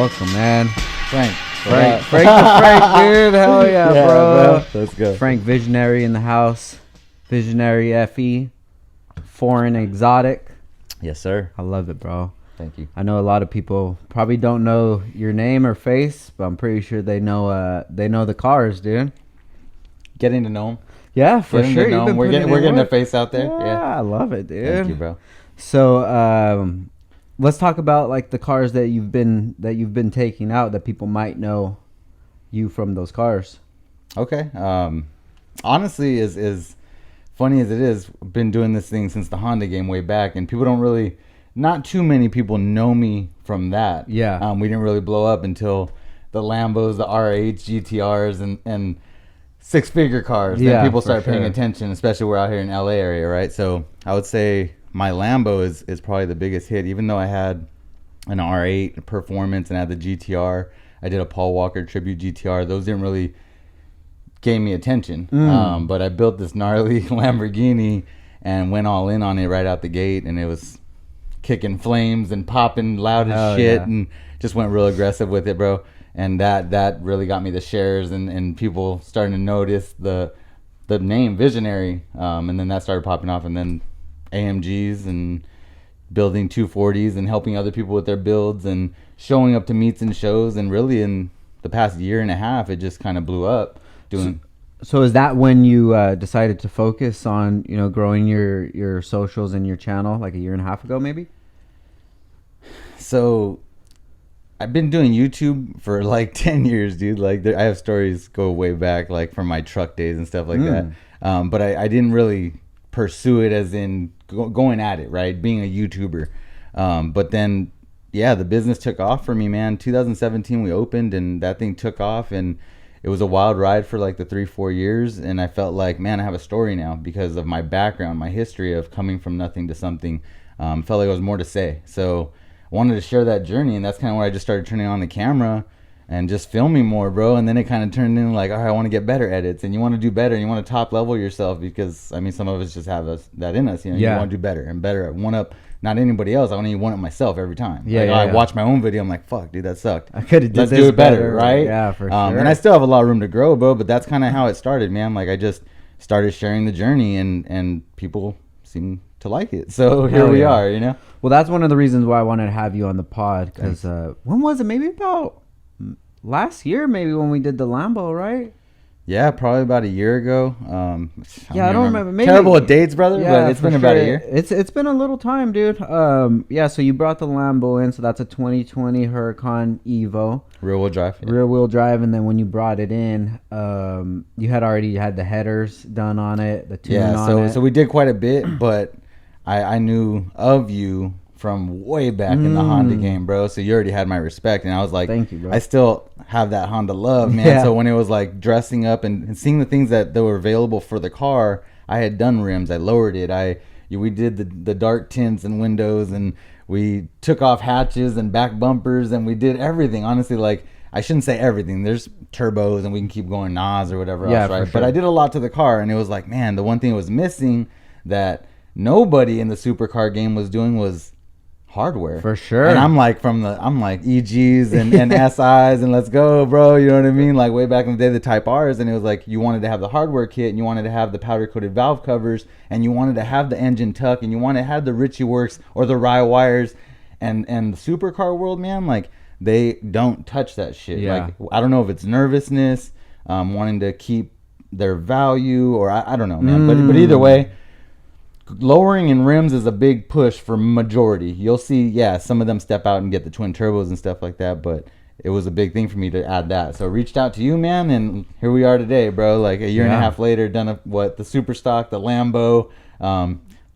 Welcome, man. Frank, dude. Hell yeah, bro. Let's go. Frank Visionary in the house. Visionary FE. Foreign exotic. Yes, sir. I love it, bro. Thank you. I know a lot of people probably don't know your name or face, but I'm pretty sure they know the cars, dude. Getting to know them. Yeah, for sure. We're getting a face out there. Yeah, I love it, dude. Thank you, bro. So, let's talk about like the cars that you've been taking out that people might know you from those cars. Okay. Honestly, as funny as it is, I've been doing this thing since the Honda game way back, and people don't really, not too many people know me from that. Yeah. We didn't really blow up until the Lambos, the R8s, GTRs, and six-figure cars. Yeah, Then people for start paying sure. attention, especially we're out here in LA area, right? So I would say my Lambo is probably the biggest hit, even though I had an R8 Performance and I had the GTR. I did a Paul Walker tribute GTR. Those didn't really gain me attention. But I built this gnarly Lamborghini and went all in on it right out the gate, and it was kicking flames and popping loud as shit, and just went real aggressive with it, bro. And that really got me the shares, and people starting to notice the name Visionary, and then that started popping off, and then AMGs and building 240s and helping other people with their builds and showing up to meets and shows, and really in the past year and a half it just kind of blew up. So is that when you decided to focus on growing your socials and your channel, like a year and a half ago maybe? So I've been doing YouTube for like 10 years, dude. Like I have stories go way back, like from my truck days and stuff like that. But I didn't really pursue it as in going at it, right? Being a YouTuber. But then, yeah, the business took off for me, man. 2017 we opened, and that thing took off, and it was a wild ride for like the 3-4 years. And I felt like, man, I have a story now because of my background, my history of coming from nothing to something. Felt like there was more to say. So I wanted to share that journey, and that's kind of where I just started turning on the camera and just filming more, bro. And then it kind of turned into like, all right, I want to get better edits, and you want to do better, and you want to top level yourself, because I mean, some of us just have that in us, you want to do better and better. I one up not anybody else, I want to one up myself every time. I watch my own video, I'm like, fuck, dude, that sucked. I could have Let's do it better, right? Yeah, for sure. And I still have a lot of room to grow, bro, but that's kind of how it started, man. Like I just started sharing the journey, and people seem to like it. So here we are, Well, that's one of the reasons why I wanted to have you on the pod, because when was it? Maybe about last year, maybe, when we did the Lambo, right? Yeah, probably about a year ago. I don't remember. Maybe, terrible with dates, brother. Yeah, but it's been about a year. It's been a little time, dude. So you brought the Lambo in, so that's a 2020 Huracan EVO. Rear wheel drive. Yeah. Rear wheel drive, and then when you brought it in, you had already had the headers done on it, the tune on it. So we did quite a bit, but I knew of you from way back in the Honda game, bro. So you already had my respect, and I was like, thank you, bro. I still have that Honda love, man. Yeah. So when it was like dressing up and seeing the things that were available for the car, I had done rims, I lowered it, we did the dark tints and windows, and we took off hatches and back bumpers, and we did everything. Honestly, like, I shouldn't say everything. There's turbos, and we can keep going NOS or whatever else, right? Sure. But I did a lot to the car, and it was like, man, the one thing that was missing that nobody in the supercar game was doing was hardware. For sure. And I'm like EGs and SIs, and let's go, bro. You know what I mean? Like way back in the day, the Type Rs, and it was like you wanted to have the hardware kit, and you wanted to have the powder coated valve covers, and you wanted to have the engine tuck, and you wanted to have the Ritchie Works or the Rye wires, and the supercar world, man, like they don't touch that shit. Yeah. Like I don't know if it's nervousness, wanting to keep their value, or I don't know, man. But either way, lowering in rims is a big push for majority. You'll see, some of them step out and get the twin turbos and stuff like that, but it was a big thing for me to add that. So I reached out to you, man, and here we are today, bro. Like a year and a half later, done the Super Stock, the Lambo.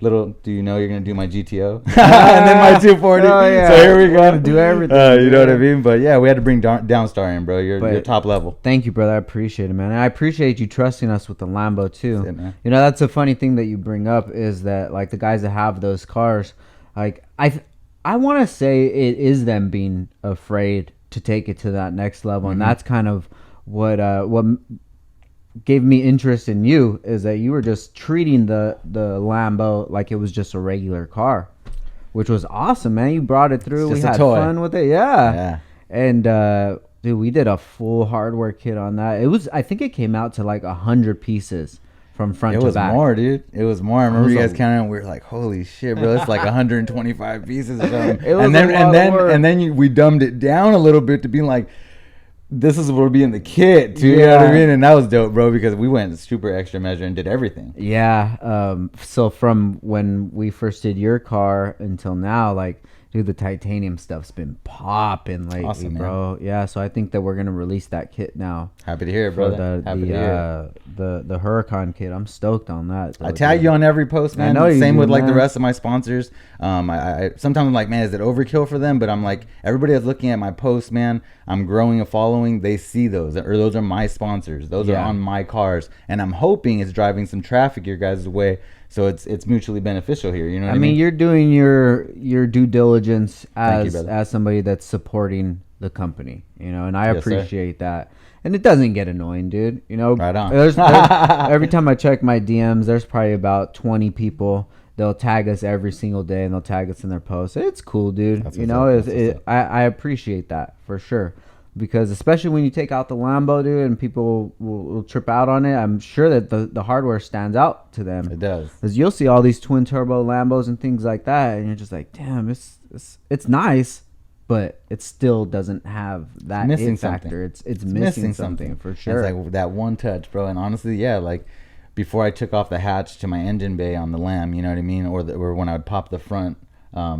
Little do you know, you're gonna do my GTO and then my 240. Oh, yeah. So here we go. Do everything. You know what I mean? But yeah, we had to bring Downstar in, bro. You're top level. Thank you, brother. I appreciate it, man. And I appreciate you trusting us with the Lambo too. That's it, man. That's a funny thing that you bring up, is that like the guys that have those cars, like I want to say it is them being afraid to take it to that next level, and that's kind of what gave me interest in you, is that you were just treating the Lambo like it was just a regular car, which was awesome, man. You brought it through. We had fun with it. Yeah. And dude, we did a full hardware kit on that. I think it came out to like 100 pieces from front to back. It was more, dude. It was more. I remember you guys counting, and we were like, "Holy shit, bro! It's like 125 pieces or something." And then we dumbed it down a little bit to be like, "This is what will be in the kit, too." Yeah. You know what I mean? And that was dope, bro, because we went super extra measure and did everything. Yeah. So from when we first did your car until now, like, dude, the titanium stuff's been popping lately, awesome, bro. Yeah, so I think that we're gonna release that kit now. Happy to hear it, brother. Happy to hear it. The Huracan kit. I'm stoked on that. I tag you on every post, man. I know you Same do, with like the rest of my sponsors. I sometimes I'm like, man, is it overkill for them? But I'm like, everybody that's looking at my posts, man, I'm growing a following. They see those, or those are my sponsors. Those are on my cars, and I'm hoping it's driving some traffic your guys' way. So it's mutually beneficial here. You know what I mean? You're doing your due diligence as somebody that's supporting the company, you know, and I appreciate that. And it doesn't get annoying, dude. You know, right on. There's every time I check my DMs, there's probably about 20 people. They'll tag us every single day, and they'll tag us in their posts. It's cool, dude. You know, I appreciate that for sure. Because especially when you take out the Lambo, dude, and people will trip out on it, I'm sure that the hardware stands out to them. It does. Because you'll see all these twin turbo Lambos and things like that, and you're just like, damn, it's nice, but it still doesn't have that it factor. It's missing something for sure. It's like that one touch, bro. And honestly, yeah, like before I took off the hatch to my engine bay on the Lamb, you know what I mean, or when I would pop the front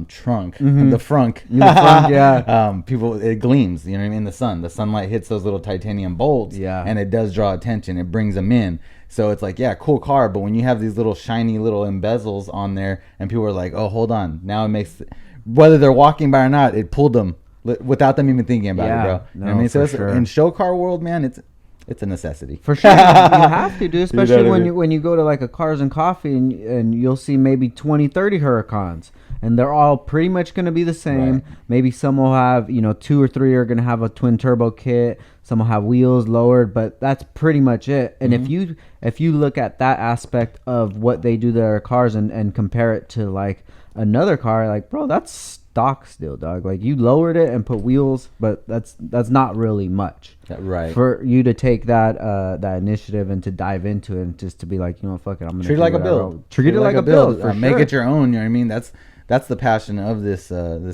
trunk, the frunk, yeah. People, it gleams, you know what I mean? The sunlight hits those little titanium bolts, and it does draw attention. It brings them in. So it's like, yeah, cool car, but when you have these little shiny little embezzles on there, and people are like, oh, hold on, now it makes, whether they're walking by or not, it pulled them without them even thinking about it, bro. You know what I mean? So sure. In show car world, man, it's a necessity. For sure. You have to, dude, especially when you go to like a Cars and Coffee and you'll see maybe 20, 30 Huracans. And they're all pretty much going to be the same. Right. Maybe some will have, 2 or 3 are going to have a twin turbo kit. Some will have wheels lowered, but that's pretty much it. And if you look at that aspect of what they do to their cars and compare it to like another car, like, bro, that's stock still, dog. Like, you lowered it and put wheels, but that's not really much. Right. For you to take that initiative and to dive into it and just to be like, fuck it, I'm gonna treat it like a build. Treat it like a build. For make it your own. You know what I mean? That's the passion of this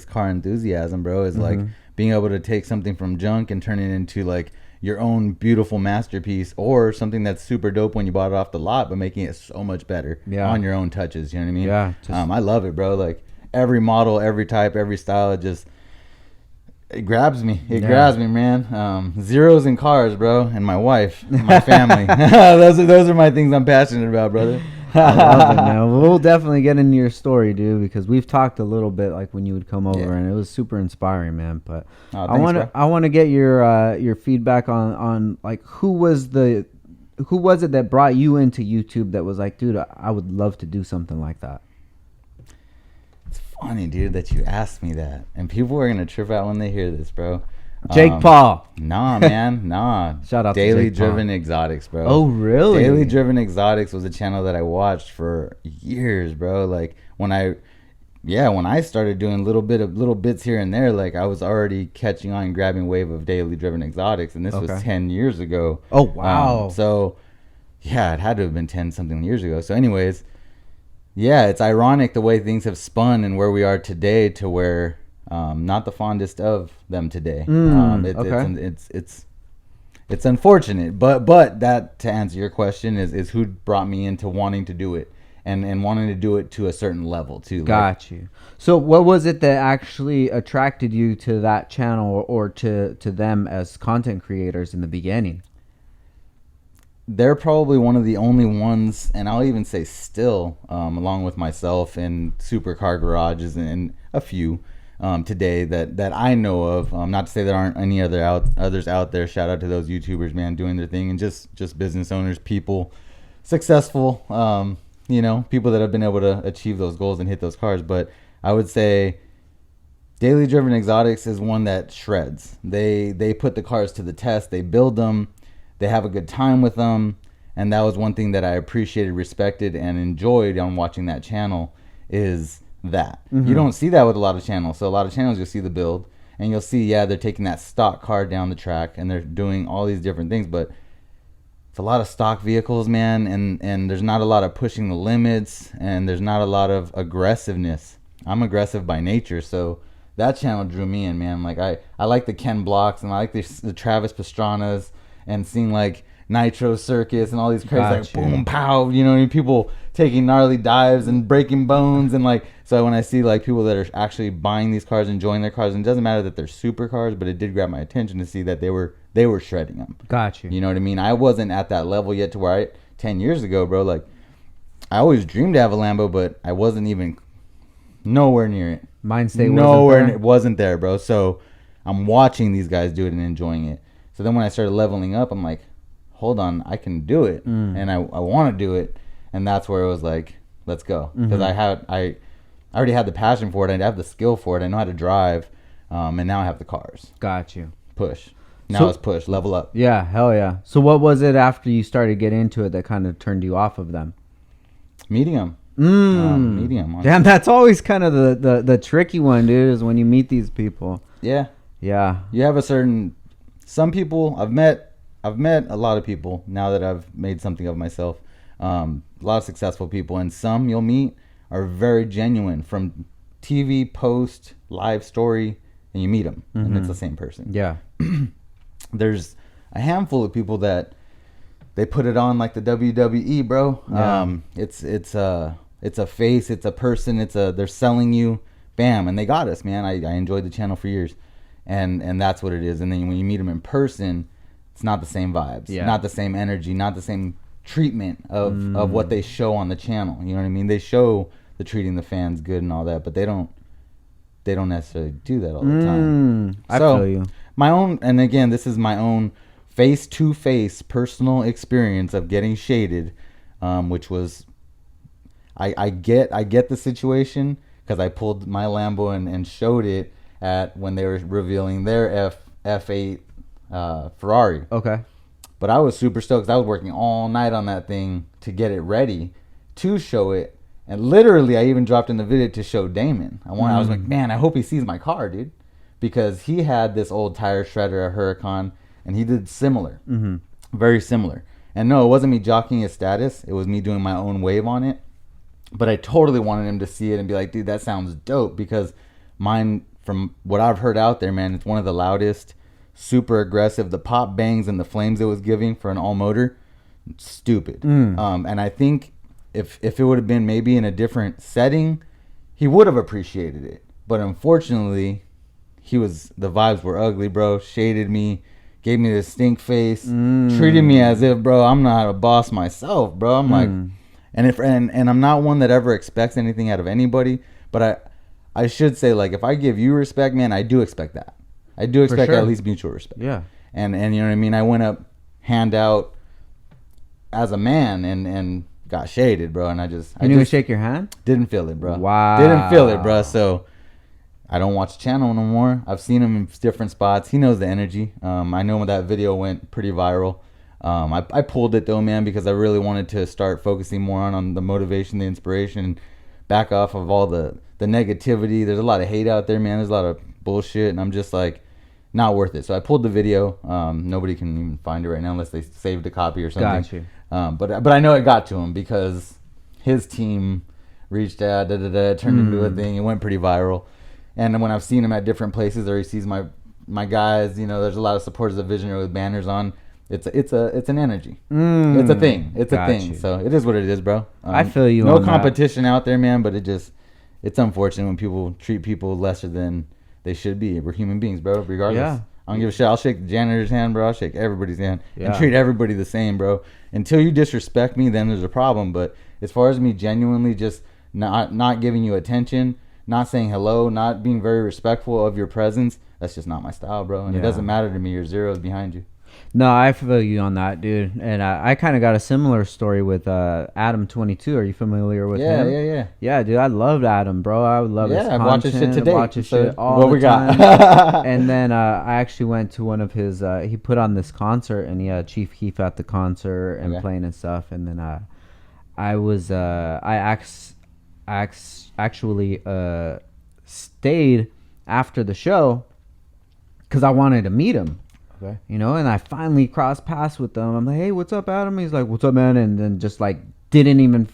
car enthusiasm, bro. Is like being able to take something from junk and turn it into like your own beautiful masterpiece, or something that's super dope when you bought it off the lot, but making it so much better on your own touches. You know what I mean? Yeah. I love it, bro. Like every model, every type, every style, it grabs me. It grabs me, man. Zeros in cars, bro, and my wife, and my family. those are my things I'm passionate about, brother. I love it, man. We'll definitely get into your story, dude, because we've talked a little bit like when you would come over, and it was super inspiring, man. But I want to get your feedback on like who was it that brought you into YouTube that was like, dude, I would love to do something like that. It's funny, dude, that you asked me that, and people are gonna trip out when they hear this, bro. Jake Paul. Nah, man. Nah. Shout out Daily to Jake Driven Paul. Exotics, bro. Oh, really? Daily Driven Exotics was a channel that I watched for years, bro. Like when I started doing little bits here and there, like I was already catching on and grabbing wave of Daily Driven Exotics, and this was 10 years ago. Oh, wow. So yeah, it had to have been 10 something years ago. So anyways, yeah, it's ironic the way things have spun and where we are today to where not the fondest of them today. It's unfortunate, but that, to answer your question, is who brought me into wanting to do it and wanting to do it to a certain level too. Got you. So what was it that actually attracted you to that channel or to them as content creators in the beginning? They're probably one of the only ones, and I'll even say still, along with myself and Supercar Garages and a few today that I know of. Not to say there aren't any others out there. Shout out to those YouTubers, man, doing their thing, and just business owners, people, successful, people that have been able to achieve those goals and hit those cars. But I would say Daily Driven Exotics is one that shreds. They put the cars to the test. They build them. They have a good time with them. And that was one thing that I appreciated, respected, and enjoyed on watching that channel is that. You don't see that with a lot of channels. So a lot of channels, you'll see the build, and you'll see, yeah, they're taking that stock car down the track and they're doing all these different things, but it's a lot of stock vehicles, man, and there's not a lot of pushing the limits, and there's not a lot of aggressiveness. I'm aggressive by nature, so that channel drew me in, man. Like I like the Ken Blocks, and I like the Travis Pastranas, and seeing like Nitro Circus and all these crazy like boom pow, you know, people taking gnarly dives and breaking bones, and like, so when I see like people that are actually buying these cars, enjoying their cars, and it doesn't matter that they're supercars, but it did grab my attention to see that they were shredding them. Got you. You know what I mean? I wasn't at that level yet to where 10 years ago, bro, like I always dreamed to have a Lambo, but I wasn't even nowhere near it. Mind state nowhere it wasn't there, bro. So I'm watching these guys do it and enjoying it. So then when I started leveling up, I'm like, hold on, I can do it, and I want to do it, and that's where it was like, let's go, because I already had the passion for it, I have the skill for it, I know how to drive, and now I have the cars. Got you. Push. Now it's push, level up. Yeah, hell yeah. So what was it after you started to get into it that kind of turned you off of them? Medium. Medium. Honestly. Damn, that's always kind of the tricky one, dude, is when you meet these people. Yeah. Yeah. You have some people I've met a lot of people now that I've made something of myself. A lot of successful people, and some you'll meet are very genuine from TV, post, live story, and you meet them, and it's the same person. Yeah. There's a handful of people that they put it on like the WWE, bro. Yeah. It's a face, it's a person, they're selling you, bam, and they got us, man. I enjoyed the channel for years, and that's what it is. And then when you meet them in person, it's not the same vibes, not the same energy, not the same treatment of what they show on the channel. You know what I mean? They show the treating the fans good and all that, but they don't necessarily do that all the time. I feel you. My own, and again, this is my own face-to-face personal experience of getting shaded, which was, I get the situation because I pulled my Lambo and showed it at when they were revealing their F8 Ferrari. Okay. But I was super stoked because I was working all night on that thing to get it ready to show it. And literally, I even dropped in the video to show Damon. I was like, man, I hope he sees my car, dude. Because he had this old tire shredder, a Huracan, and he did similar. Very similar. And no, it wasn't me jockeying his status. It was me doing my own wave on it. But I totally wanted him to see it and be like, dude, that sounds dope. Because mine, from what I've heard out there, man, it's one of the loudest, super aggressive. The pop bangs and the flames it was giving for an all motor, stupid. And I think if it would have been maybe in a different setting, he would have appreciated it. But unfortunately, the vibes were ugly, bro. Shaded me, gave me this stink face, treated me as if, bro, I'm not a boss myself, bro. I'm like, and I'm not one that ever expects anything out of anybody, but I should say, like, if I give you respect, man, I do expect that. I do expect at least mutual respect. Yeah. And you know what I mean? I went up, hand out as a man, and got shaded, bro. And I just shake your hand? Didn't feel it, bro. Wow. Didn't feel it, bro. So I don't watch the channel no more. I've seen him in different spots. He knows the energy. I know when that video went pretty viral. I pulled it though, man, because I really wanted to start focusing more on the motivation, the inspiration, back off of all the negativity. There's a lot of hate out there, man. There's a lot of bullshit, and I'm just like, not worth it. So I pulled the video. Nobody can even find it right now unless they saved a copy or something. Got you. But I know it got to him because his team reached out, turned into a thing. It went pretty viral. And when I've seen him at different places, or he sees my guys, you know, there's a lot of supporters of Visionary with banners on. It's an energy. It's a thing. It's a thing. So it is what it is, bro. I feel you. No competition out there, man. But it's unfortunate when people treat people lesser than they should be. We're human beings, bro. Regardless. Yeah. I don't give a shit. I'll shake the janitor's hand, bro. I'll shake everybody's hand and treat everybody the same, bro. Until you disrespect me, then there's a problem. But as far as me genuinely just not giving you attention, not saying hello, not being very respectful of your presence, that's just not my style, bro. And it doesn't matter to me. Your zero's behind you. No, I feel you on that, dude. And I kind of got a similar story with Adam 22. Are you familiar with him? Yeah, dude. I loved Adam, bro. I would love his content. I watch his shit today. Watch his shit all the time. And then I actually went to one of his. He put on this concert, and he had Chief Keef at the concert and playing and stuff. And then I actually stayed after the show because I wanted to meet him. Okay. You know, and I finally crossed paths with them. I'm like, hey, what's up, Adam? He's like, what's up, man? And then just like didn't even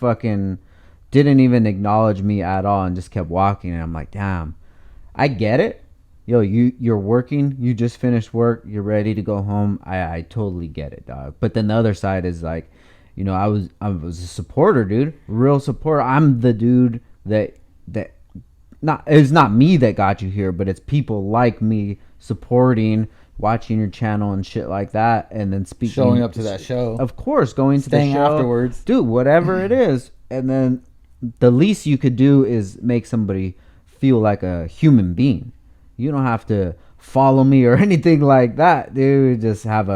acknowledge me at all and just kept walking. And I'm like, damn, I get it. Yo, you're working. You just finished work. You're ready to go home. I totally get it, dog. But then the other side is like, you know, I was a supporter, dude. Real supporter. I'm the dude that it's not me that got you here, but it's people like me supporting, watching your channel and shit like that, and then showing up to that show. Of course, going to the show afterwards. Dude, whatever it is. And then the least you could do is make somebody feel like a human being. You don't have to follow me or anything like that, dude. Just have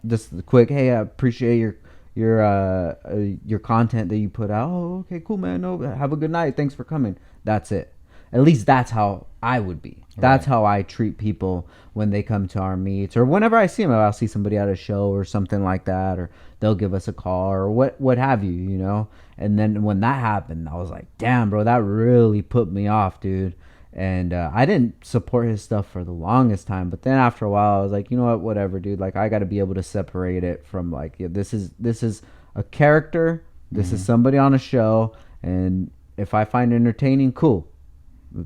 just a quick, hey, I appreciate your content that you put out. Oh, okay, cool, man. No, have a good night. Thanks for coming. That's it. At least that's how I would be. That's how I treat people when they come to our meets, or whenever I see them. I'll see somebody at a show or something like that, or they'll give us a call or what have you, you know. And then when that happened, I was like, damn, bro, that really put me off, dude. And I didn't support his stuff for the longest time, but then after a while, I was like, you know what, whatever, dude. Like, I got to be able to separate it from like, yeah, this is a character. This is somebody on a show, and if I find it entertaining, cool,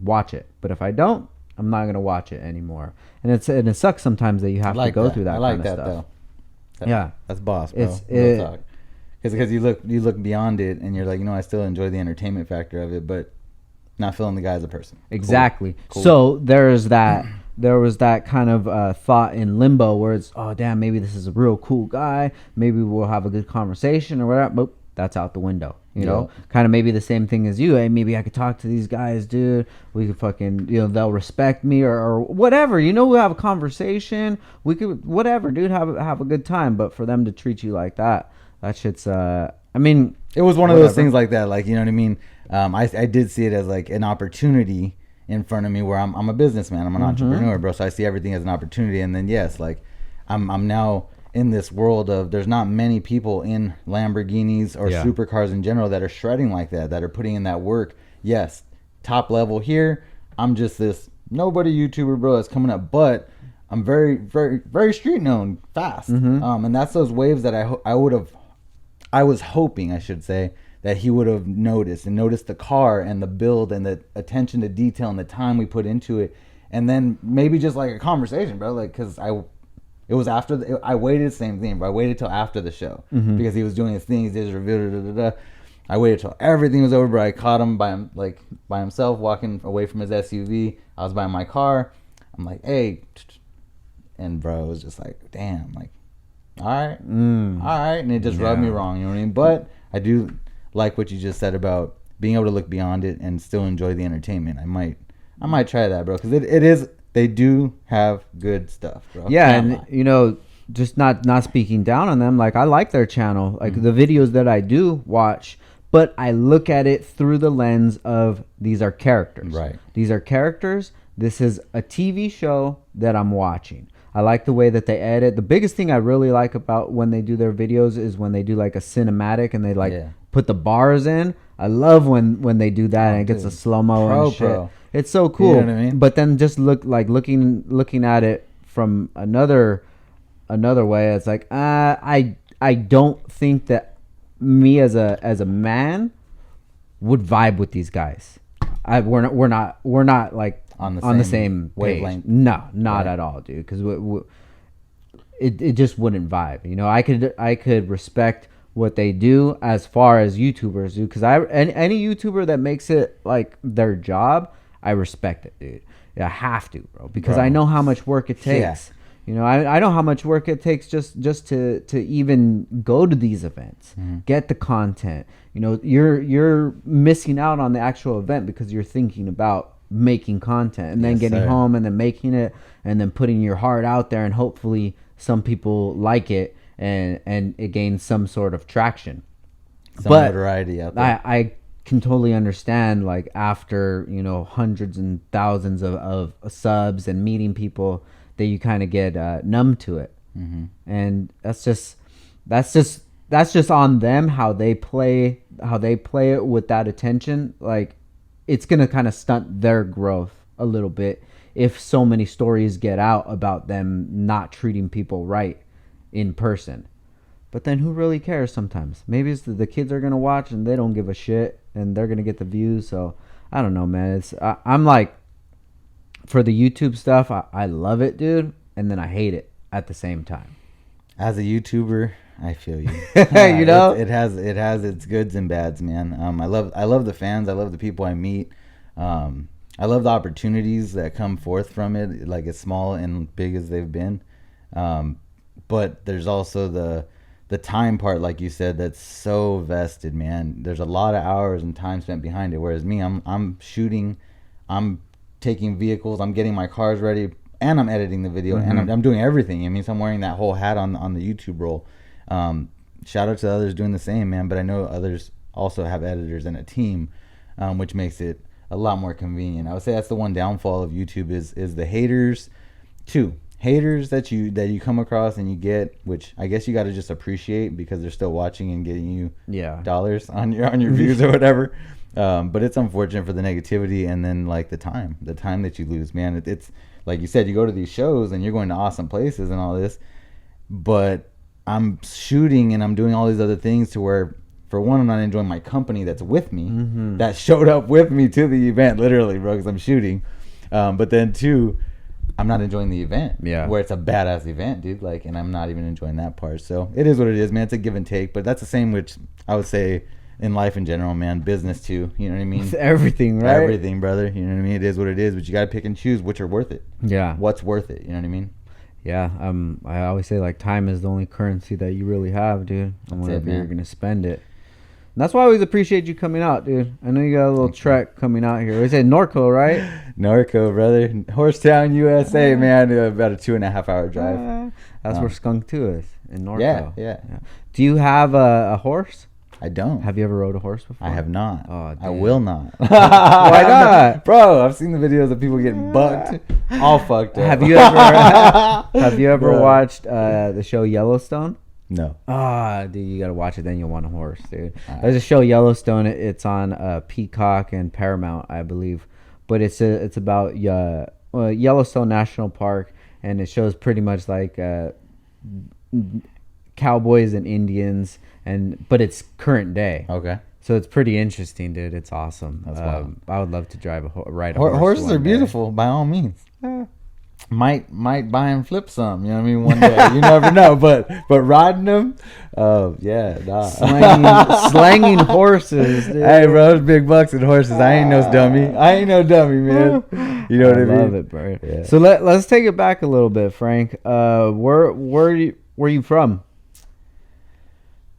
watch it. But if I don't, I'm not gonna watch it anymore. And it sucks sometimes that you have to go through that. I like that stuff. Though. That's boss, bro. Real talk. Because you look beyond it, and you're like, you know, I still enjoy the entertainment factor of it, but not feeling the guy as a person. Exactly. Cool. So there was that kind of thought in limbo where it's, oh damn, maybe this is a real cool guy. Maybe we'll have a good conversation or whatever. But that's out the window. You know, kind of maybe the same thing as you. Hey, maybe I could talk to these guys, dude. We could fucking, you know, they'll respect me or whatever. You know, we'll have a conversation. We could, whatever, dude, have a good time. But for them to treat you like that shit's, I mean. It was one of those things like that. Like, you know what I mean? I did see it as like an opportunity in front of me where I'm a businessman. I'm an entrepreneur, bro. So I see everything as an opportunity. And then, yes, like I'm now in this world of, there's not many people in Lamborghinis or supercars in general that are shredding like that are putting in that work. Yes, top level here. I'm just this nobody YouTuber, bro, that's coming up, but I'm very, very, very street known fast. And that's those waves that I was hoping, I should say, that he would have noticed the car and the build and the attention to detail and the time we put into it. And then maybe just like a conversation, bro, like, cause it was after I waited, same thing, but I waited till after the show because he was doing his thing. He did his review. I waited till everything was over, but I caught him by himself walking away from his SUV. I was by my car. I'm like, hey, and bro, it was just like, damn, like, all right, and it just rubbed me wrong. You know what I mean? But I do like what you just said about being able to look beyond it and still enjoy the entertainment. I might try that, bro, because it is. They do have good stuff, bro. Yeah, and you know, just not speaking down on them. Like, I like their channel, like the videos that I do watch, but I look at it through the lens of these are characters. Right. These are characters. This is a TV show that I'm watching. I like the way that they edit. The biggest thing I really like about when they do their videos is when they do like a cinematic and they put the bars in. I love when they do that and it gets a slow-mo and shit. Bro. It's so cool. You know what I mean? But then just looking at it from another way, it's like I don't think that me as a man would vibe with these guys. We're not like on the same wavelength. No, not at all, dude. Because it just wouldn't vibe. You know, I could respect what they do as far as YouTubers do, because any YouTuber that makes it like their job, I respect it, dude. Yeah, I have to, bro, because I know how much work it takes. Yeah. You know, I know how much work it takes just to even go to these events, get the content. You know, you're missing out on the actual event because you're thinking about making content and then getting home and then making it and then putting your heart out there, and hopefully some people like it and it gains some sort of traction. Some notoriety out there. I can totally understand, like, after, you know, hundreds and thousands of subs and meeting people, that you kind of get numb to it. And that's just on them, how they play it with that attention. Like, it's gonna kind of stunt their growth a little bit if so many stories get out about them not treating people right in person. But then who really cares sometimes? Maybe it's the kids are going to watch and they don't give a shit and they're going to get the views. So I don't know, man. I'm like, for the YouTube stuff, I love it, dude. And then I hate it at the same time. As a YouTuber, I feel you. You know, it has its goods and bads, man. I love the fans. I love the people I meet. I love the opportunities that come forth from it, like as small and big as they've been. But there's also the time part, like you said, that's so vested, man. There's a lot of hours and time spent behind it. Whereas me, I'm shooting, I'm taking vehicles, I'm getting my cars ready, and I'm editing the video, and I'm doing everything. I mean, so I'm wearing that whole hat on the YouTube role. Shout out to others doing the same, man. But I know others also have editors and a team, which makes it a lot more convenient. I would say that's the one downfall of YouTube is the haters. Haters that you come across and you get, which I guess you got to just appreciate because they're still watching and getting you dollars on your views or whatever. But it's unfortunate for the negativity and then like the time that you lose, man. It's like you said, you go to these shows and you're going to awesome places and all this, but I'm shooting and I'm doing all these other things to where, for one, I'm not enjoying my company that's with me, that showed up with me to the event, literally, bro, because I'm shooting. But then two, I'm not enjoying the event, where it's a badass event, dude. Like, and I'm not even enjoying that part. So it is what it is, man. It's a give and take, but that's the same, which I would say in life in general, man. Business too, you know what I mean? It's everything, right? Everything, brother. You know what I mean? It is what it is, but you got to pick and choose which are worth it. Yeah. What's worth it? You know what I mean? Yeah. I always say, like, time is the only currency that you really have, dude. And whenever you're going to spend it. And that's why I always appreciate you coming out, dude. I know you got a little trek coming out here. Is it Norco, right? Norco, brother. Horsetown, USA, man. About a 2.5 hour drive. That's where Skunk 2 is, in Norco. Yeah. Do you have a horse? I don't. Have you ever rode a horse before? I have not. Oh, dude. I will not. Why not? Bro, I've seen the videos of people getting bucked. All fucked up. Have you ever watched the show Yellowstone? No. Dude, you gotta watch it. Then you'll want a horse, dude. There's a show Yellowstone. It's on Peacock and Paramount, I believe. But it's about Yellowstone National Park, and it shows pretty much like cowboys and Indians, but it's current day. Okay. So it's pretty interesting, dude. It's awesome. That's wild. I would love to ride a horse. Horses are beautiful, by all means. Might buy and flip some, you know what I mean, one day. You never know, but riding them, slanging horses, dude. Hey, bro, there's big bucks in horses. I ain't no dummy, man. You know what I mean? I love it, bro. Yeah. So let's take it back a little bit, Frank. Where you from?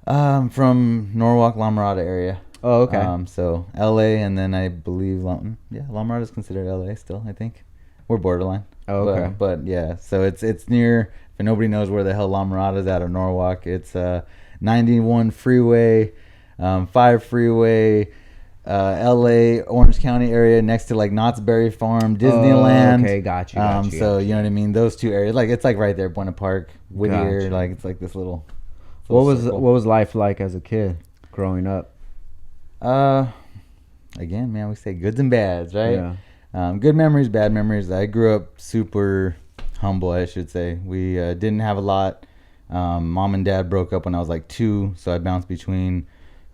From Norwalk, La Mirada area. Oh, okay. So LA, and then I believe La Mirada is considered LA still, I think. We're borderline. Oh, okay. But yeah, so it's near, if nobody knows where the hell La Mirada is out of Norwalk, it's 91 freeway, 5 freeway, LA, Orange County area, next to like Knott's Berry Farm, Disneyland. Oh, okay, got you. So you know what I mean? Those two areas, like it's like right there, Buena Park, Whittier, Gotcha. Like it's like this little What circle. was life like as a kid growing up? Again, man, we say goods and bads, right? Yeah. Good memories, bad memories. I grew up super humble, I should say. We didn't have a lot. Mom and dad broke up when I was like 2, so I bounced between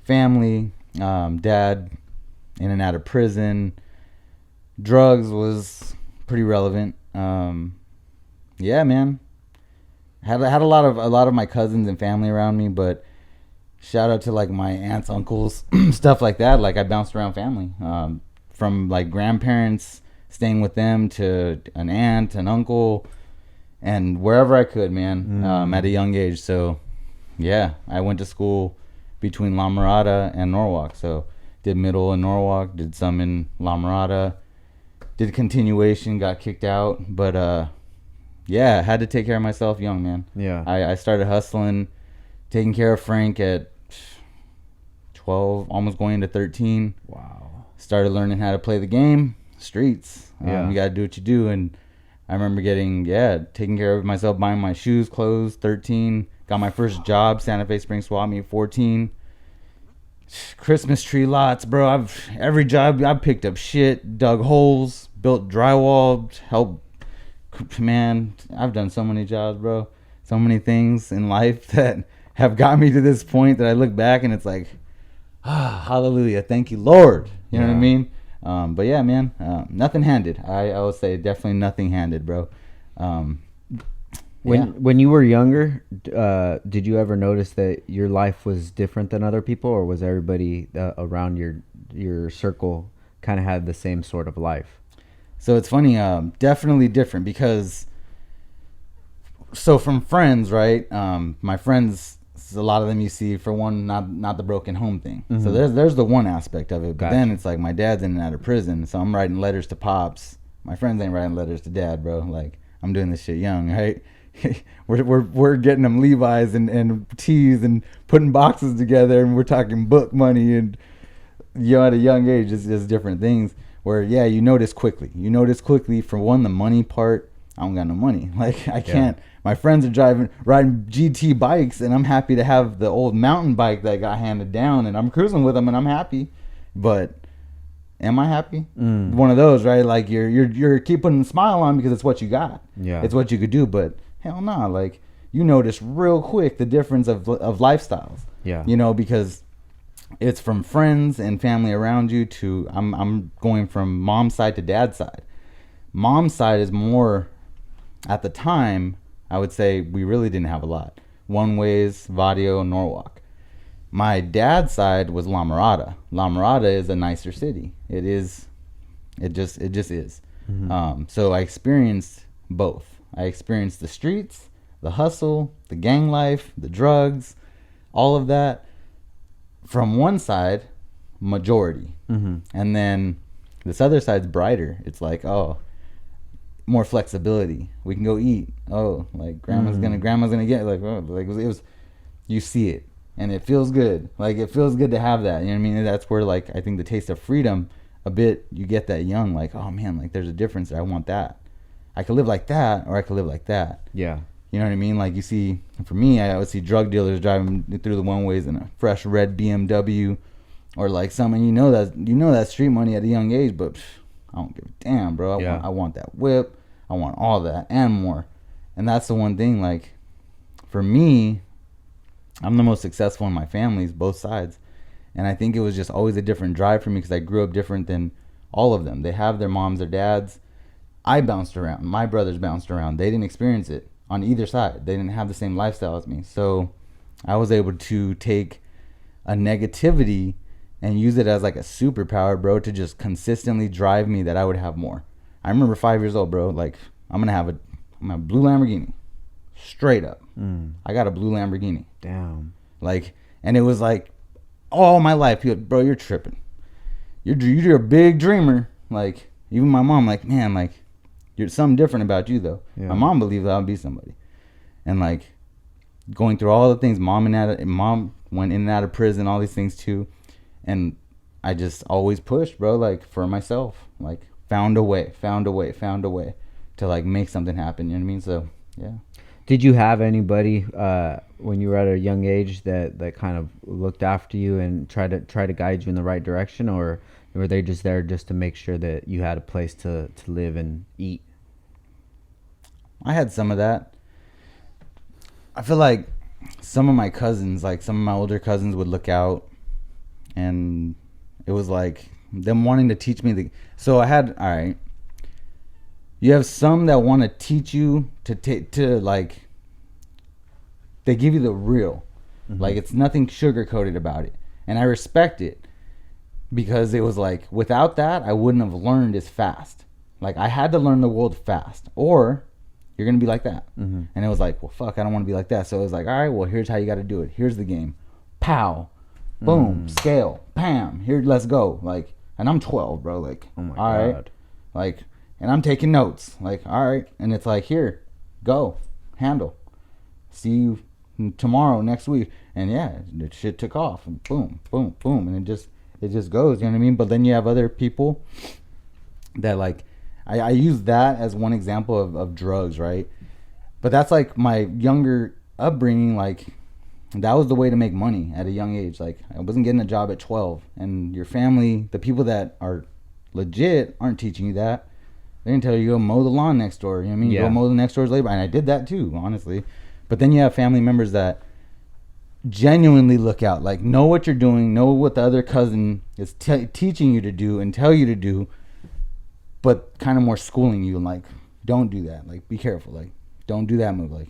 family, dad in and out of prison. Drugs was pretty relevant. Yeah, man. Had a lot of my cousins and family around me, but shout out to like my aunts, uncles, stuff like that. Like I bounced around family. From like grandparents, staying with them, to an aunt, an uncle, and wherever I could, man, at a young age. So, yeah, I went to school between La Mirada and Norwalk. So, did middle in Norwalk, did some in La Mirada, did continuation, got kicked out. But, yeah, had to take care of myself young, man. Yeah. I started hustling, taking care of Frank at 12, almost going into 13. Wow. Started learning how to play the game, streets. Yeah. You got to do what you do. And I remember taking care of myself, buying my shoes, clothes, 13. Got my first job, Santa Fe Springs Swap Meet, 14. Christmas tree lots, bro. Every job I've picked up shit, dug holes, built drywall, helped. Man, I've done so many jobs, bro. So many things in life that have got me to this point that I look back and it's like, hallelujah, thank you, Lord. You know what I mean? But yeah, man, nothing handed. I would say definitely nothing handed, bro. When you were younger, did you ever notice that your life was different than other people, or was everybody around your circle kind of had the same sort of life? So it's funny, definitely different because, so from friends, right? My friends, a lot of them you see, for one, not the broken home thing. Mm-hmm. So there's the one aspect of it. But then it's like my dad's in and out of prison, so I'm writing letters to pops. My friends ain't writing letters to dad, bro. Like, I'm doing this shit young, right? we're getting them Levi's and tees and putting boxes together, and we're talking book money, and at a young age, it's just different things. Where you notice quickly. You notice quickly, for one, the money part. I don't got no money. Like, I can't. My friends are riding GT bikes, and I'm happy to have the old mountain bike that got handed down, and I'm cruising with them, and I'm happy. But am I happy? One of those, right? Like, you're keeping a smile on because it's what you got. Yeah, it's what you could do. But hell no, like, you notice real quick the difference of lifestyles. Yeah, because it's from friends and family around you to I'm going from mom's side to dad's side. Mom's side is more, at the time, I would say we really didn't have a lot. One ways, Vadio, Norwalk. My dad's side was La Mirada. La Mirada is a nicer city. It is. It just is. Mm-hmm. So I experienced both. I experienced the streets, the hustle, the gang life, the drugs, all of that. From one side, majority. Mm-hmm. And then this other side's brighter. It's like, more flexibility. We can go eat. Like grandma's gonna get, like, it was, you see it and it feels good. Like, it feels good to have that. You know what I mean? That's where, like, I think the taste of freedom, a bit, you get that young, like, oh man, like, there's a difference. I want that. I could live like that, or I could live like that. Yeah. You know what I mean? Like, you see, for me, I would see drug dealers driving through the one ways in a fresh red BMW, or like something, that street money at a young age, but I don't give a damn, bro. I want that whip. I want all that and more. And that's the one thing, like, for me, I'm the most successful in my families, both sides. And I think it was just always a different drive for me because I grew up different than all of them. They have their moms, their dads. I bounced around. My brothers bounced around. They didn't experience it on either side. They didn't have the same lifestyle as me. So I was able to take a negativity and use it as like a superpower, bro, to just consistently drive me that I would have more. I remember 5 years old, bro, like, I'm gonna have a blue Lamborghini. Straight up. I got a blue Lamborghini. Damn. Like, and it was like all my life, bro, you're tripping. You're a big dreamer. Like, even my mom, like, man, like, there's something different about you, though. Yeah. My mom believed that I'll be somebody. And, like, going through all the things, mom went in and out of prison, all these things, too. And I just always pushed, bro, like, for myself. Like, found a way to, like, make something happen. You know what I mean? So, yeah. Did you have anybody when you were at a young age that kind of looked after you and tried to guide you in the right direction, or were they just there just to make sure that you had a place to live and eat? I had some of that. I feel like some of my cousins, like some of my older cousins, would look out, and it was like them wanting to teach me so I had, all right, you have some that want to teach you to like, they give you the real. Mm-hmm. Like, it's nothing sugar coated about it, and I respect it. Because it was like, without that, I wouldn't have learned as fast. Like, I had to learn the world fast, or you're going to be like that. Mm-hmm. And it was like, well, fuck, I don't want to be like that. So it was like, all right, well, here's how you got to do it. Here's the game. Pow. Boom. Scale. Pam. Here, let's go. Like, and I'm 12, bro. Like, oh my God. Right. Like, and I'm taking notes. Like, all right. And it's like, here, go. Handle. See you tomorrow, next week. And yeah, the shit took off. And boom, boom, boom. And it just goes, you know what I mean? But then you have other people that, like, I use that as one example of drugs, right? But that's like my younger upbringing. Like, that was the way to make money at a young age. Like, I wasn't getting a job at 12. And your family, the people that are legit, aren't teaching you that. They didn't tell you go mow the lawn next door. You know what I mean? Go mow the next door's labor. And I did that too, honestly. But then you have family members that genuinely look out. Like, know what you're doing. Know what the other cousin is teaching you to do and tell you to do. But kind of more schooling you. Like, don't do that. Like, be careful. Like, don't do that move. Like,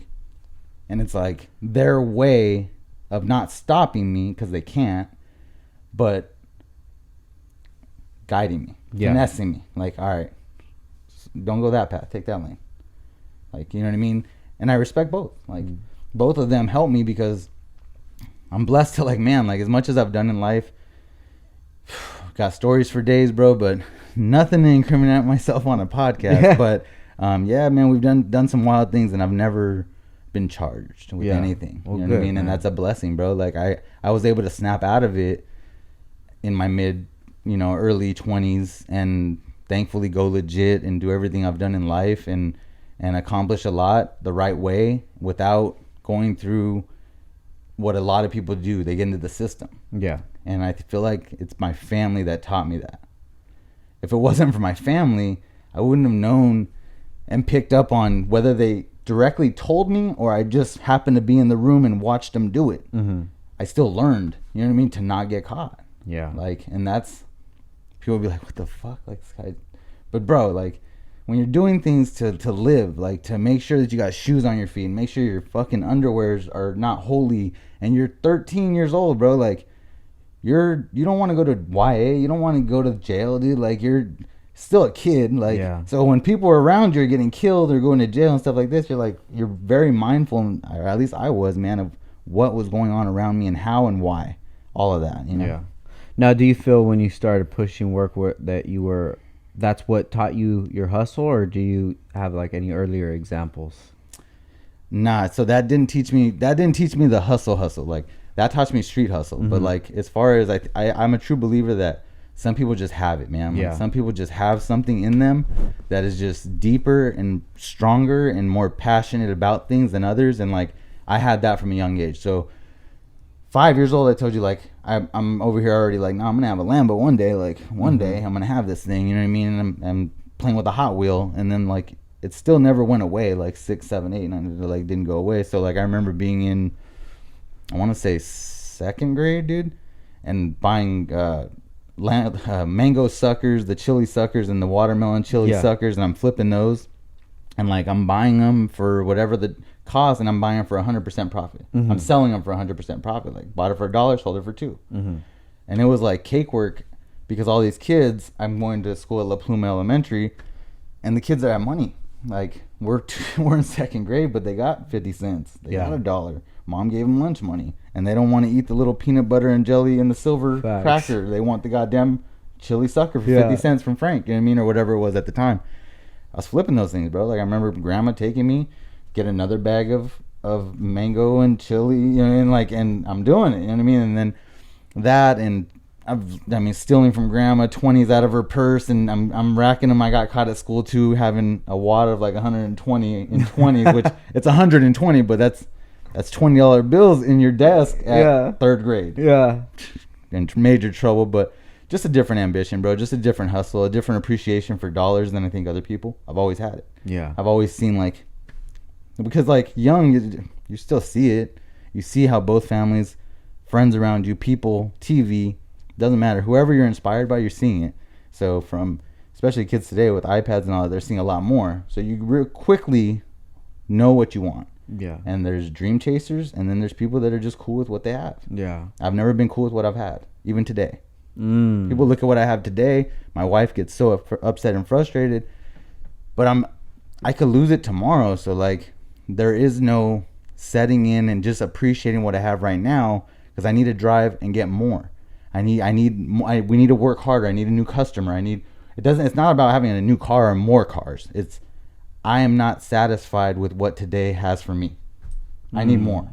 and it's like their way of not stopping me because they can't, but guiding me, finessing me. Like, all right, don't go that path. Take that lane. Like, you know what I mean? And I respect both. Like, both of them help me because I'm blessed to, like, man, like, as much as I've done in life, got stories for days, bro, but nothing to incriminate myself on a podcast. Yeah. But, yeah, man, we've done some wild things, and I've never been charged with anything. You know what I mean? Man. And that's a blessing, bro. Like, I was able to snap out of it in my early 20s, and thankfully go legit and do everything I've done in life and accomplish a lot the right way without going through what a lot of people do. They get into the system. Yeah. And I feel like it's my family that taught me that. If it wasn't for my family, I wouldn't have known and picked up on whether they directly told me or I just happened to be in the room and watched them do it. Mm-hmm. I still learned, you know what I mean, to not get caught. Yeah. Like, and that's, people be like, what the fuck? Like, this guy. But bro, like, when you're doing things to live, like, to make sure that you got shoes on your feet and make sure your fucking underwears are not holy, and you're 13 years old, bro, like, you don't want to go to YA, you don't want to go to jail, dude. Like, you're still a kid. Like, so when people around you are getting killed or going to jail and stuff like this, you're very mindful, or at least I was, man, of what was going on around me and how and why, all of that, you know. Yeah. Now, do you feel when you started pushing work that that's what taught you your hustle, or do you have like any earlier examples? Nah, so that didn't teach me the hustle. Like, that taught me street hustle. Mm-hmm. But like, as far as I'm a true believer that some people just have it, man. Like, some people just have something in them that is just deeper and stronger and more passionate about things than others. And like, I had that from a young age. So 5 years old, I told you, like, I'm over here already, like, no, I'm gonna have a Lambo one day. Like, one day I'm gonna have this thing, you know what I mean? And I'm playing with a Hot Wheel, and then like, it still never went away. Like 6, 7, 8, and it like didn't go away. So like, I remember being in, I want to say 2nd grade, dude, and buying mango suckers, the chili suckers, and the watermelon chili suckers, and I'm flipping those, and like, I'm buying them for whatever the cost, and I'm buying them for 100% profit. Mm-hmm. I'm selling them for 100% profit. Like, bought it for $1, sold it for $2. Mm-hmm. And it was like cake work, because all these kids, I'm going to school at La Pluma Elementary, and the kids that have money, like, we're in 2nd grade, but they got 50 cents. They got $1. Mom gave them lunch money, and they don't want to eat the little peanut butter and jelly and the silver cracker. They want the goddamn chili sucker for 50 cents from Frank, you know what I mean, or whatever it was at the time. I was flipping those things, bro. Like, I remember grandma taking me, get another bag of mango and chili, you know, and I'm doing it, you know what I mean? And then that, and stealing from grandma 20s out of her purse, and I'm racking them. I got caught at school too, having a wad of like 120 in 20s, which it's 120, but that's $20 bills in your desk at 3rd grade. Yeah. In major trouble, but just a different ambition, bro. Just a different hustle, a different appreciation for dollars than I think other people. I've always had it. Yeah. I've always seen, like, because like, young, you still see it. You see how both families, friends around you, people, TV, doesn't matter. Whoever you're inspired by, you're seeing it. So from, especially kids today with iPads and all that, they're seeing a lot more. So you real quickly know what you want. Yeah. And there's dream chasers, and then there's people that are just cool with what they have. Yeah. I've never been cool with what I've had, even today. People look at what I have today. My wife gets so upset and frustrated, but I could lose it tomorrow. So like, there is no setting in and just appreciating what I have right now, because I need to drive and get more. We need to work harder. I need a new customer. It's not about having a new car or more cars. I am not satisfied with what today has for me. I need more.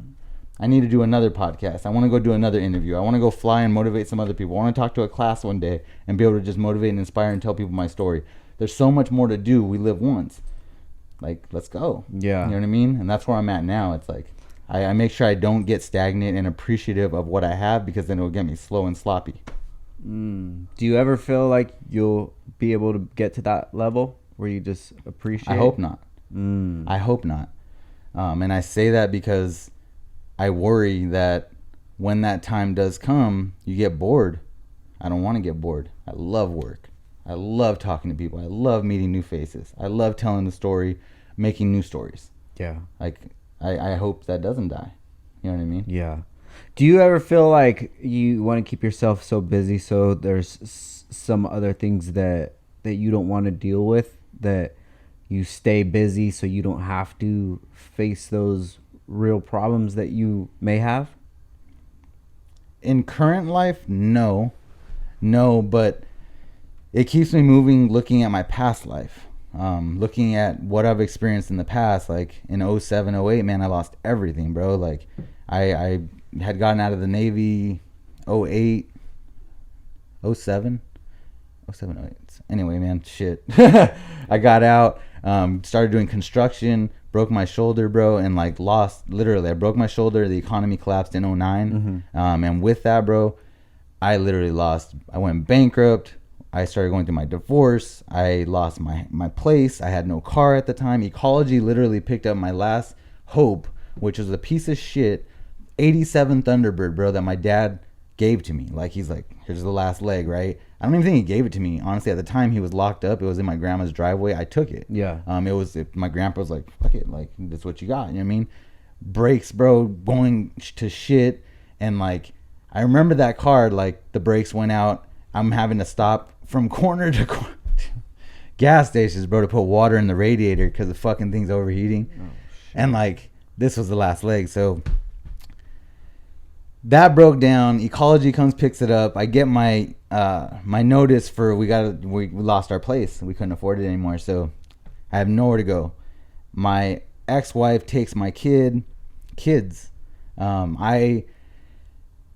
I need to do another podcast. I want to go do another interview. I want to go fly and motivate some other people. I want to talk to a class one day and be able to just motivate and inspire and tell people my story. There's so much more to do. We live once. Like, let's go. Yeah. You know what I mean? And that's where I'm at now. It's like, I make sure I don't get stagnant and appreciative of what I have, because then it'll get me slow and sloppy. Do you ever feel like you'll be able to get to that level where you just appreciate? I hope not. I hope not. And I say that because I worry that when that time does come, you get bored. I don't want to get bored. I love work. I love talking to people. I love meeting new faces. I love telling the story, making new stories. Yeah. Like, I hope that doesn't die. You know what I mean? Yeah. Do you ever feel like you want to keep yourself so busy so there's some other things that you don't want to deal with, that you stay busy so you don't have to face those real problems that you may have? In current life, no, but it keeps me moving, looking at my past life, looking at what I've experienced in the past. Like in 07, 08, man, I lost everything, bro. Like I had gotten out of the Navy 08, 07, 08. Anyway, man, shit. I got out, started doing construction, broke my shoulder, bro, and like lost, literally, I broke my shoulder. The economy collapsed in 09. And with that, bro, I literally lost. I went bankrupt. I started going through my divorce. I lost my place. I had no car at the time. Ecology literally picked up my last hope, which was a piece of shit 87 Thunderbird, bro, that my dad gave to me. Like, he's like, here's the last leg, right? I don't even think he gave it to me. Honestly, at the time he was locked up. It was in my grandma's driveway. I took it. Yeah. My grandpa was like, fuck it. Like, that's what you got. You know what I mean? Brakes, bro, going to shit. And like, I remember that car, like the brakes went out. I'm having to stop from corner to corner. Gas stations, bro, to put water in the radiator because the fucking thing's overheating. Oh, and like, this was the last leg. So that broke down. Ecology comes, picks it up. I get my my notice for we lost our place. We couldn't afford it anymore. So I have nowhere to go. My ex-wife takes my kids. I,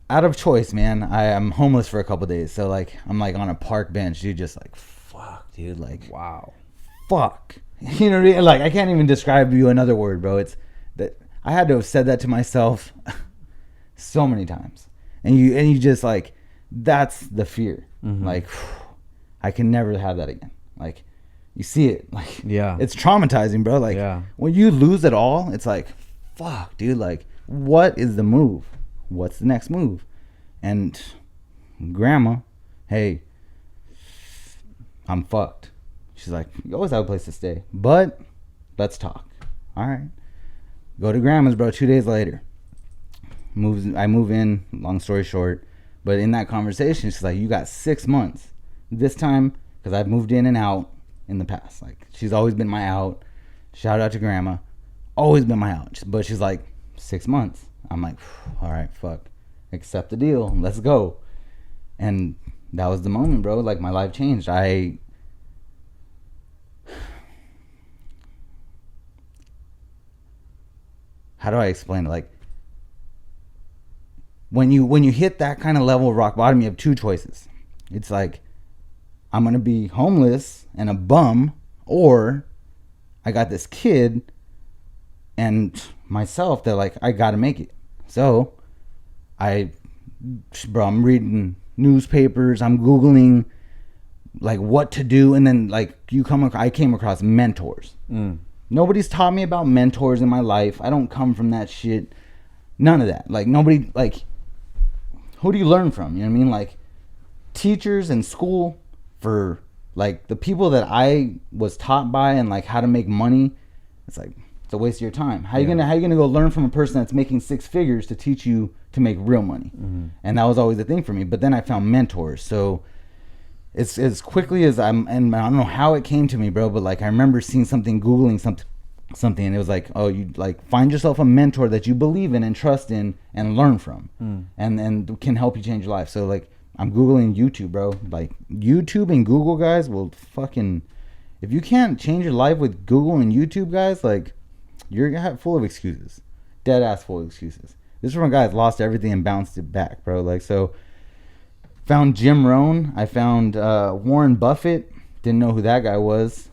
out of choice, man, I'm homeless for a couple days. So like, I'm like on a park bench, dude, just like, fuck, dude, like, wow, fuck. You know what I mean? Like, I can't even describe to you another word, bro. It's that I had to have said that to myself so many times. And you just like, that's the fear. Like, I can never have that again. Like, you see it, like, yeah, it's traumatizing, bro. Like, yeah, when you lose it all, it's like, fuck, dude, like, what is the move? What's the next move? And grandma, hey, I'm fucked. She's like, you always have a place to stay, but let's talk. All right. Go to grandma's, bro. 2 days later, I move in, long story short. But in that conversation, she's like, you got 6 months. This time, because I've moved in and out in the past. Like, she's always been my out. Shout out to grandma. Always been my out. But she's like, 6 months. I'm like, all right, fuck. Accept the deal. Let's go. And that was the moment, bro. Like, my life changed. How do I explain it? Like, when you hit that kind of level of rock bottom, you have two choices. It's like, I'm going to be homeless and a bum, or I got this kid and myself that, like, I got to make it. So I'm reading newspapers, I'm Googling like what to do. And then like I came across mentors. Nobody's taught me about mentors in my life. I don't come from that shit. None of that. Like, nobody, like, who do you learn from? You know what I mean? Like, teachers in school, for like the people that I was taught by and like how to make money, it's like, it's a waste of your time. How you gonna go learn from a person that's making 6 figures to teach you to make real money? And that was always the thing for me. But then I found mentors. So it's as quickly as and I don't know how it came to me, bro, but like, I remember seeing something, Googling something, and it was like, oh, you like find yourself a mentor that you believe in and trust in and learn from, and can help you change your life. So like, I'm Googling YouTube, bro. Like, YouTube and Google, guys, will fucking, if you can't change your life with Google and YouTube, guys, like, you're full of excuses. Dead ass full of excuses. This is from a guy that lost everything and bounced it back, bro. Like, so found Jim Rohn. I found Warren Buffett. Didn't know who that guy was.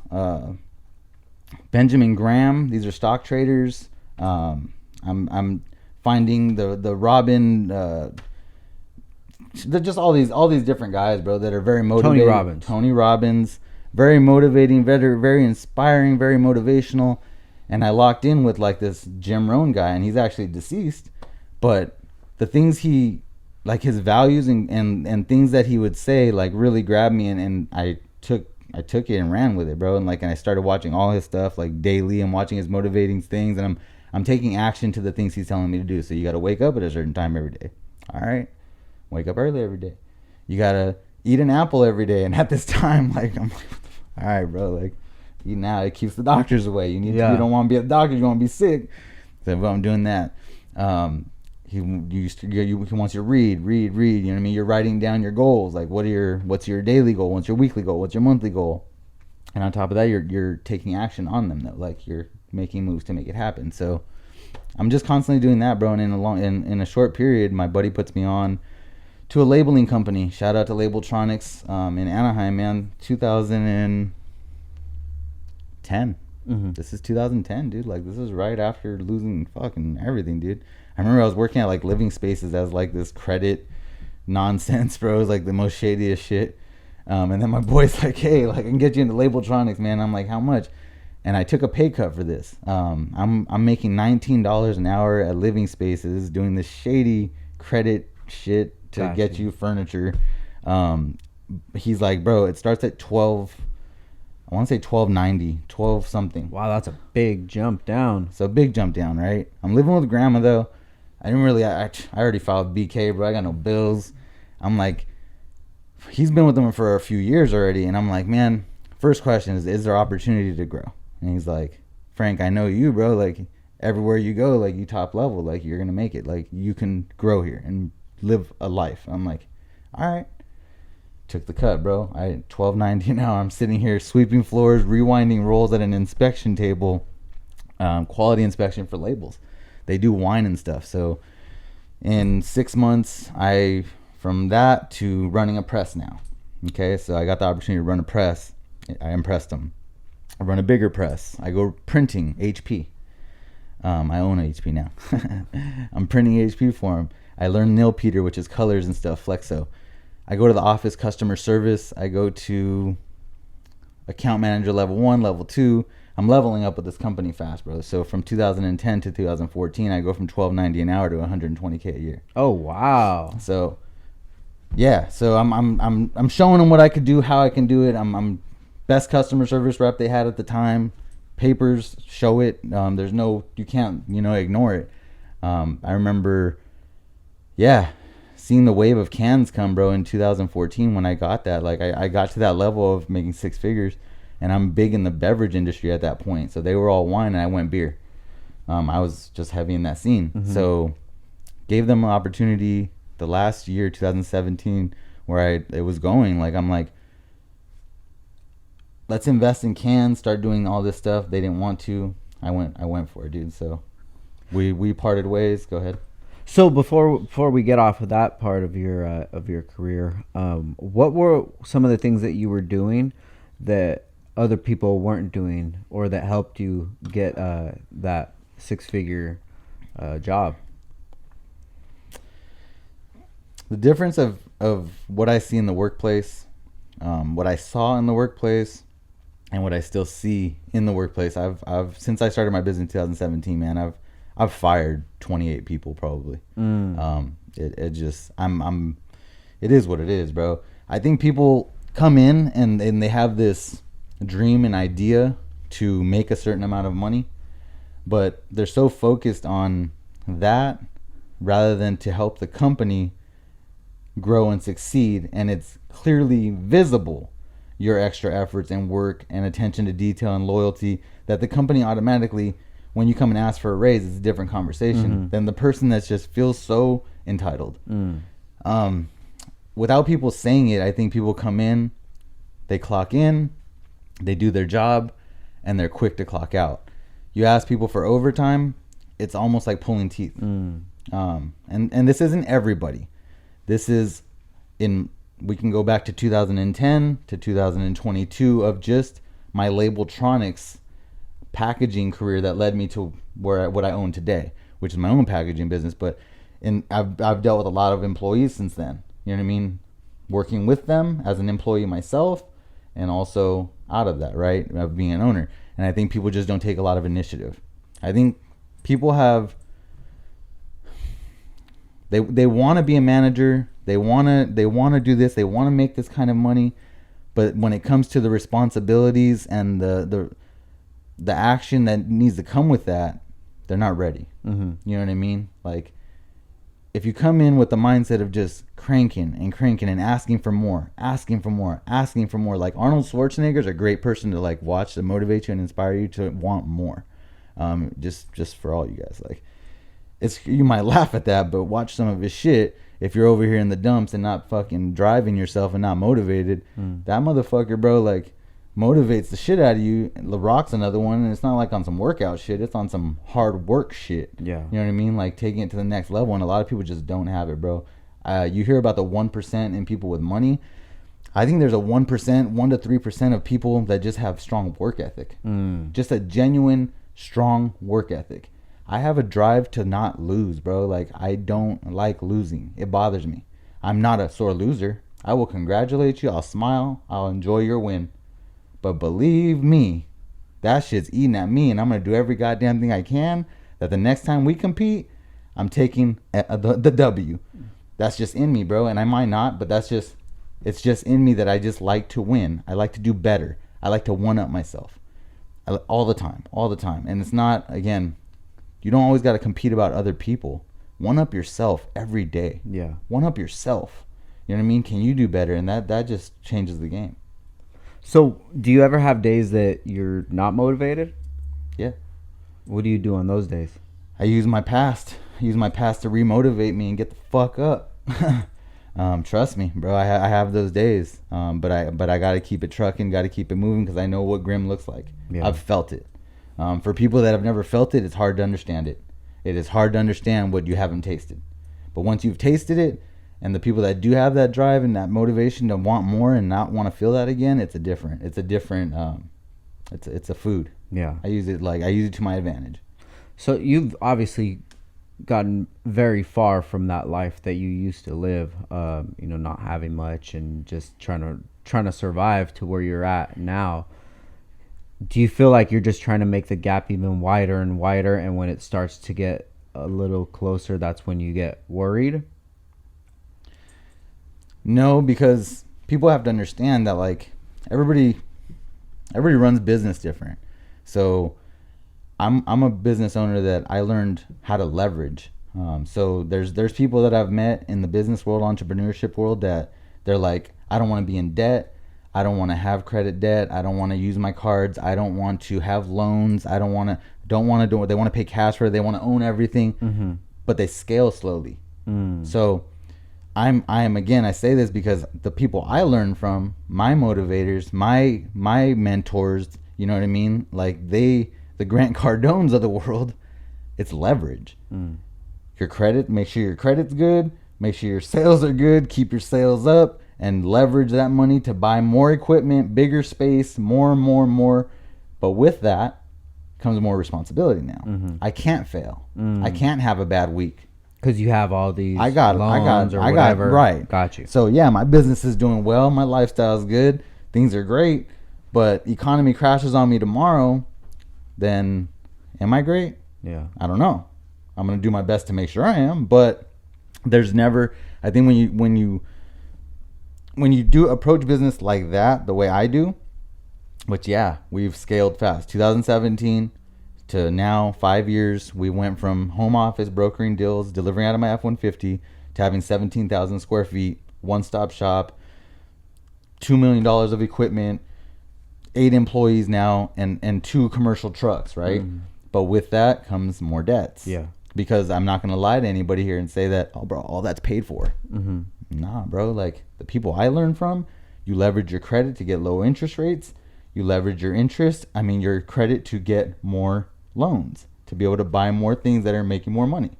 Benjamin Graham. These are stock traders. I'm finding the Robin, they're just all these different guys, bro, that are very motivating. Tony Robbins, very motivating, very, very inspiring, very motivational. And I locked in with like this Jim Rohn guy, and he's actually deceased, but the things he, like his values and things that he would say, like really grabbed me, and I took it and ran with it, bro. And I started watching all his stuff like daily. I'm watching his motivating things, and I'm taking action to the things he's telling me to do. So you got to wake up at a certain time every day. All right. Wake up early every day. You got to eat an apple every day. And at this time, like, I'm like, all right, bro, like, eat now. It keeps the doctors away. You don't want to be at the doctor. You want to be sick. So I'm doing that. He wants you to read. You know what I mean? You're writing down your goals. Like, what's your daily goal? What's your weekly goal? What's your monthly goal? And on top of that, you're taking action on them, though. Like, you're making moves to make it happen. So I'm just constantly doing that, bro. And in a short period, my buddy puts me on to a labeling company. Shout out to Labeltronics in Anaheim, man. 2010. Mm-hmm. This is 2010, dude. Like, this is right after losing fucking everything, dude. I remember I was working at like Living Spaces as like this credit nonsense, bro. It was like the most shadiest shit. And then my boy's like, hey, like, I can get you into Labeltronics, man. I'm like, how much? And I took a pay cut for this. I'm making $19 an hour at Living Spaces doing this shady credit shit to get you furniture. He's like, bro, it starts at 12. I want to say 12.90, 12 something. Wow, that's a big jump down. So big jump down, right? I'm living with grandma though. I already filed BK, bro. I got no bills. I'm like, he's been with them for a few years already, and I'm like, man, first question is there opportunity to grow? And he's like, Frank, I know you, bro. Like, everywhere you go, like, you top level, like, you're gonna make it. Like, you can grow here and live a life. I'm like, all right. Took the cut, bro. I $12.90 an hour. I'm sitting here sweeping floors, rewinding rolls at an inspection table, quality inspection for labels. They do wine and stuff. So in 6 months, from that to running a press now. Okay, so I got the opportunity to run a press. I impressed them. I run a bigger press. I go printing HP. I own HP now. I'm printing HP for them. I learned Nil Peter, which is colors and stuff, Flexo. I go to the office, customer service. I go to account manager level 1, level 2. I'm leveling up with this company fast, bro. So from 2010 to 2014, I go from $12.90 an hour to $120K a year. Oh wow! So yeah, so I'm showing them what I could do, how I can do it. I'm best customer service rep they had at the time. Papers show it. There's no, you can't ignore it. I remember, seeing the wave of cans come, bro, in 2014 when I got that. Like, I got to that level of making 6 figures, and I'm big in the beverage industry at that point. So they were all wine, and I went beer. I was just heavy in that scene. Mm-hmm. So gave them an opportunity the last year, 2017, where it was going. Like, I'm like, let's invest in cans, start doing all this stuff. They didn't want to. I went for it, dude. So we parted ways. Go ahead. So before we get off of that part of your career, what were some of the things that you were doing that other people weren't doing, or that helped you get that 6-figure job? The difference of what I see in the workplace, what I saw in the workplace, and what I still see in the workplace. I've since I started my business in 2017, man, I've fired 28 people probably. It is what it is, bro. I think people come in and they have this dream and idea to make a certain amount of money, but they're so focused on that rather than to help the company grow and succeed. And it's clearly visible, your extra efforts and work and attention to detail and loyalty, that the company automatically, when you come and ask for a raise, it's a different conversation than the person that just feels so entitled. Without people saying it, I think people come in, they clock in, they do their job, and they're quick to clock out. You ask people for overtime, it's almost like pulling teeth. And this isn't everybody. This is we can go back to 2010 to 2022 of just my Labeltronics packaging career that led me to what I own today, which is my own packaging business. But I've dealt with a lot of employees since then. You know what I mean? Working with them as an employee myself, and also out of that, right, of being an owner. And I think people just don't take a lot of initiative. I think people have, they want to be a manager. They want to do this. They want to make this kind of money. But when it comes to the responsibilities and the action that needs to come with that, they're not ready. You know what I mean? Like, if you come in with the mindset of just cranking and asking for more, like Arnold Schwarzenegger is a great person to like watch, to motivate you and inspire you to want more. Just for all you guys, like, you might laugh at that, but watch some of his shit. If you're over here in the dumps and not fucking driving yourself and not motivated, that motherfucker, bro, like, motivates the shit out of you. The Rock's another one, and it's not like on some workout shit. It's on some hard work shit. Yeah. You know what I mean? Like, taking it to the next level, and a lot of people just don't have it, bro. You hear about the 1% in people with money. I think there's a 1%, 1 to 3% of people that just have strong work ethic. Just a genuine, strong work ethic. I have a drive to not lose, bro. Like, I don't like losing. It bothers me. I'm not a sore loser. I will congratulate you. I'll smile. I'll enjoy your win. But believe me, that shit's eating at me, and I'm going to do every goddamn thing I can that the next time we compete, I'm taking the W. That's just in me, bro. And I might not, but it's just in me that I just like to win. I like to do better. I like to one-up myself all the time. And it's not, again, you don't always got to compete about other people. One-up yourself every day. Yeah. One-up yourself. You know what I mean? Can you do better? And that just changes the game. So, do you ever have days that you're not motivated? Yeah. What do you do on those days? I use my past. to remotivate me and get the fuck up. Trust me, bro. I have those days. But I got to keep it trucking, got to keep it moving, because I know what grim looks like. Yeah. I've felt it. For people that have never felt it, it's hard to understand it. It is hard to understand what you haven't tasted. But once you've tasted it, and the people that do have that drive and that motivation to want more and not want to feel that again, it's a different, it's a food. Yeah. I use it to my advantage. So you've obviously gotten very far from that life that you used to live, not having much and just trying to survive, to where you're at now. Do you feel like you're just trying to make the gap even wider and wider, and when it starts to get a little closer, that's when you get worried? No, because people have to understand that, like, everybody runs business different. So I'm a business owner that I learned how to leverage. So there's people that I've met in the business world, entrepreneurship world, that they're like, I don't want to be in debt. I don't want to have credit debt. I don't want to use my cards. I don't want to have loans. I don't want to do it. They want to pay cash for it. They want to own everything, but they scale slowly. So I am again, I say this because the people I learn from, my motivators, my mentors, you know what I mean? Like, the Grant Cardones of the world, it's leverage. Your credit, make sure your credit's good, make sure your sales are good, keep your sales up, and leverage that money to buy more equipment, bigger space, more. But with that comes more responsibility now. I can't fail. I can't have a bad week. Because you have all these loans or whatever. Right. Got you. So, yeah, my business is doing well. My lifestyle is good. Things are great. But economy crashes on me tomorrow, then am I great? Yeah. I don't know. I'm going to do my best to make sure I am. But there's never, I think when you do approach business like that, the way I do, which, yeah, we've scaled fast. 2017 to now, 5 years, we went from home office, brokering deals, delivering out of my F-150, to having 17,000 square feet, one-stop shop, $2 million of equipment, 8 employees now, and 2 commercial trucks, right? But with that comes more debts. Yeah. Because I'm not going to lie to anybody here and say that, oh, bro, all that's paid for. Nah, bro. Like, the people I learn from, you leverage your credit to get low interest rates. You leverage your credit to get more loans, to be able to buy more things that are making more money.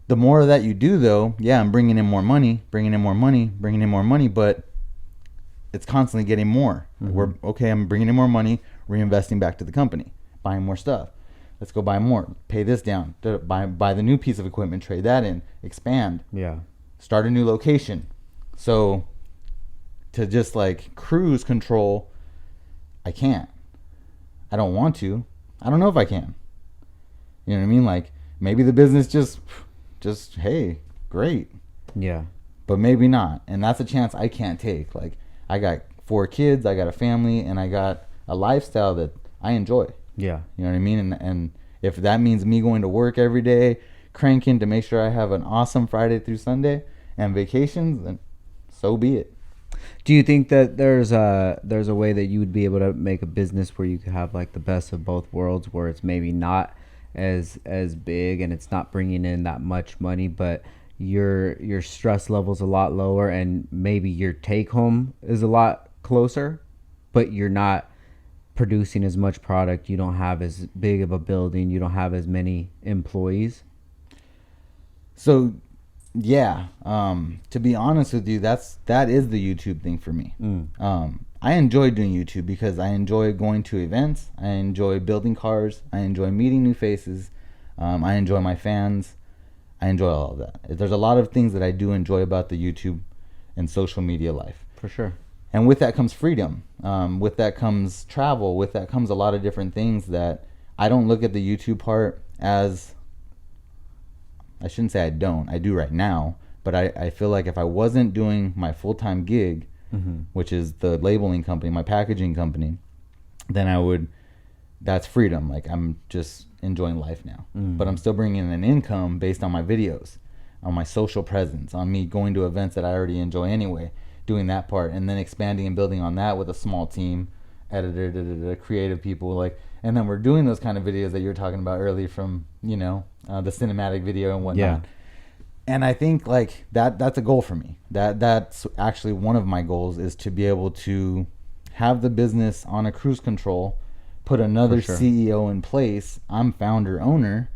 The more of that you do, though, yeah, I'm bringing in more money, but it's constantly getting more. I'm bringing in more money, reinvesting back to the company, buying more stuff. Let's go buy more. Pay this down. Buy the new piece of equipment. Trade that in. Expand. Yeah. Start a new location. So to just like cruise control, I can't. I don't want to. I don't know if I can. You know what I mean? Like maybe the business just hey, great. Yeah. But maybe not. And that's a chance I can't take. Like I got 4 kids, I got a family, and I got a lifestyle that I enjoy. Yeah. You know what I mean? And if that means me going to work every day, cranking to make sure I have an awesome Friday through Sunday and vacations, then so be it. Do you think that there's a way that you would be able to make a business where you could have like the best of both worlds, where it's maybe not as big and it's not bringing in that much money, but your stress level's a lot lower and maybe your take home is a lot closer, but you're not producing as much product, you don't have as big of a building, you don't have as many employees? So yeah, to be honest with you, that is the YouTube thing for me. I enjoy doing YouTube because I enjoy going to events, I enjoy building cars, I enjoy meeting new faces, I enjoy my fans, I enjoy all of that. There's a lot of things that I do enjoy about the YouTube and social media life. For sure. And with that comes freedom. With that comes travel. With that comes a lot of different things that I don't look at the YouTube part as, I shouldn't say I don't. I do right now. But I feel like if I wasn't doing my full-time gig, which is the labeling company, my packaging company, then that's freedom. Like I'm just enjoying life now. But I'm still bringing in an income based on my videos, on my social presence, on me going to events that I already enjoy anyway. Doing that part and then expanding and building on that with a small team, editor, creative people, like, and then we're doing those kind of videos that you were talking about earlier from, the cinematic video and whatnot. Yeah. And I think like that's a goal for me. That's actually one of my goals, is to be able to have the business on a cruise control, put another CEO in place. I'm founder owner,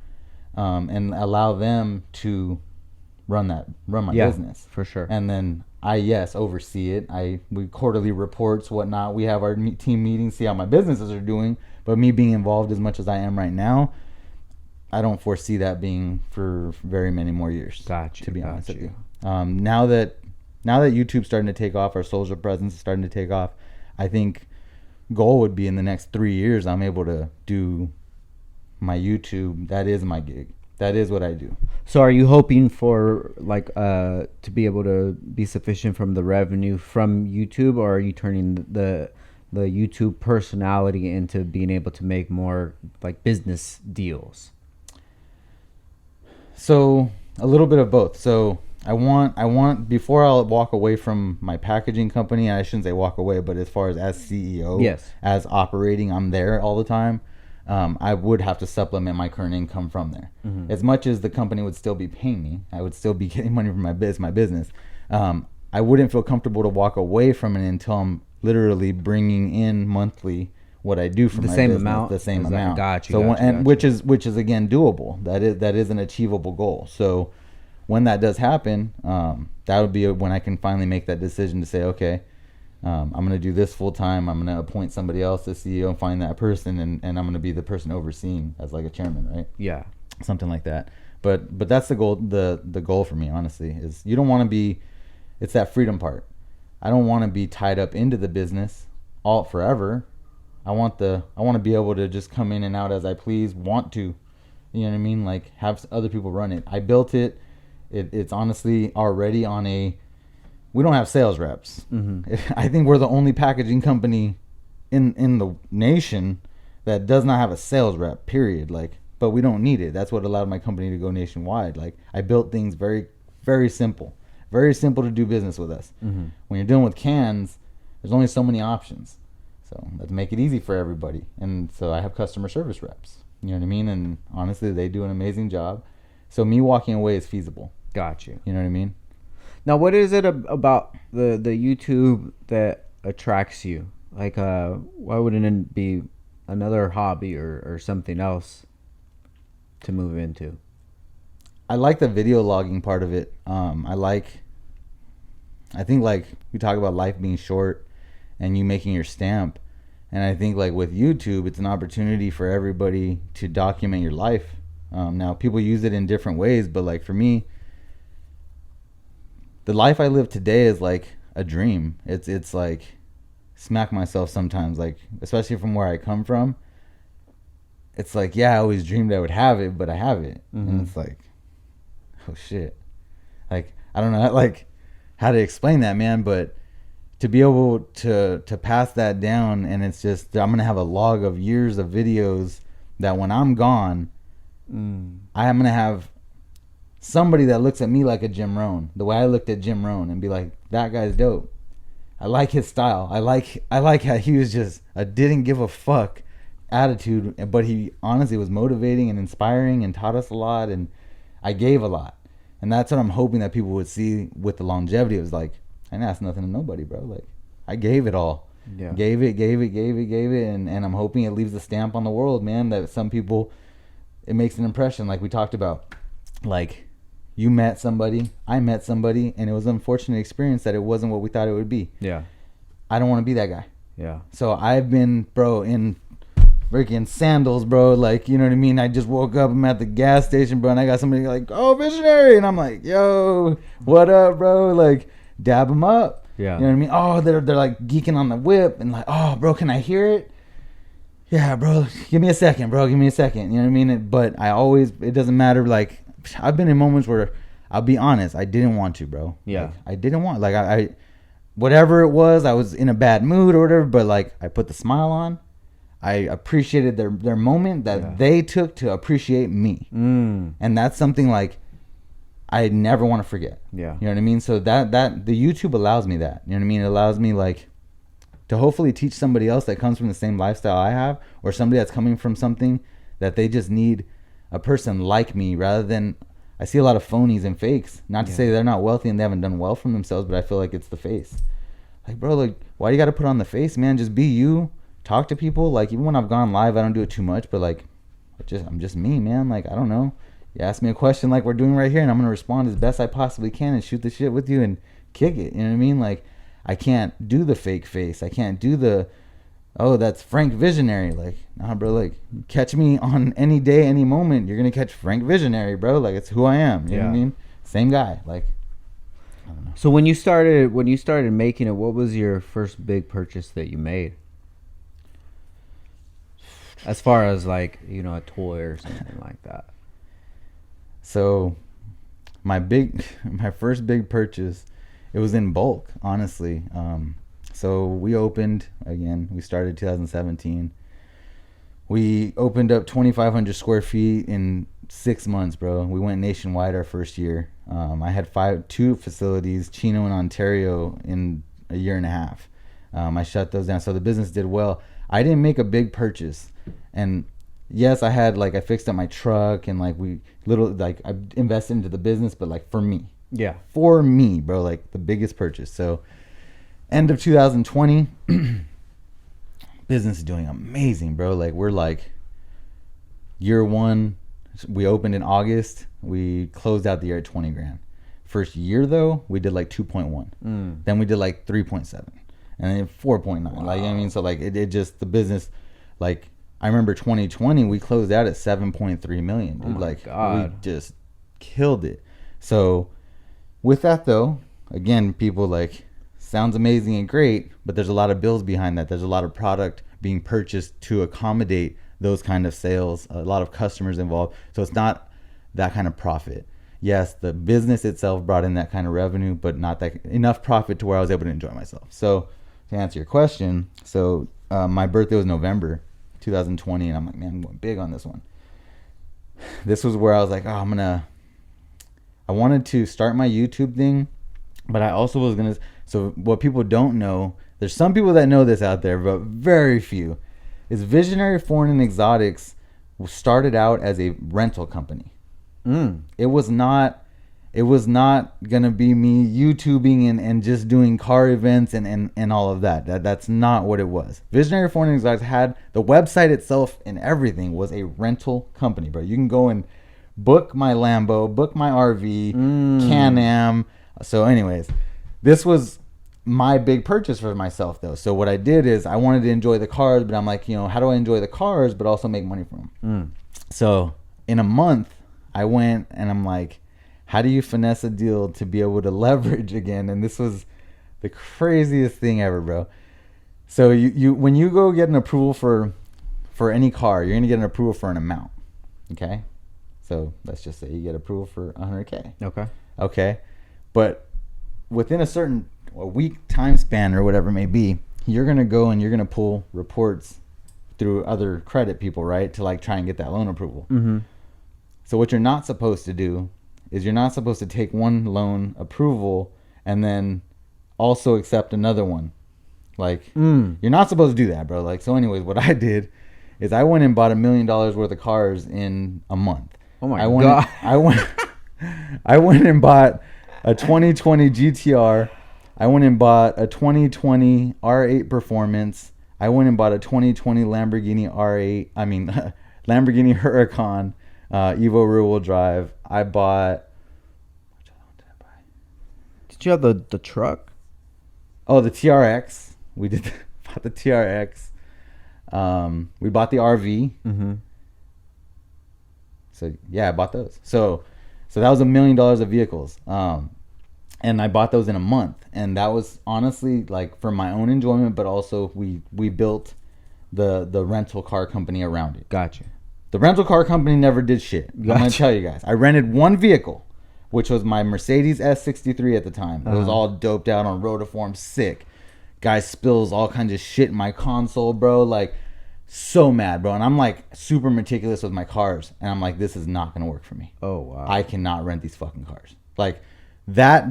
and allow them to run my business. For sure. And then I oversee it. We quarterly reports, whatnot. We have our team meetings, see how my businesses are doing. But me being involved as much as I am right now, I don't foresee that being for very many more years. Gotcha. To be honest with you, now that YouTube's starting to take off, our social presence is starting to take off. I think goal would be in the next 3 years, I'm able to do my YouTube. That is my gig. That is what I do. So are you hoping for like to be able to be sufficient from the revenue from YouTube, or are you turning the YouTube personality into being able to make more like business deals? So a little bit of both. So I want before I'll walk away from my packaging company, and I shouldn't say walk away, but as far as CEO, as operating, I'm there all the time. I would have to supplement my current income from there. As much as the company would still be paying me, I would still be getting money from my business. I wouldn't feel comfortable to walk away from it until I'm literally bringing in monthly what I do for my business. The same amount. Gotcha. Which is again doable. That is an achievable goal. So when that does happen, that would be when I can finally make that decision to say, okay, I'm going to do this full time. I'm going to appoint somebody else as CEO and find that person, and I'm going to be the person overseeing as like a chairman, right? Yeah, something like that. But that's the goal. The goal for me, honestly, is you don't want to be. It's that freedom part. I don't want to be tied up into the business all forever. I want to be able to just come in and out as I please. Want to, you know what I mean? Like have other people run it. I built it. It's honestly already on a. We don't have sales reps. I think we're the only packaging company in the nation that does not have a sales rep, period. Like, but we don't need it. That's what allowed my company to go nationwide. Like, I built things very, very simple. Very simple to do business with us. When you're dealing with cans, there's only so many options. So let's make it easy for everybody. And so I have customer service reps. You know what I mean? And honestly, they do an amazing job. So me walking away is feasible. Got you. You know what I mean? Now, what is it about the YouTube that attracts you? Like, why wouldn't it be another hobby or something else to move into? I like the video logging part of it. I think like we talk about life being short and you making your stamp. And I think like with YouTube, it's an opportunity for everybody to document your life. Now people use it in different ways, but like for me, the life I live today is like a dream. It's like smack myself sometimes, like especially from where I come from. It's like, yeah, I always dreamed I would have it, but I have it. And it's like, oh shit. Like I don't know like how to explain that, man, but to be able to pass that down, and it's just I'm gonna have a log of years of videos that when I'm gone, I am gonna have somebody that looks at me like a Jim Rohn, the way I looked at Jim Rohn, and be like, that guy's dope. I like his style. I like how he was just a didn't give a fuck attitude, but he honestly was motivating and inspiring and taught us a lot, and I gave a lot. And that's what I'm hoping that people would see with the longevity. It was like, I didn't ask nothing of nobody, bro. Like, I gave it all. Yeah. Gave it. And I'm hoping it leaves a stamp on the world, man, that some people, it makes an impression like we talked about. Like, you met somebody, I met somebody, and it was an unfortunate experience that it wasn't what we thought it would be. Yeah. I don't want to be that guy. Yeah. So I've been, bro, in freaking sandals, bro. Like, you know what I mean? I just woke up, I'm at the gas station, bro, and I got somebody like, oh, visionary. And I'm like, yo, what up, bro? Like, dab them up. Yeah. You know what I mean? Oh, they're like geeking on the whip and like, oh, bro, can I hear it? Yeah, bro, give me a second, bro. Give me a second. You know what I mean? But it doesn't matter. Like, I've been in moments where, I'll be honest, I didn't want to, bro. Yeah. Like, I didn't want, like, I whatever it was, I was in a bad mood or whatever, but like, I put the smile on. I appreciated their moment that they took to appreciate me. And that's something like, I never want to forget. Yeah. You know what I mean? So that the YouTube allows me that. You know what I mean? It allows me like to hopefully teach somebody else that comes from the same lifestyle I have, or somebody that's coming from something that they just need a person like me, rather than, I see a lot of phonies and fakes. Not to say they're not wealthy and they haven't done well for themselves, but I feel like it's the face. Like, bro, like, why do you got to put on the face, man? Just be you. Talk to people. Like, even when I've gone live, I don't do it too much, but like, I'm just me, man. Like, I don't know. You ask me a question like we're doing right here, and I'm going to respond as best I possibly can and shoot the shit with you and kick it. You know what I mean? Like, I can't do the fake face. I can't do the, oh, that's Frank Visionary. Like, nah, bro, like, catch me on any day, any moment, you're going to catch Frank Visionary, bro. Like, it's who I am. You know what I mean? Same guy. Like, I don't know. So when you started making it, what was your first big purchase that you made? As far as like, you know, a toy or something like that. So my first big purchase, it was in bulk, honestly. So we started 2017. We opened up 2,500 square feet in 6 months, bro. We went nationwide our first year. I had two facilities, Chino and Ontario, in a year and a half. I shut those down. So the business did well. I didn't make a big purchase. And yes, I fixed up my truck and I invested into the business, but like for me. Yeah. For me, bro, like the biggest purchase. So end of 2020, business is doing amazing, bro. Like we're like year one, we opened in August. We closed out the year at 20 grand. First year though, we did like 2.1. Then we did like 3.7 and then 4.9. Wow. Like, I mean, so like it just, the business, like, I remember 2020, we closed out at 7.3 million, dude. Oh my like, God. We just killed it. So with that though, again, people like, sounds amazing and great, but there's a lot of bills behind that. There's a lot of product being purchased to accommodate those kind of sales, a lot of customers involved. So it's not that kind of profit. Yes, the business itself brought in that kind of revenue, but not that enough profit to where I was able to enjoy myself. So to answer your question, so my birthday was November 2020, and I'm like, man, I'm going big on this one. This was where I was like, I wanted to start my YouTube thing, but I also was going to, so what people don't know, there's some people that know this out there, but very few, is Visionary Foreign and Exotics started out as a rental company. It was not gonna be me YouTubing and just doing car events and all of that. That's not what it was. Visionary Foreign and Exotics had the website itself and everything was a rental company, bro. You can go and book my Lambo, book my RV, Can-Am. So anyways, this was my big purchase for myself though. So what I did is I wanted to enjoy the cars, but I'm like, how do I enjoy the cars but also make money from them? So in a month I went and I'm like, how do you finesse a deal to be able to leverage again? And this was the craziest thing ever, bro. So you when you go get an approval for any car, you're gonna get an approval for an amount. Okay? So let's just say you get approval for 100K. Okay. But within a week time span or whatever it may be, you're going to go and you're going to pull reports through other credit people, right? To like try and get that loan approval. So what you're not supposed to do is you're not supposed to take one loan approval and then also accept another one. Like you're not supposed to do that, bro. Like, so anyways, what I did is I went and bought $1 million worth of cars in a month. Oh my God. I went and bought a 2020 GTR. I went and bought a 2020 R8 Performance. I went and bought a 2020 Lamborghini R8. I mean, Lamborghini Huracan EVO rear-wheel drive. I bought. Which other one did I buy? Did you have the truck? Oh, the TRX. We bought the TRX. We bought the RV. So yeah, I bought those. So that was $1 million of vehicles. And I bought those in a month. And that was honestly like for my own enjoyment, but also we built the rental car company around it. Gotcha. The rental car company never did shit. Gotcha. I'm gonna tell you guys. I rented one vehicle, which was my Mercedes S63 at the time. It was all doped out on rotiform, sick. Guy spills all kinds of shit in my console, bro. Like, so mad, bro. And I'm like super meticulous with my cars. And I'm like, this is not going to work for me. Oh, wow. I cannot rent these fucking cars. Like, that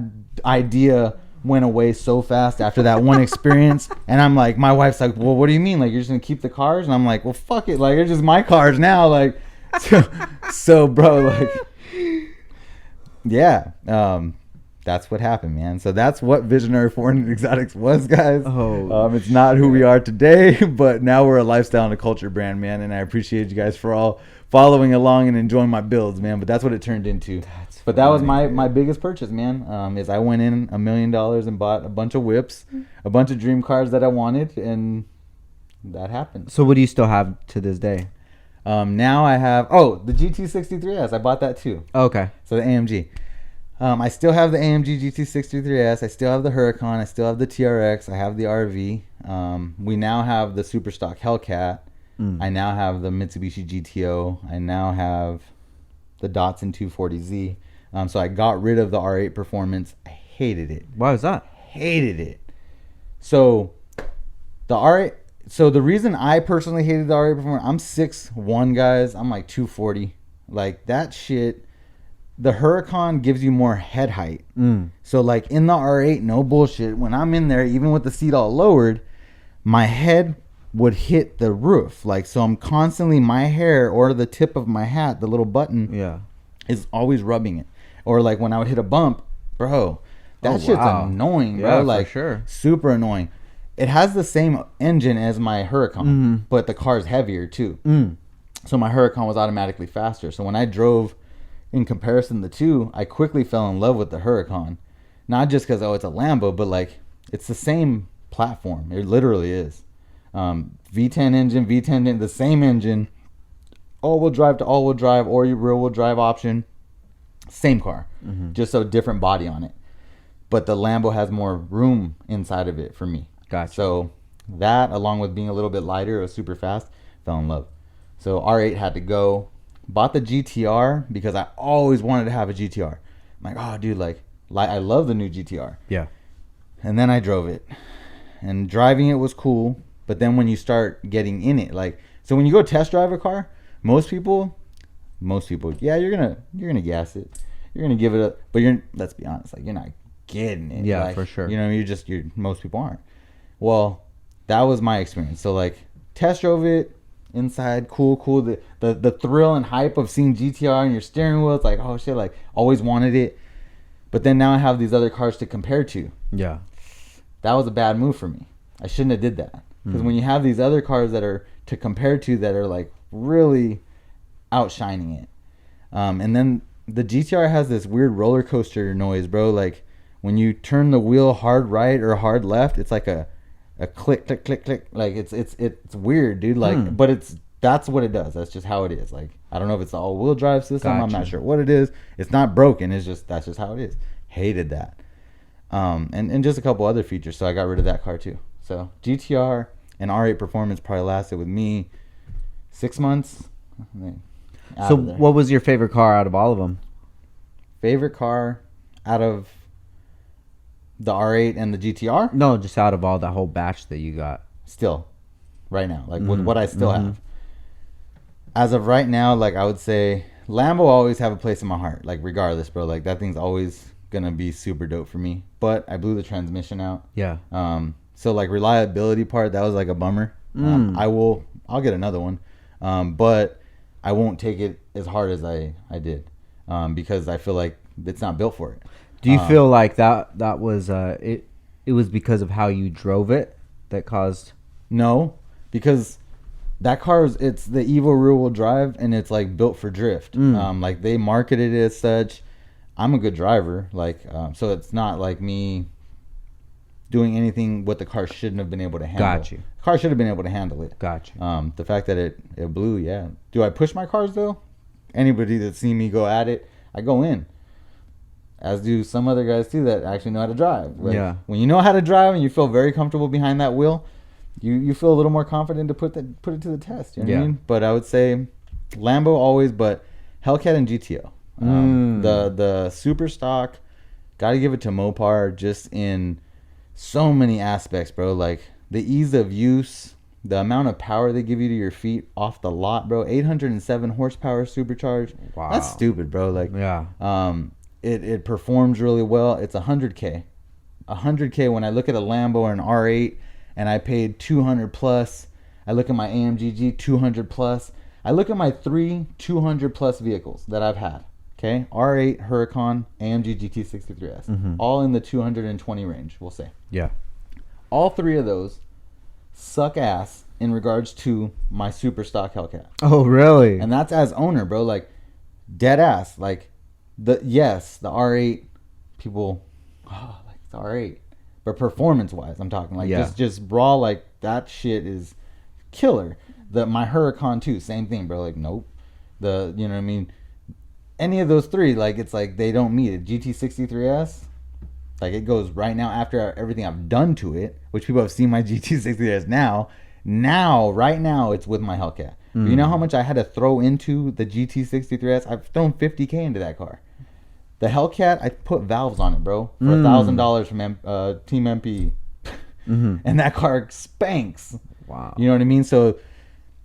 idea went away so fast after that one experience. And I'm like, my wife's like, well, what do you mean? Like, you're just going to keep the cars? And I'm like, well, fuck it. Like, they're just my cars now. Like, so bro, like, yeah. That's what happened, man. So that's what Visionary Foreign Exotics was, guys. It's not who we are today, but now we're a lifestyle and a culture brand, man. And I appreciate you guys for all following along and enjoying my builds, man. But that's what it turned into. That was my biggest purchase, man. Is I went in $1 million and bought a bunch of whips, a bunch of dream cars that I wanted, and that happened. So what do you still have to this day? Now I have the GT63S. I bought that too. Okay. So the AMG. I still have the AMG GT63S. I still have the Huracan. I still have the TRX. I have the RV. We now have the Super Stock Hellcat. I now have the Mitsubishi GTO. I now have the Datsun 240Z. So I got rid of the R8 Performance. I hated it. Why was that? Hated it. So the R8. So the reason I personally hated the R8 Performance, I'm 6'1", guys. I'm like 240. Like that shit. The Huracan gives you more head height. So like in the R8, no bullshit. When I'm in there, even with the seat all lowered, my head would hit the roof. Like, so I'm constantly, my hair or the tip of my hat, the little button, is always rubbing it. Or like when I would hit a bump, bro, that shit's annoying, bro. Yeah, like, for sure. Super annoying. It has the same engine as my Huracan, but the car's heavier too. So my Huracan was automatically faster. So when I drove, in comparison to the two, I quickly fell in love with the Huracan. Not just because, it's a Lambo, but like, it's the same platform. It literally is. V10 engine, the same engine, all-wheel drive to all-wheel drive or your rear-wheel drive option. Same car, just a different body on it. But the Lambo has more room inside of it for me. Gotcha. So that, along with being a little bit lighter, it was super fast, fell in love. So R8 had to go. Bought the GTR because I always wanted to have a GTR. I'm like, oh, dude, like I love the new GTR. Yeah. And then I drove it. And driving it was cool. But then when you start getting in it, like, so when you go test drive a car, most people, yeah, you're gonna gas it. You're gonna give it a, but let's be honest, like, you're not getting it. Yeah, like, for sure. Most people aren't. Well, that was my experience. So like, test drove it. Inside, cool. The thrill and hype of seeing GTR on your steering wheel, it's like, oh shit, like, always wanted it. But then now I have these other cars to compare to. Yeah. That was a bad move for me. I shouldn't have did that. Because when you have these other cars that are to compare to that are like really outshining it. And then the GTR has this weird roller coaster noise, bro. Like when you turn the wheel hard right or hard left, it's like a click, click, click, click. Like it's weird, dude. Like, but that's what it does. That's just how it is. Like, I don't know if it's the all-wheel drive system. Gotcha. I'm not sure what it is. It's not broken. That's just how it is. Hated that. And just a couple other features. So I got rid of that car too. So GTR and R8 Performance probably lasted with me 6 months. So what was your favorite car out of all of them? Favorite car out of the R8 and the GTR? No, just out of all that whole batch that you got. Still, right now, like with what I still have. As of right now, like I would say Lambo always have a place in my heart. Like regardless, bro. Like that thing's always gonna be super dope for me. But I blew the transmission out. Yeah. So like reliability part, that was like a bummer. I'll get another one. But I won't take it as hard as I did. Because I feel like it's not built for it. Do you feel like that was it was because of how you drove it that caused? No, because that car it's the EVO rear wheel drive and it's like built for drift. Like they marketed it as such. I'm a good driver, like so it's not like me doing anything what the car shouldn't have been able to handle. Got you. The car should have been able to handle it. Got you. The fact that it blew, yeah. Do I push my cars though? Anybody that's seen me go at it, I go in. As do some other guys too that actually know how to drive. Like, yeah. When you know how to drive and you feel very comfortable behind that wheel, you feel a little more confident to put it to the test. You know what I mean? But I would say Lambo always, but Hellcat and GTO. The Super Stock, got to give it to Mopar just in so many aspects, bro. Like the ease of use, the amount of power they give you to your feet off the lot, bro. 807 horsepower supercharged. Wow. That's stupid, bro. Like, yeah. It performs really well. It's 100K. 100K when I look at a Lambo or an R8 and I paid 200 plus. I look at my AMG 200 plus. I look at my 200 plus vehicles that I've had. Okay, R8, Huracan, AMG GT63S, all in the 220 range, we'll say. Yeah. All three of those suck ass in regards to my super stock Hellcat. Oh, really? And that's as owner, bro. Like, dead ass. Like, the R8, people, like the R8. But performance-wise, I'm talking. Like, just raw, like, that shit is killer. My Huracan, too, same thing, bro. Like, nope. You know what I mean? Any of those three, like, it's like they don't meet it. GT63S, like, it goes right now after everything I've done to it, which people have seen my GT63S now. Right now, it's with my Hellcat. You know how much I had to throw into the GT63S? I've thrown $50K into that car. The Hellcat, I put valves on it, bro, for $1,000 from Team MP. And that car spanks. Wow. You know what I mean? So,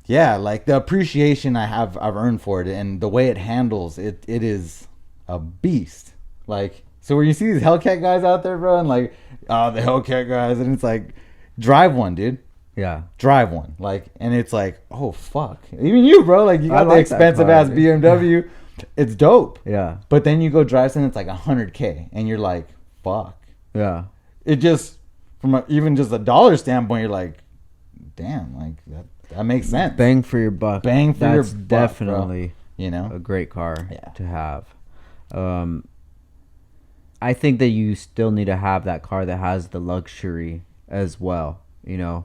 yeah, like the appreciation I've earned for it and the way it handles it is a beast. Like, so when you see these Hellcat guys out there, bro, and like, the Hellcat guys, and it's like, drive one, dude. Yeah. Drive one. Like, and it's like, oh, fuck. Even you, bro, like, you got the expensive ass BMW. It's dope. Yeah. But then you go drive something that's like 100K, and you're like, fuck. Yeah. It just, from even just a dollar standpoint, you're like, damn, like, that makes sense. Bang for your buck. Bang for your That's buck, definitely bro. You know, a great car to have. I think that you still need to have that car that has the luxury as well. You know,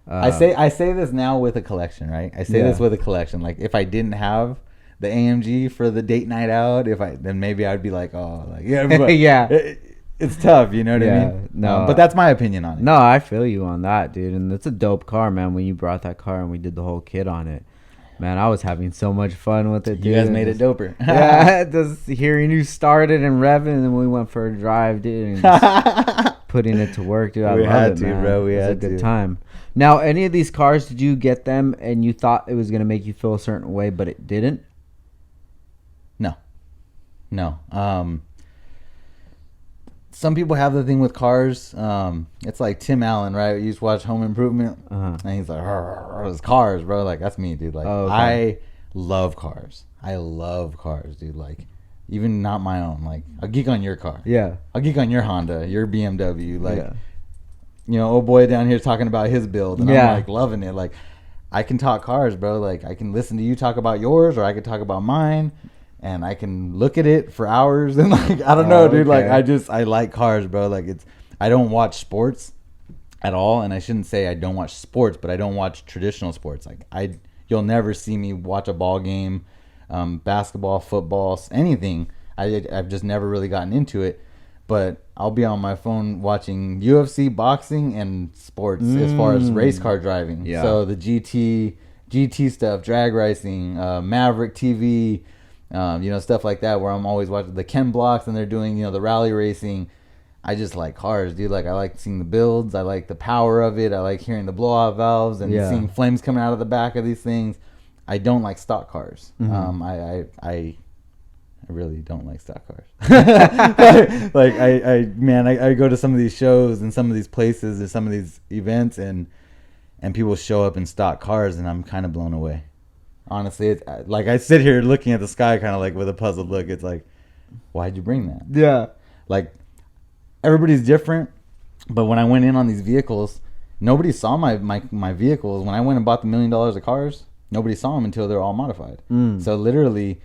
I say this now with a collection, right? I say this with a collection. Like, if I didn't have the AMG for the date night out, then maybe I'd be like, oh, like, yeah, but yeah. It's tough, you know what I mean? No, but that's my opinion on it. No, I feel you on that, dude. And it's a dope car, man. When you brought that car and we did the whole kit on it, man, I was having so much fun with it, dude. You guys made it doper. Yeah, just hearing you started and revving, and then we went for a drive, dude, and just putting it to work, dude. I love it, man. Bro. It was a good time. Now, any of these cars, did you get them and you thought it was going to make you feel a certain way, but it didn't? No. Some people have the thing with cars. It's like Tim Allen, right? You used to watch Home Improvement, and he's like, "It's cars, bro." Like, that's me, dude. Like, I love cars. I love cars, dude. Like, even not my own. Like, I'll geek on your car. Yeah. I'll geek on your Honda, your BMW. Like, you know, old boy down here talking about his build, and I'm like loving it. Like, I can talk cars, bro. Like, I can listen to you talk about yours, or I can talk about mine. and I can look at it for hours and like I don't know, dude. Like I like cars, bro. Like I don't watch sports at all, and I shouldn't say I don't watch sports, but I don't watch traditional sports. Like you'll never see me watch a ball game, basketball, football, anything. I've just never really gotten into it. But I'll be on my phone watching UFC, boxing, and sports as far as race car driving. Yeah. So the GT stuff, drag racing, Maverick TV, stuff like that, where I'm always watching the Ken blocks and they're doing, the rally racing. I just like cars, dude. Like I like seeing the builds. I like the power of it. I like hearing the blowout valves and seeing flames coming out of the back of these things. I don't like stock cars. I really don't like stock cars. Like I go to some of these shows and some of these places or some of these events and people show up in stock cars and I'm kind of blown away. Honestly, it's like I sit here looking at the sky kind of like with a puzzled look. It's like, why'd you bring that? Yeah. Like everybody's different, but when I went in on these vehicles, nobody saw my vehicles. When I went and bought the $1 million of cars, nobody saw them until they're all modified. So literally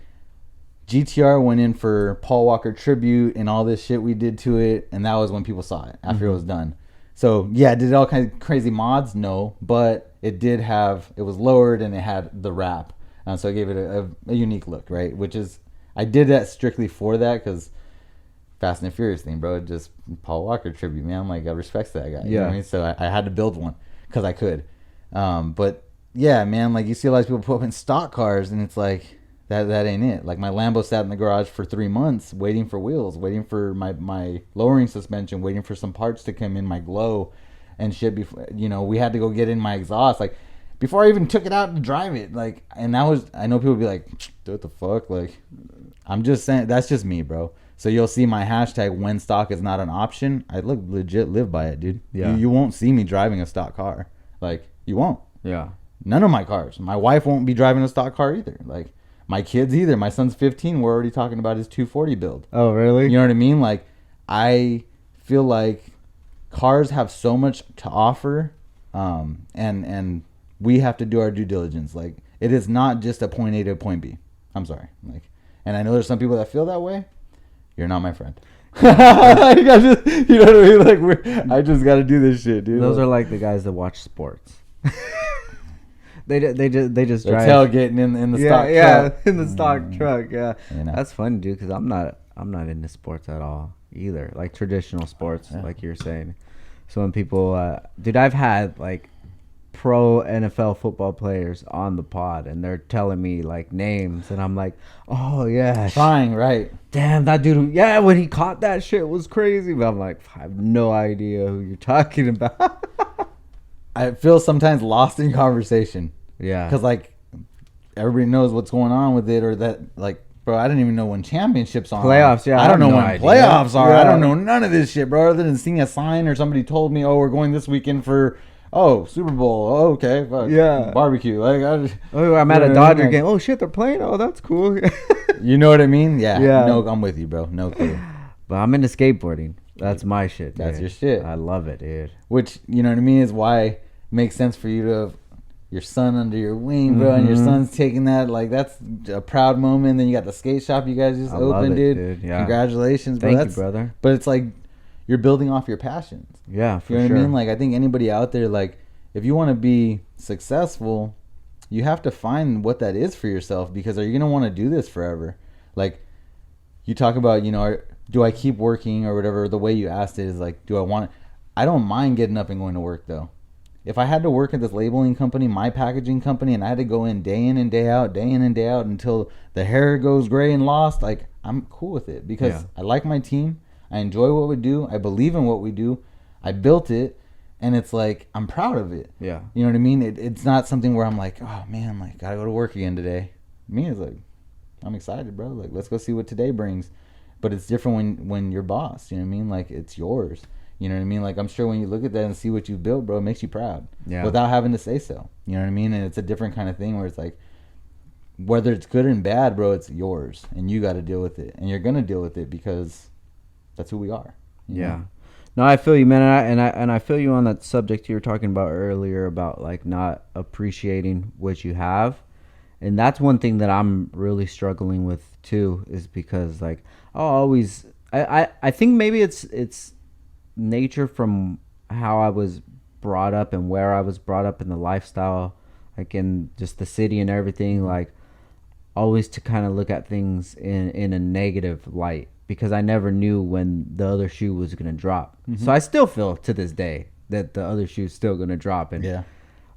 GTR went in for Paul Walker tribute and all this shit we did to it, and that was when people saw it after it was done. So yeah, did it all kinds of crazy mods? No, but it was lowered and it had the wrap, so I gave it a unique look, right? Which is, I did that strictly for that because Fast and Furious thing, bro. Just Paul Walker tribute, man. I'm like, I respect that guy. You know what I mean? So I had to build one because I could. But yeah, man, like you see a lot of people put up in stock cars, and it's like, that ain't it. Like my Lambo sat in the garage for 3 months waiting for wheels, waiting for my lowering suspension, waiting for some parts to come in, my glow and shit. Before, we had to go get in my exhaust. Like before I even took it out to drive it. Like, and I know people be like, dude, what the fuck? Like, I'm just saying, that's just me, bro. So you'll see my hashtag when stock is not an option. I legit live by it, dude. Yeah. You won't see me driving a stock car. Like, you won't. Yeah. None of my cars. My wife won't be driving a stock car either. Like, my kids either. My son's 15. We're already talking about his 240 build. Oh, really? You know what I mean? Like, I feel like cars have so much to offer, and we have to do our due diligence. Like, it is not just a point A to a point B. I'm sorry. Like, and I know there's some people that feel that way. You're not my friend. You know what I mean? Like, I just got to do this shit, dude. Those are like the guys that watch sports. They just They're drive tailgating in the stock truck. In the stock truck. Yeah, that's funny, dude. Because I'm not into sports at all either. Like traditional sports, like you're saying. So when people, dude, I've had like pro NFL football players on the pod, and they're telling me like names, and I'm like, oh yeah, trying right. Damn, that dude. Yeah, when he caught that shit was crazy. But I'm like, I have no idea who you're talking about. I feel sometimes lost in conversation. Yeah. Because, like, everybody knows what's going on with it, or that, like, bro, I didn't even know when championships on. Playoffs, yeah. I don't know when playoffs are. Yeah. I don't know none of this shit, bro, other than seeing a sign or somebody told me, oh, we're going this weekend for, Super Bowl. Oh, okay. Fuck. Yeah. Barbecue. Like, I'm at a Dodger game. Oh, shit, they're playing? Oh, that's cool. You know what I mean? Yeah. No, I'm with you, bro. No clue. But I'm into skateboarding. That's my shit, dude. That's your shit. I love it, dude. Which, you know what I mean, is why it makes sense for you to have your son under your wing, bro, and your son's taking that. Like, that's a proud moment. Then you got the skate shop you guys just opened, dude. Yeah. Congratulations, bro. Thank you, brother. But it's like you're building off your passions. Yeah, for sure. You know what I mean? Like, I think anybody out there, like, if you want to be successful, you have to find what that is for yourself, because are you going to want to do this forever? Like, you talk about, do I keep working or whatever? The way you asked it is like, do I want it? I don't mind getting up and going to work, though. If I had to work at this labeling company, my packaging company, and I had to go in and day out until the hair goes gray and lost, like, I'm cool with it, because I like my team. I enjoy what we do. I believe in what we do. I built it, and it's like, I'm proud of it. Yeah. You know what I mean? It's not something where I'm like, oh man, like, gotta go to work again today. Me, it's like, I'm excited, bro. Like, let's go see what today brings. But it's different when you're boss. You know what I mean? Like, it's yours. You know what I mean? Like, I'm sure when you look at that and see what you've built, bro, it makes you proud. Yeah. Without having to say so. You know what I mean? And it's a different kind of thing where it's like, whether it's good and bad, bro, it's yours. And you got to deal with it. And you're going to deal with it because that's who we are. Yeah. Know? No, I feel you, man. And I feel you on that subject you were talking about earlier about, like, not appreciating what you have. And that's one thing that I'm really struggling with too, is because like I'll always I think maybe it's nature from how I was brought up and where I was brought up in the lifestyle, like in just the city and everything, like always to kind of look at things in a negative light, because I never knew when the other shoe was going to drop. So I still feel to this day that the other shoe is still going to drop. And Yeah.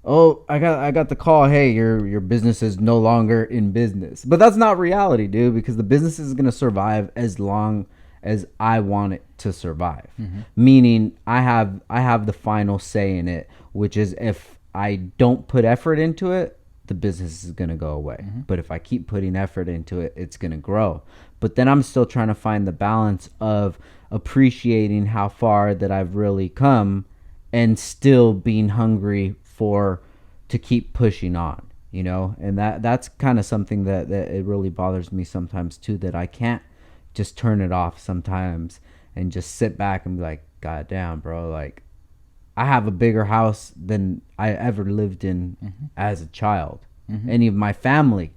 oh, I got the call, hey, your business is no longer in business. But that's not reality, dude, because the business is going to survive as long as I want it to survive. Meaning I have the final say in it, which is if I don't put effort into it, the business is going to go away. But if I keep putting effort into it, it's going to grow. But then I'm still trying to find the balance of appreciating how far that I've really come and still being hungry to keep pushing on, you know. And that's kind of something that it really bothers me sometimes too, that I can't just turn it off sometimes and just sit back and be like, God damn, bro, like I have a bigger house than I ever lived in as a child. Any of my family,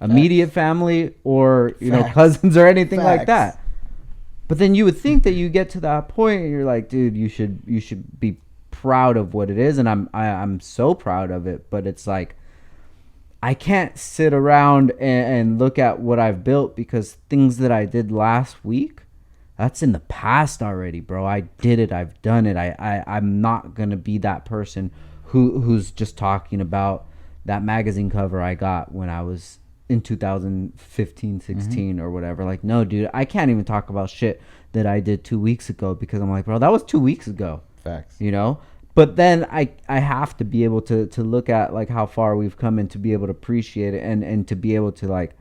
immediate family, or you know, cousins or anything like that. But then you would think that you get to that point and you're like, dude, you should be proud of what it is, and I'm so proud of it. But it's like I can't sit around and look at what I've built, because things that I did last week, that's in the past already, bro. I did it. I've done it. I'm not gonna be that person who's just talking about that magazine cover I got when I was in 2015, 16 or whatever. Like, no, dude, I can't even talk about shit that I did 2 weeks ago, because I'm like, bro, that was 2 weeks ago. Facts. You know? But then I have to be able to look at like how far we've come, and to be able to appreciate it, and to be able to like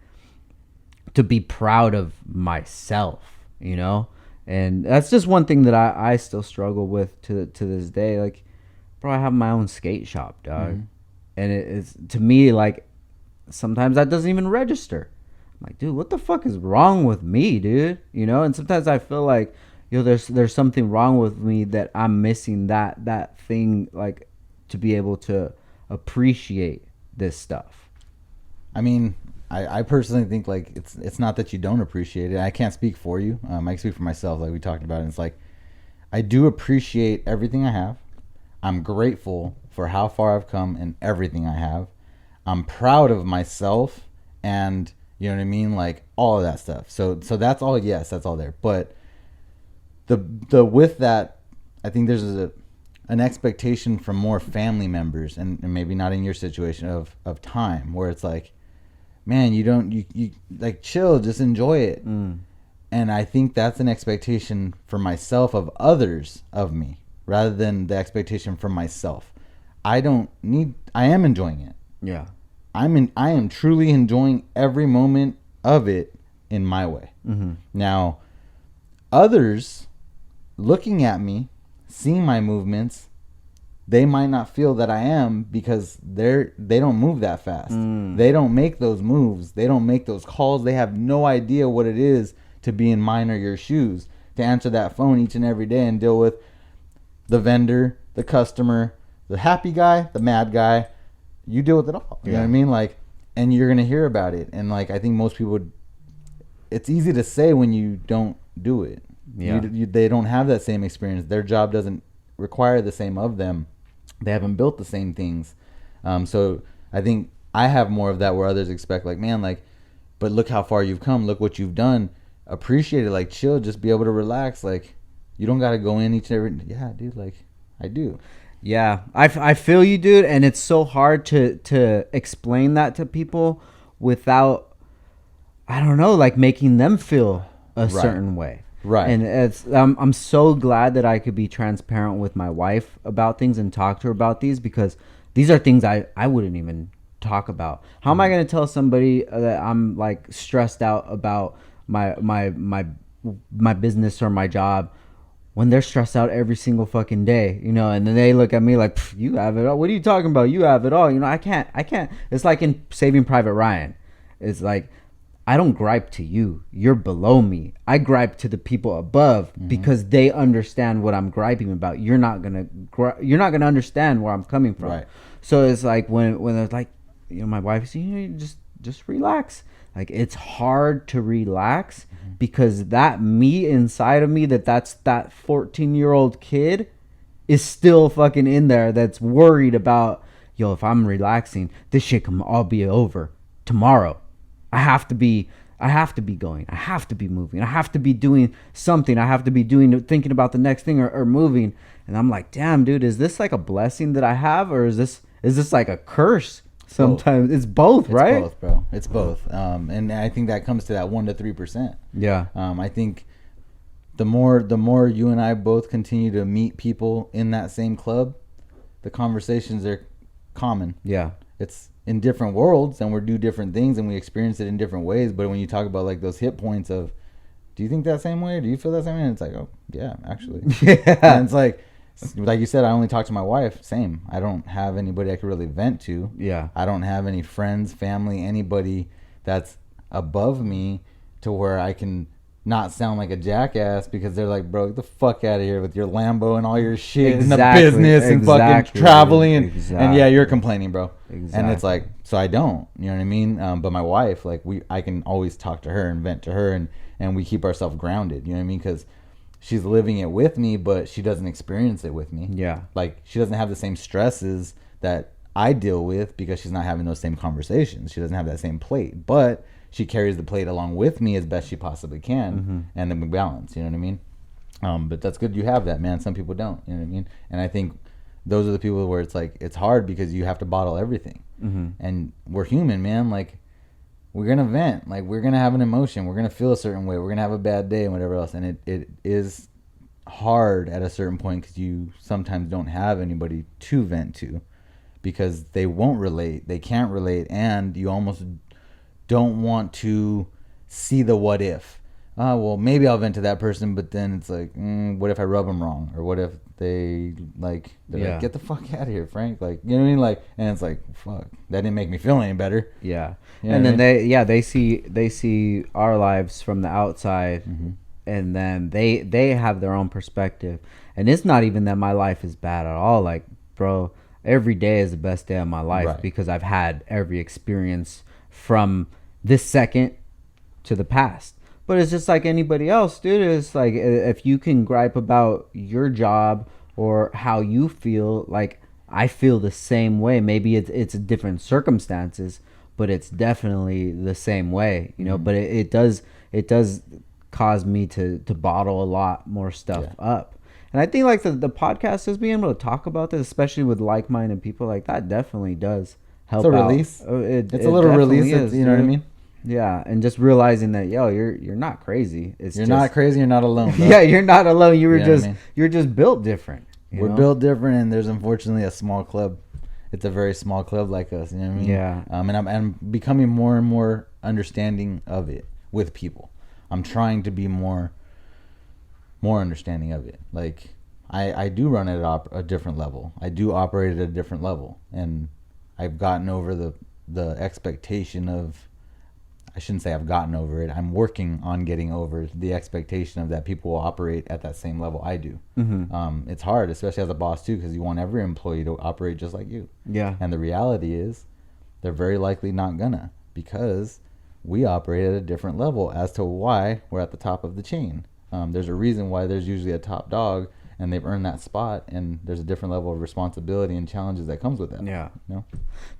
to be proud of myself, you know? And that's just one thing that I still struggle with to this day. Like, bro, I have my own skate shop, dog. And it is, to me, like sometimes that doesn't even register. I'm like, dude, what the fuck is wrong with me, dude? You know? And sometimes I feel like, you know, there's something wrong with me, that I'm missing that thing, like to be able to appreciate this stuff. I mean, I personally think like it's not that you don't appreciate it. I can't speak for you. I can speak for myself, like we talked about. And it's like, I do appreciate everything I have. I'm grateful for how far I've come and everything I have. I'm proud of myself, and you know what I mean, like all of that stuff. So that's all. Yes, that's all there. But the with that, I think there's an expectation from more family members, and maybe not in your situation, of time, where it's like, man, you like chill, just enjoy it. And I think that's an expectation for myself of others of me, rather than the expectation from myself. I am enjoying it. Yeah. I am truly enjoying every moment of it in my way. Now, others looking at me, seeing my movements, they might not feel that I am, because they don't move that fast. They don't make those moves. They don't make those calls. They have no idea what it is to be in mine or your shoes, to answer that phone each and every day and deal with the vendor, the customer, the happy guy, the mad guy. You deal with it all. You know what I mean? Like, and you're going to hear about it. And like, I think most people, it's easy to say when you don't do it. Yeah. They don't have that same experience. Their job doesn't require the same of them. They haven't built the same things. So I think I have more of that, where others expect like, man, like, but look how far you've come. Look what you've done. Appreciate it. Like, chill. Just be able to relax. Like, you don't got to go in each and every. Yeah, dude. Like, I do. Yeah, I feel you, dude. And it's so hard to explain that to people without, I don't know, like making them feel a certain way. Right. And it's I'm so glad that I could be transparent with my wife about things and talk to her about these, because these are things I wouldn't even talk about. How am I going to tell somebody that I'm like stressed out about my business or my job when they're stressed out every single fucking day, you know? And then they look at me like, you have it all. What are you talking about? You have it all. You know, I can't. It's like in Saving Private Ryan. It's like, I don't gripe to you. You're below me. I gripe to the people above, because they understand what I'm griping about. You're not gonna understand where I'm coming from. Right. So it's like when they're like, you know, my wife says, you know, you just just relax. Like, it's hard to relax because that me inside of me, that's that 14-year-old kid is still fucking in there, that's worried about, yo, if I'm relaxing, this shit can all be over tomorrow. I have to be going. I have to be moving. I have to be doing something. I have to be thinking about the next thing, or moving. And I'm like, damn, dude, is this like a blessing that I have, or is this like a curse? Sometimes it's both, right? It's both, bro. It's both. And I think that comes to that 1 to 3%. Yeah. I think the more you and I both continue to meet people in that same club, the conversations are common. Yeah. It's in different worlds, and we do different things, and we experience it in different ways. But when you talk about like those hit points of, do you think that same way? Do you feel that same way? And it's like, oh yeah, actually. Yeah. And it's like you said, I only talk to my wife. Same. I don't have anybody I could really vent to. Yeah. I don't have any friends, family, anybody that's above me to where I can not sound like a jackass, because they're like, bro, get the fuck out of here with your Lambo and all your shit and the business and fucking traveling and yeah, you're complaining, bro. Exactly. And it's like, so I don't, you know what I mean? But my wife, like, I can always talk to her and vent to her, and we keep ourselves grounded, you know what I mean? Because she's living it with me, but she doesn't experience it with me. Yeah. Like, she doesn't have the same stresses that I deal with because she's not having those same conversations. She doesn't have that same plate, but she carries the plate along with me as best she possibly can, and then we balance, you know what I mean? But that's good you have that, man. Some people don't, you know what I mean? And I think those are the people where it's like, it's hard because you have to bottle everything. And we're human, man. Like, we're going to vent. Like, we're going to have an emotion. We're going to feel a certain way. We're going to have a bad day and whatever else. And it is hard at a certain point because you sometimes don't have anybody to vent to because they won't relate. They can't relate. And you almost don't want to see the what if. Well, maybe I'll vent to that person, but then it's like, what if I rub them wrong? Or what if they're like, get the fuck out of here, Frank. Like, you know what I mean? Like, and it's like, fuck, that didn't make me feel any better. Yeah. You know and then I mean? they see our lives from the outside, and then they have their own perspective. And it's not even that my life is bad at all. Like, bro, every day is the best day of my life because I've had every experience from this second to the past. But it's just like anybody else, dude. It's like, if you can gripe about your job or how you feel, like, I feel the same way. Maybe it's different circumstances, but it's definitely the same way, you know. But it does cause me to bottle a lot more stuff up. And I think like the podcast is being able to talk about this, especially with like-minded people, like that definitely does help. It's a release. It's a little release. You know what I mean? Yeah, and just realizing that, yo, you're not crazy. You're not crazy. You're not alone. Bro. Yeah, you're not alone. You're just built different. We're built different, and there's unfortunately a small club. It's a very small club like us. You know what I mean? Yeah. And I'm becoming more and more understanding of it with people. I'm trying to be more understanding of it. Like, I do run at a different level. I do operate at a different level, and I've gotten over the expectation of. I shouldn't say I've gotten over it. I'm working on getting over the expectation of that people will operate at that same level I do. It's hard, especially as a boss too, because you want every employee to operate just like you. Yeah. And the reality is, they're very likely not gonna, because we operate at a different level as to why we're at the top of the chain. There's a reason why there's usually a top dog, and they've earned that spot, and there's a different level of responsibility and challenges that comes with that. Yeah. You know?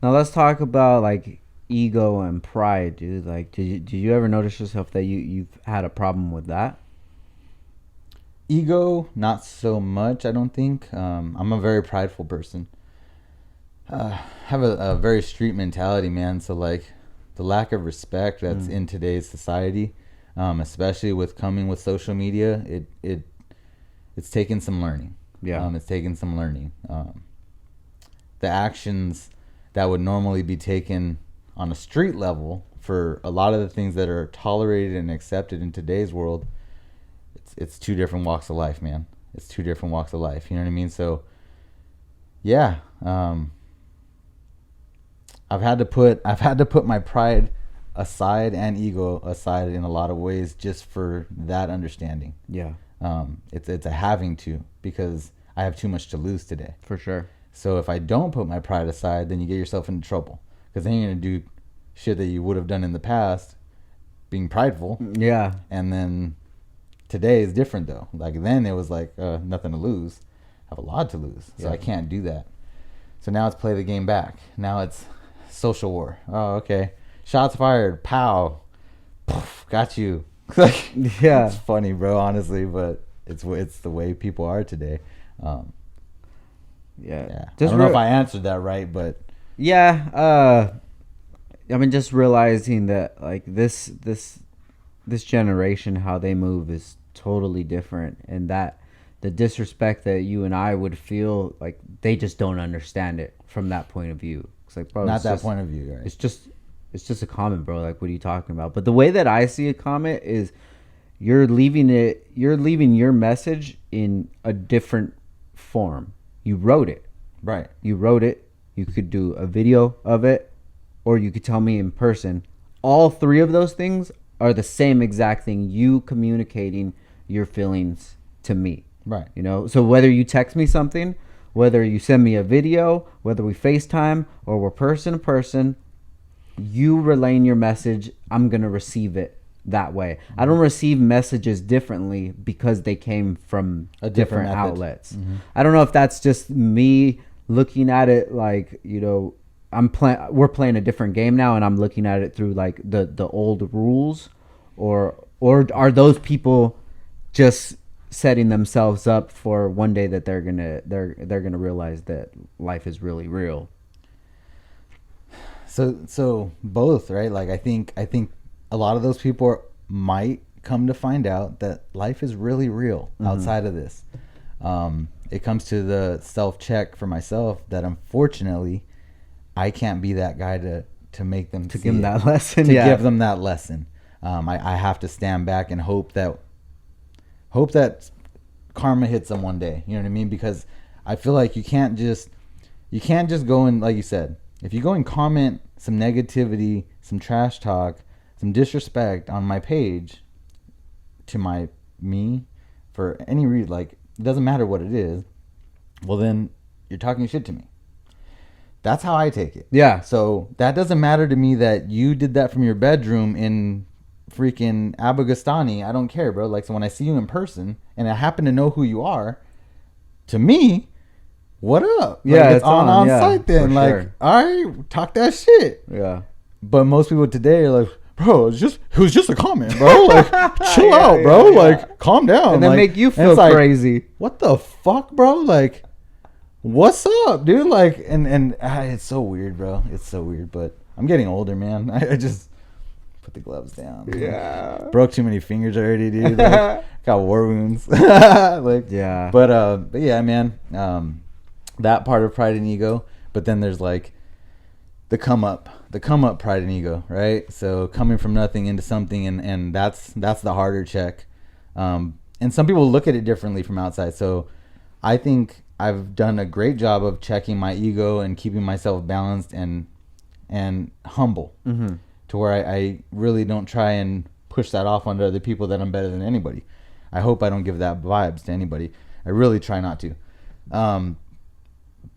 Now let's talk about like ego and pride, dude. Like, did you ever notice yourself that you've had a problem with that? Ego, not so much, I don't think. I'm a very prideful person. Have a very street mentality, man. So like, the lack of respect that's in today's society, especially with coming with social media, it's taken some learning. Yeah. It's taken some learning. The actions that would normally be taken on a street level for a lot of the things that are tolerated and accepted in today's world, it's two different walks of life, man. It's two different walks of life. You know what I mean? So, yeah, I've had to put my pride aside and ego aside in a lot of ways just for that understanding. Yeah. It's a having to, because I have too much to lose today. For sure. So if I don't put my pride aside, then you get yourself into trouble, because then you're going to do shit that you would have done in the past, being prideful. Yeah. And then today is different though. Like then it was like nothing to lose. I have a lot to lose, so I can't do that. So now it's play the game back. Now it's social war. Oh, okay. Shots fired. Pow. Poof, got you. Like, yeah. It's funny, bro. Honestly, but it's the way people are today. Yeah. I don't know if I answered that right, but yeah. I mean, just realizing that like this generation, how they move is totally different, and that the disrespect that you and I would feel, like they just don't understand it from that point of view. It's like, bro, not that point of view. Right? It's just a comment, bro. Like, what are you talking about? But the way that I see a comment is you're leaving your message in a different form. You wrote it. Right. You wrote it. You could do a video of it, or you could tell me in person. All three of those things are the same exact thing. You communicating your feelings to me. Right. You know, so whether you text me something, whether you send me a video, whether we FaceTime or we're person to person, you relaying your message, I'm going to receive it that way. Mm-hmm. I don't receive messages differently because they came from different outlets. Mm-hmm. I don't know if that's just me looking at it like, you know, we're playing a different game now and I'm looking at it through like the old rules, or are those people just setting themselves up for one day that they're gonna realize that life is really real. So both, right? Like I think a lot of those people might come to find out that life is really real outside of this. It comes to the self-check for myself that unfortunately I can't be that guy to make them to give them that lesson. Give them that lesson. I have to stand back and hope that karma hits them one day. You know what I mean? Because I feel like you can't just go and, like you said, if you go and comment some negativity, some trash talk, some disrespect on my page to me for any reason, like it doesn't matter what it is, well then you're talking shit to me. That's how I take it. Yeah. So that doesn't matter to me that you did that from your bedroom in freaking Abagastani. I don't care, bro. Like, so when I see you in person and I happen to know who you are, to me, what up? Yeah, like, it's on site then. Like, sure. All right, talk that shit. Yeah. But most people today are like, bro, it was just a comment, bro. Like, chill out, bro. Yeah. Like, calm down. And then like, make you feel crazy. What the fuck, bro? Like, what's up, dude? Like, and it's so weird, bro. It's so weird, but I'm getting older, man. I just put the gloves down. Yeah. Broke too many fingers already, dude. Like, got war wounds. Like, yeah. But yeah, man. That part of pride and ego, but then there's like the come up pride and ego, right? So coming from nothing into something, and that's the harder check. And some people look at it differently from outside. So I think I've done a great job of checking my ego and keeping myself balanced and humble, to where I really don't try and push that off onto other people that I'm better than anybody. I hope I don't give that vibes to anybody. I really try not to.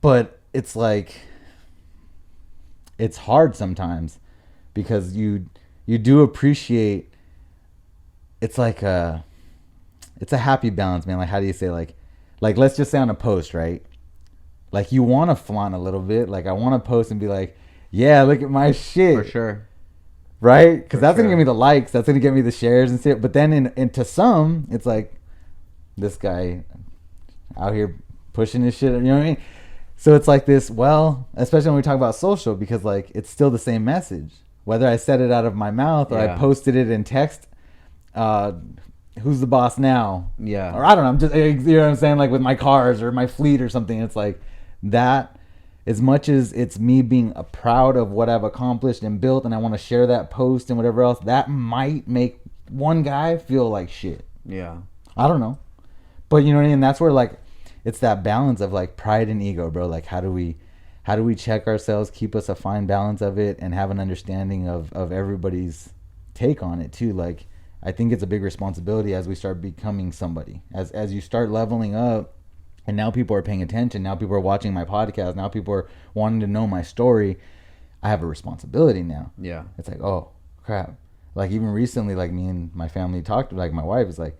But it's like, it's hard sometimes because you do appreciate, it's like it's a happy balance, man. Like, how do you say, like let's just say on a post, right? Like, you want to flaunt a little bit. Like, I want to post and be like, yeah, look at my shit. For sure. Right? Because that's going to give me the likes. That's going to get me the shares and shit. But then into some, it's like, this guy out here pushing his shit. You know what I mean? So it's like this, well, especially when we talk about social, because like it's still the same message. Whether I said it out of my mouth or I posted it in text, who's the boss now? Yeah. Or I don't know. I'm just, you know what I'm saying? Like with my cars or my fleet or something. It's like that, as much as it's me being proud of what I've accomplished and built, and I want to share that post and whatever else, that might make one guy feel like shit. Yeah. I don't know. But you know what I mean? That's where like, it's that balance of like pride and ego, bro. Like, how do we check ourselves, keep us a fine balance of it, and have an understanding of everybody's take on it too. Like, I think it's a big responsibility as we start becoming somebody, as you start leveling up, and now people are paying attention. Now people are watching my podcast. Now people are wanting to know my story. I have a responsibility now. Yeah. It's like, oh crap. Like even recently, like me and my family talked, like my wife is like,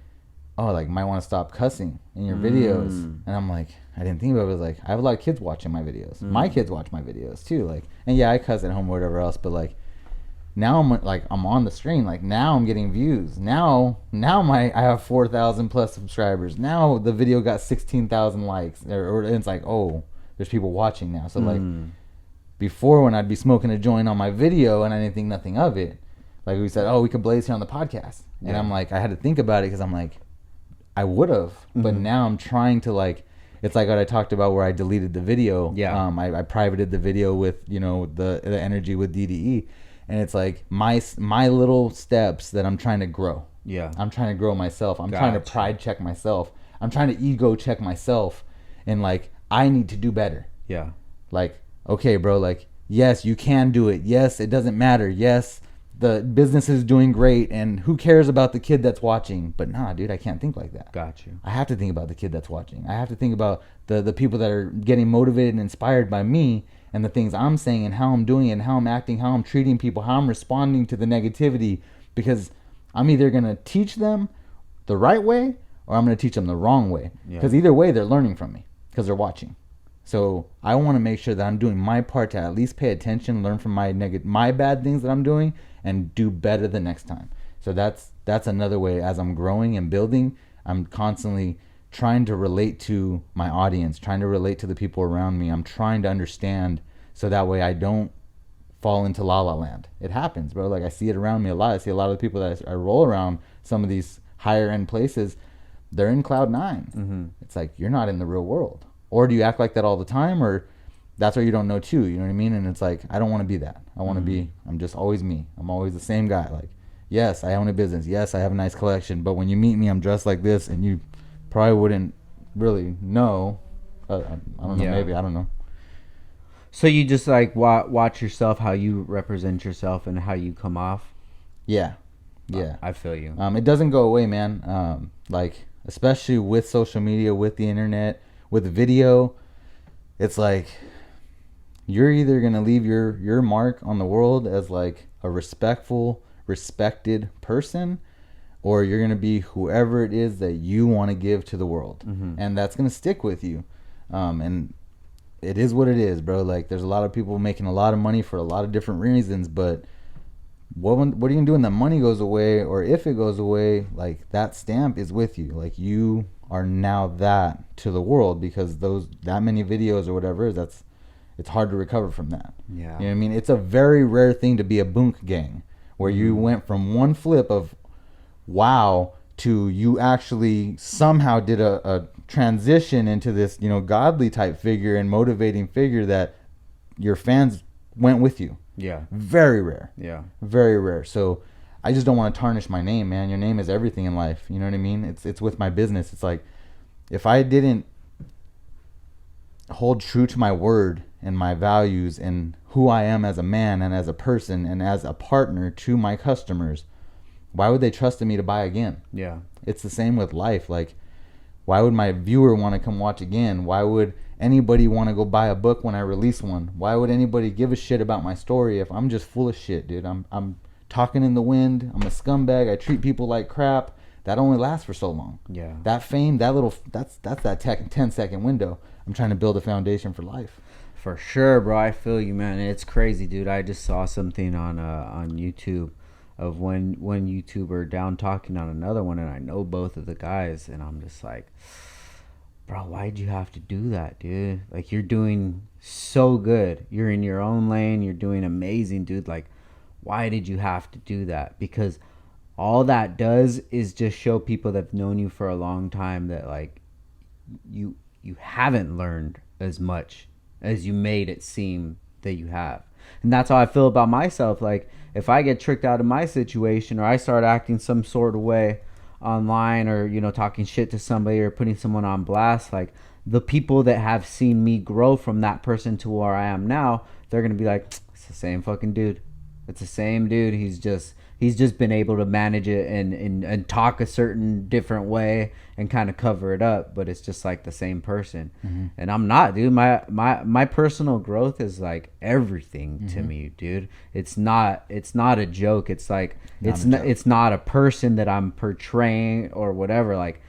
oh, like might want to stop cussing in your videos. And I'm like, I didn't think about it. I was like, I have a lot of kids watching my videos. My kids watch my videos too. Like, and yeah, I cuss at home or whatever else, but like now I'm on the screen. Like now I'm getting views. Now I have 4,000 plus subscribers. Now the video got 16,000 likes. Or it's like, oh, there's people watching now. So like before, when I'd be smoking a joint on my video and I didn't think nothing of it, like we said, oh, we could blaze here on the podcast. And I'm like, I had to think about it because I'm like, I would have, but now I'm trying to like, it's like what I talked about where I deleted the video. Yeah. I privated the video with, you know, the energy with DDE, and it's like my little steps that I'm trying to grow. Yeah. I'm trying to grow myself. I'm trying to pride check myself. I'm trying to ego check myself, and like I need to do better. Yeah. Like, okay, bro, like yes, you can do it. Yes, it doesn't matter. Yes, the business is doing great, and who cares about the kid that's watching? But nah, dude, I can't think like that. Got you. I have to think about the kid that's watching. I have to think about the people that are getting motivated and inspired by me and the things I'm saying and how I'm doing it and how I'm acting, how I'm treating people, how I'm responding to the negativity, because I'm either going to teach them the right way or I'm going to teach them the wrong way. Because either way, they're learning from me because they're watching. So I want to make sure that I'm doing my part to at least pay attention, learn from my bad things that I'm doing, and do better the next time. So that's another way. As I'm growing and building, I'm constantly trying to relate to my audience, trying to relate to the people around me. I'm trying to understand so that way I don't fall into la la land. It happens, bro. Like I see it around me a lot. I see a lot of the people that I roll around some of these higher end places, they're in cloud 9. It's like, you're not in the real world. Or do you act like that all the time, or that's what you don't know too, you know what I mean? And it's like, I don't want to be that. I want to be, I'm just always me. I'm always the same guy. Like, yes, I own a business. Yes, I have a nice collection. But when you meet me, I'm dressed like this, and you probably wouldn't really know. I don't know, maybe, I don't know. So you just like watch yourself, how you represent yourself and how you come off? Yeah. Yeah. I feel you. It doesn't go away, man. Like, especially with social media, with the internet, with video, it's like you're either going to leave your mark on the world as like a respectful, respected person, or you're going to be whoever it is that you want to give to the world. And that's going to stick with you. And it is what it is, bro. Like, there's a lot of people making a lot of money for a lot of different reasons, but what are you going to do when that money goes away, or if it goes away? Like, that stamp is with you. Like, you are now that to the world, because that many videos or whatever, it's hard to recover from that. Yeah. You know what I mean? It's a very rare thing to be a bunk gang, where you went from one flip of wow to you actually somehow did a transition into this, you know, godly type figure and motivating figure that your fans went with you. Yeah. Very rare. Yeah. Very rare. So I just don't want to tarnish my name, man. Your name is everything in life. You know what I mean? It's with my business. It's like, if I didn't hold true to my word and my values and who I am as a man and as a person and as a partner to my customers, why would they trust in me to buy again? Yeah. It's the same with life. Like, why would my viewer want to come watch again? Why would anybody want to go buy a book when I release one? Why would anybody give a shit about my story if I'm just full of shit, dude? I'm talking in the wind. I'm a scumbag. I treat people like crap. That only lasts for so long. Yeah. That fame, that's that 10-second window. I'm trying to build a foundation for life. For sure, bro. I feel you, man. It's crazy, dude. I just saw something on YouTube of one YouTuber down talking on another one, and I know both of the guys, and I'm just like, bro, why'd you have to do that, dude? Like, you're doing so good. You're in your own lane. You're doing amazing, dude. Like, why did you have to do that? Because all that does is just show people that have known you for a long time that, like, you haven't learned as much as you made it seem that you have. And that's how I feel about myself. Like, if I get tricked out of my situation, or I start acting some sort of way online, or, you know, talking shit to somebody or putting someone on blast, like, the people that have seen me grow from that person to where I am now, they're going to be like, it's the same fucking dude. It's the same dude. He's He's just been able to manage it and talk a certain different way and kind of cover it up, but it's just like the same person. And I'm not, dude. My personal growth is like everything to me, dude. It's not a joke. It's like it's not a person that I'm portraying or whatever. Like,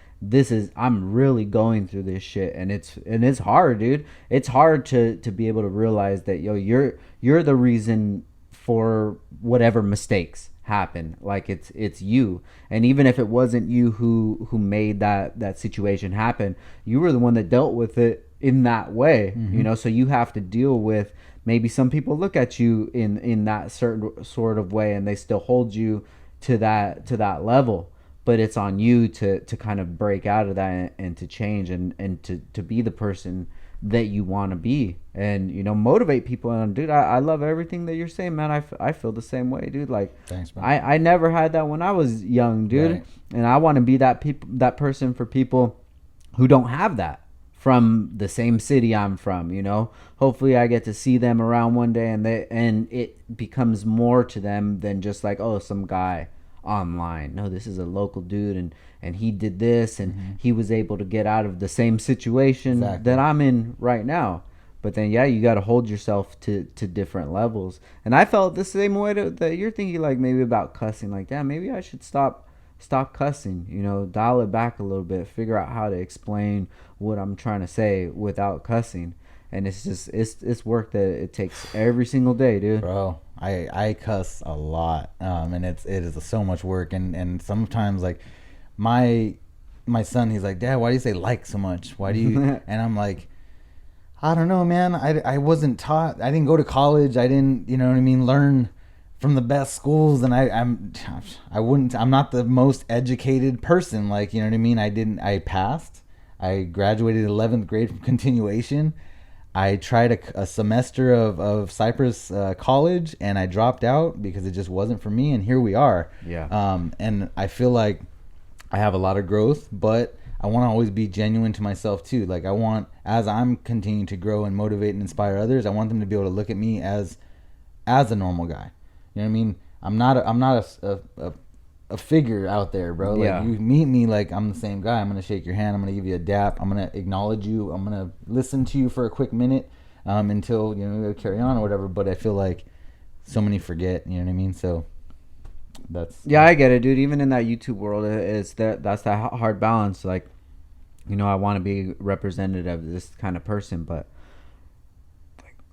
I'm really going through this shit, and it's hard, dude. It's hard to be able to realize that, yo, you're the reason for whatever mistakes happen. Like, it's you. And even if it wasn't you who made that situation happen, you were the one that dealt with it in that way. You know, so you have to deal with, maybe some people look at you in that certain sort of way, and they still hold you to that level. But it's on you to kind of break out of that and to change and to be the person that you want to be, and, you know, motivate people. And, dude, I love everything that you're saying, man. I feel the same way, dude. Like, thanks, man. I never had that when I was young, dude. Right. And I want to be that person for people who don't have that from the same city I'm from, you know. Hopefully I get to see them around one day, and it becomes more to them than just like, oh, some guy online. No, this is a local dude, and he did this, and he was able to get out of the same situation that I'm in right now. But then, yeah, you got to hold yourself to different levels. And I felt the same way that you're thinking, like, maybe about cussing. Like, damn, maybe I should stop cussing, you know, dial it back a little bit, figure out how to explain what I'm trying to say without cussing. And it's just it's work that it takes every single day, dude. Bro, I cuss a lot, and it is so much work, and sometimes, like, my son, he's like, Dad, why do you say like so much? Why do you? And I'm like, I don't know, man. I wasn't taught. I didn't go to college. I didn't, you know what I mean, learn from the best schools, and I'm not the most educated person, like, you know what I mean. I passed. I graduated 11th grade from continuation. I tried a semester of Cypress College, and I dropped out because it just wasn't for me, and here we are. Yeah. And I feel like I have a lot of growth, but I want to always be genuine to myself too. Like, I want, as I'm continuing to grow and motivate and inspire others, I want them to be able to look at me as a normal guy. You know what I mean? I'm not a figure out there, bro. Like, Yeah. you meet me, like, I'm the same guy. I'm gonna shake your hand. I'm gonna give you a dap. I'm gonna acknowledge you. I'm gonna listen to you for a quick minute, until, you know, carry on or whatever. But I feel like so many forget. You know what I mean? So that's, yeah, I get it, dude. Even in that YouTube world, that's that hard balance. Like, you know, I want to be representative of this kind of person, but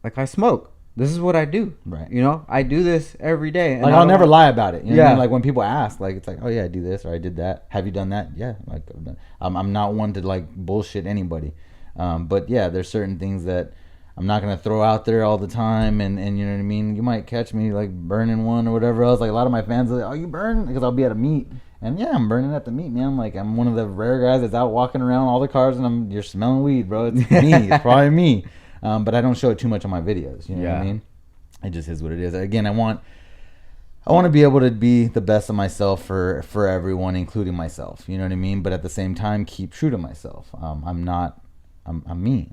like I smoke. This is what I do. Right. You know, I do this every day. And like, I'll never lie about it. You know what I Yeah. mean? Like, when people ask, like, it's like, oh yeah, I do this or I did that. Have you done that? Yeah. Like, I'm not one to, like, bullshit anybody. But yeah, there's certain things that I'm not gonna throw out there all the time, and you know what I mean. You might catch me, like, burning one or whatever else. Like, a lot of my fans are like, oh, you burn? Because I'll be at a meet, and yeah, I'm burning at the meet, man. Like, I'm one of the rare guys that's out walking around all the cars, and you're smelling weed, bro. It's me. It's probably me. But I don't show it too much on my videos. You know what I mean? It just is what it is. Again, I want to be able to be the best of myself for everyone, including myself. You know what I mean? But at the same time, keep true to myself. I'm me.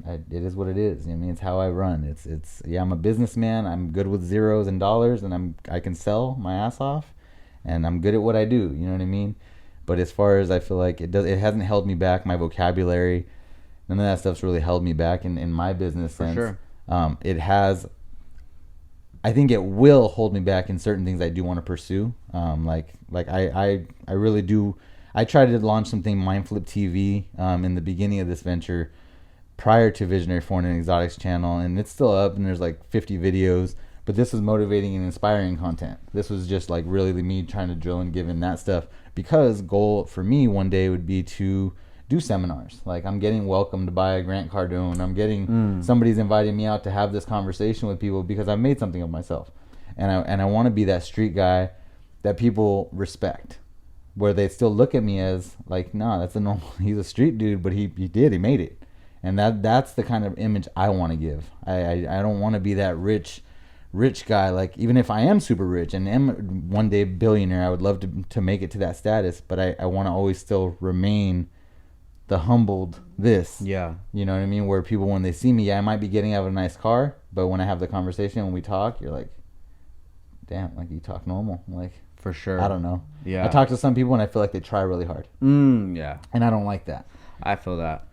It is what it is. I mean, it's how I run. It's I'm a businessman. I'm good with zeros and dollars, and I can sell my ass off, and I'm good at what I do. You know what I mean? But as far as, I feel like it hasn't held me back. My vocabulary, none of that stuff's really held me back in my business sense. For sure. It has. I think it will hold me back in certain things I do want to pursue. Like I really do. I tried to launch something, Mindflip TV, in the beginning of this venture, prior to Visionary Foreign and Exotics channel, and it's still up, and there's like 50 videos. But this was motivating and inspiring content. This was just like really me trying to drill and give in that stuff, because goal for me one day would be to do seminars. Like, I'm getting welcomed by a Grant Cardone. I'm getting somebody's inviting me out to have this conversation with people because I've made something of myself, and I want to be that street guy that people respect, where they still look at me as like, nah, that's a normal. He's a street dude, but he made it, and that's the kind of image I want to give. I don't want to be that rich guy. Like, even if I am super rich and am one day billionaire, I would love to make it to that status, but I want to always still remain the humbled Yeah. You know what I mean? Where people, when they see me, I might be getting out of a nice car, but when I have the conversation, when we talk, you're like, damn, like you talk normal. Like, For sure. I don't know. Yeah. I talk to some people and I feel like they try really hard. Yeah. And I don't like that. I feel that.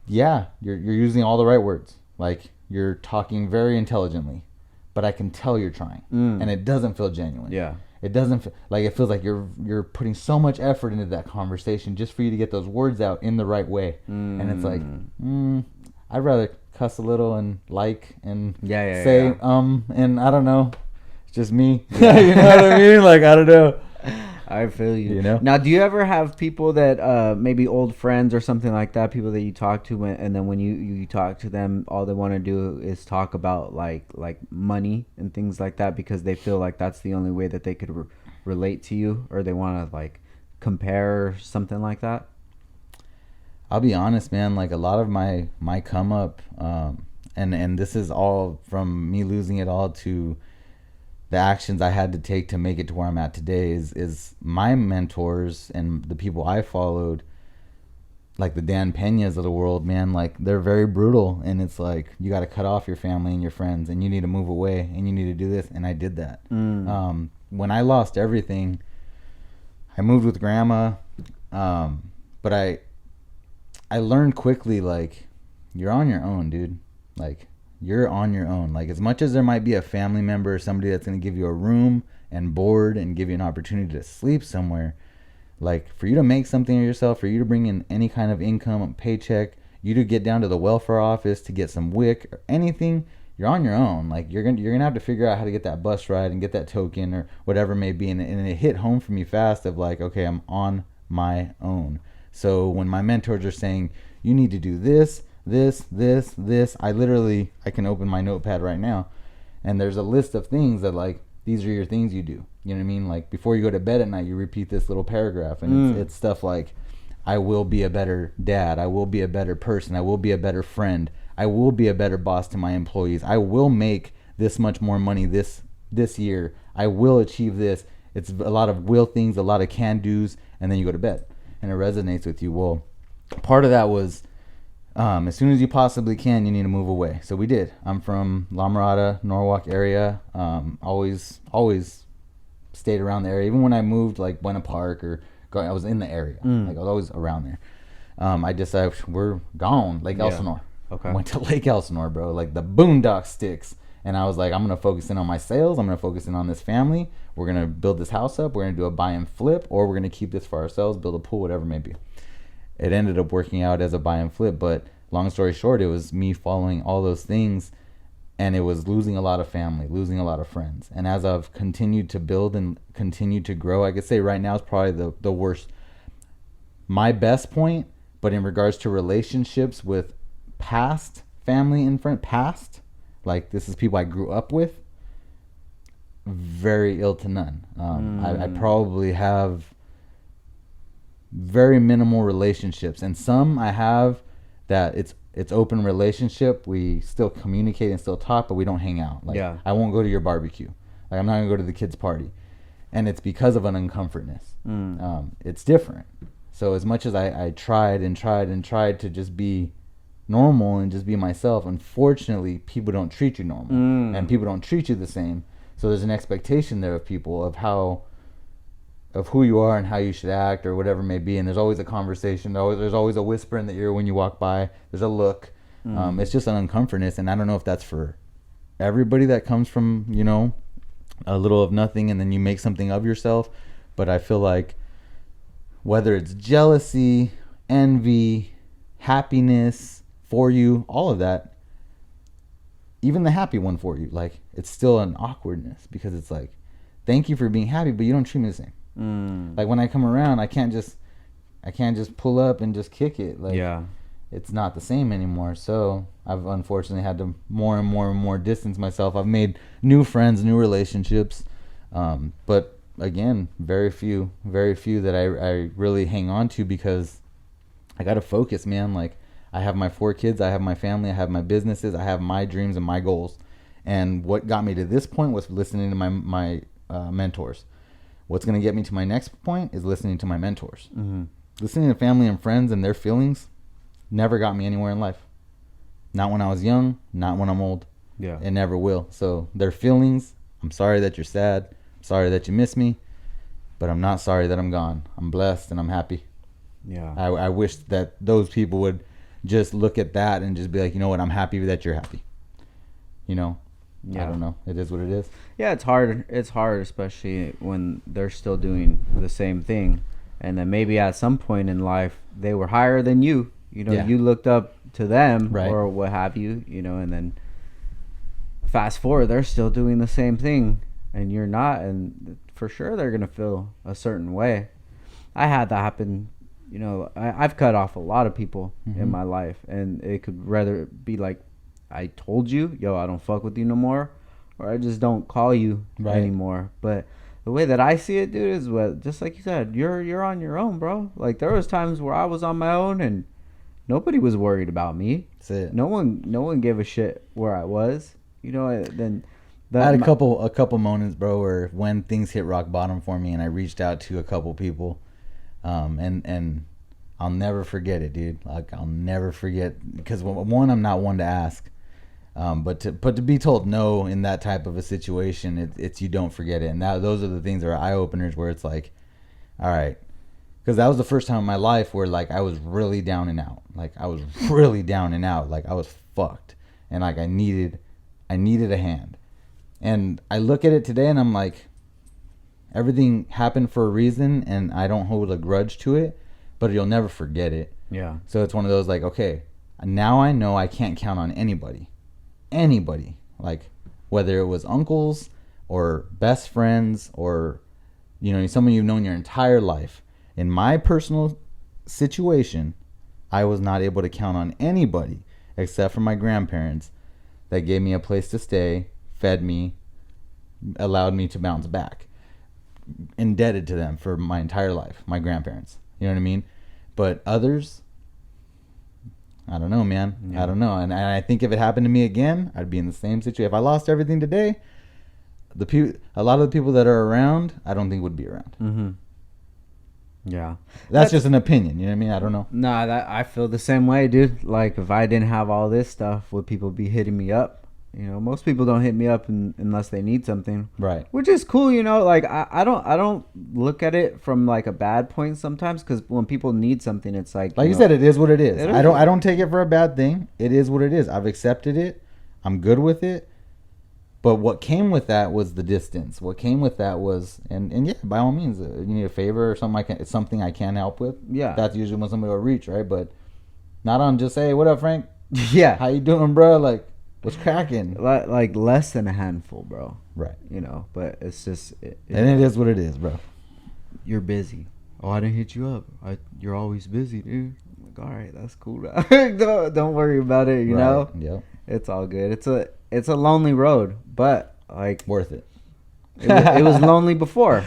Yeah, you're using all the right words. Like, you're talking very intelligently, but I can tell you're trying, and it doesn't feel genuine. Yeah. It doesn't feel like, it feels like you're putting so much effort into that conversation just for you to get those words out in the right way. And it's like, I'd rather cuss a little and and say and I don't know, it's just me. Yeah. You know what I mean? Like, I don't know. I feel you. You know? Now, do you ever have people that maybe old friends or something like that, people that you talk to, and then when you talk to them, all they want to do is talk about like money and things like that because they feel like that's the only way that they could relate to you, or they want to like compare or something like that? I'll be honest, man. Like, a lot of my come up, and this is all from me losing it all to the actions I had to take to make it to where I'm at today, is my mentors and the people I followed, like the Dan Peñas of the world, man. Like, they're very brutal, and it's like, you got to cut off your family and your friends, and you need to move away, and you need to do this, and I did that. When I lost everything, I moved with grandma, but I learned quickly, like, you're on your own, dude. Like, you're on your own. Like, as much as there might be a family member or somebody that's going to give you a room and board and give you an opportunity to sleep somewhere, like, for you to make something of yourself, for you to bring in any kind of income, a paycheck, you to get down to the welfare office to get some WIC or anything, you're on your own. Like, you're gonna have to figure out how to get that bus ride and get that token or whatever it may be. And it hit home for me fast of like, okay, I'm on my own. So when my mentors are saying, you need to do this, I can open my notepad right now, and there's a list of things that, like, these are your things you do. You know what I mean? Like, before you go to bed at night, you repeat this little paragraph, and it's stuff like, I will be a better dad, I will be a better person, I will be a better friend, I will be a better boss to my employees, I will make this much more money this year, I will achieve this. It's a lot of will things, a lot of can do's, and then you go to bed, and it resonates with you. Well, part of that was, as soon as you possibly can, you need to move away. So we did. I'm from La Mirada, Norwalk area. Always stayed around the area. Even when I moved, like, Buena Park I was in the area. Like, I was always around there. I decided, we're gone. Lake Elsinore. Okay. I went to Lake Elsinore, bro. Like, the boondock sticks. And I was like, I'm going to focus in on my sales. I'm going to focus in on this family. We're going to build this house up. We're going to do a buy and flip, or we're going to keep this for ourselves, build a pool, whatever it may be. It ended up working out as a buy and flip, but long story short, it was me following all those things, and it was losing a lot of family, losing a lot of friends. And as I've continued to build and continued to grow, I could say right now is probably the worst, my best point, but in regards to relationships with past family and past, like, this is people I grew up with, very ill to none. I probably have very minimal relationships, and some I have that it's open relationship. We still communicate and still talk, but we don't hang out. Like, I won't go to your barbecue. Like, I'm not gonna go to the kids' party, and it's because of an uncomfortness. It's different. So as much as I tried to just be normal and just be myself, unfortunately, people don't treat you normal, and people don't treat you the same. So there's an expectation there of people of who you are and how you should act or whatever it may be, and there's always a conversation, there's always a whisper in the ear when you walk by, there's a look. It's just an uncomfortness, and I don't know if that's for everybody that comes from, you know, a little of nothing and then you make something of yourself, but I feel like whether it's jealousy, envy, happiness for you, all of that, even the happy one for you, like, it's still an awkwardness, because it's like, thank you for being happy, but you don't treat me the same. Like, when I come around, I can't just pull up and just kick it. Like, it's not the same anymore. So I've unfortunately had to more and more distance myself. I've made new friends, new relationships, but again, very few that I really hang on to, because I gotta focus, man. Like, I have my 4 kids, I have my family, I have my businesses, I have my dreams and my goals. And what got me to this point was listening to my mentors. What's going to get me to my next point is listening to my mentors. Listening to family and friends and their feelings never got me anywhere in life. Not when I was young, not when I'm old. It never will. So their feelings, I'm sorry that you're sad. I'm sorry that you miss me. But I'm not sorry that I'm gone. I'm blessed and I'm happy. Yeah. I wish that those people would just look at that and just be like, you know what? I'm happy that you're happy. You know? Yeah. I don't know. It is what it is. Yeah, it's hard. It's hard, especially when they're still doing the same thing. And then maybe at some point in life, they were higher than you. You know, you looked up to them or what have you, you know, and then fast forward, they're still doing the same thing and you're not. And for sure, they're going to feel a certain way. I had that happen. You know, I've cut off a lot of people in my life. And it could rather be like, I told you, yo, I don't fuck with you no more. Or I just don't call you anymore. But the way that I see it, dude, is what, just like you said, you're on your own, bro. Like there was times where I was on my own and nobody was worried about me. That's it. No one gave a shit where I was. You know, then I had a couple moments, bro, where when things hit rock bottom for me, and I reached out to a couple people, and I'll never forget it, dude. Like I'll never forget, because one, I'm not one to ask. But to be told no in that type of a situation, it's you don't forget it, and those are the things that are eye openers where it's like, all right, because that was the first time in my life where like I was really down and out, like I was fucked, and like I needed a hand, and I look at it today and I'm like, everything happened for a reason, and I don't hold a grudge to it, but you'll never forget it. Yeah. So it's one of those like, okay, now I know I can't count on anybody, like whether it was uncles or best friends or, you know, someone you've known your entire life. In my personal situation, I was not able to count on anybody except for my grandparents that gave me a place to stay, fed me, allowed me to bounce back. Indebted to them for my entire life, my grandparents. You know what I mean? But others, I don't know, man. Yeah. I don't know. And I think if it happened to me again, I'd be in the same situation. If I lost everything today, a lot of the people that are around, I don't think would be around. Mm-hmm. Yeah. That's just an opinion. You know what I mean? I don't know. Nah, I feel the same way, dude. Like, if I didn't have all this stuff, would people be hitting me up? You know, most people don't hit me up unless they need something. Right. Which is cool, you know. Like, I don't look at it from, like, a bad point sometimes, because when people need something, it's like... Like you said, it is what it is. I don't take it for a bad thing. It is what it is. I've accepted it. I'm good with it. But what came with that was the distance. What came with that was, and yeah, by all means, you need a favor or something. It's something I can help with. Yeah, that's usually when somebody will reach, right? But not on just, hey, what up, Frank? Yeah, how you doing, bro? Like, what's cracking? Like less than a handful, bro. Right. You know, but it's just, and it is what it is, bro. You're busy. Oh, I didn't hit you up. You're always busy, dude. I'm like, all right, that's cool. don't worry about it. You know. Yep. It's all good. It's a lonely road, but like worth it. It was lonely before,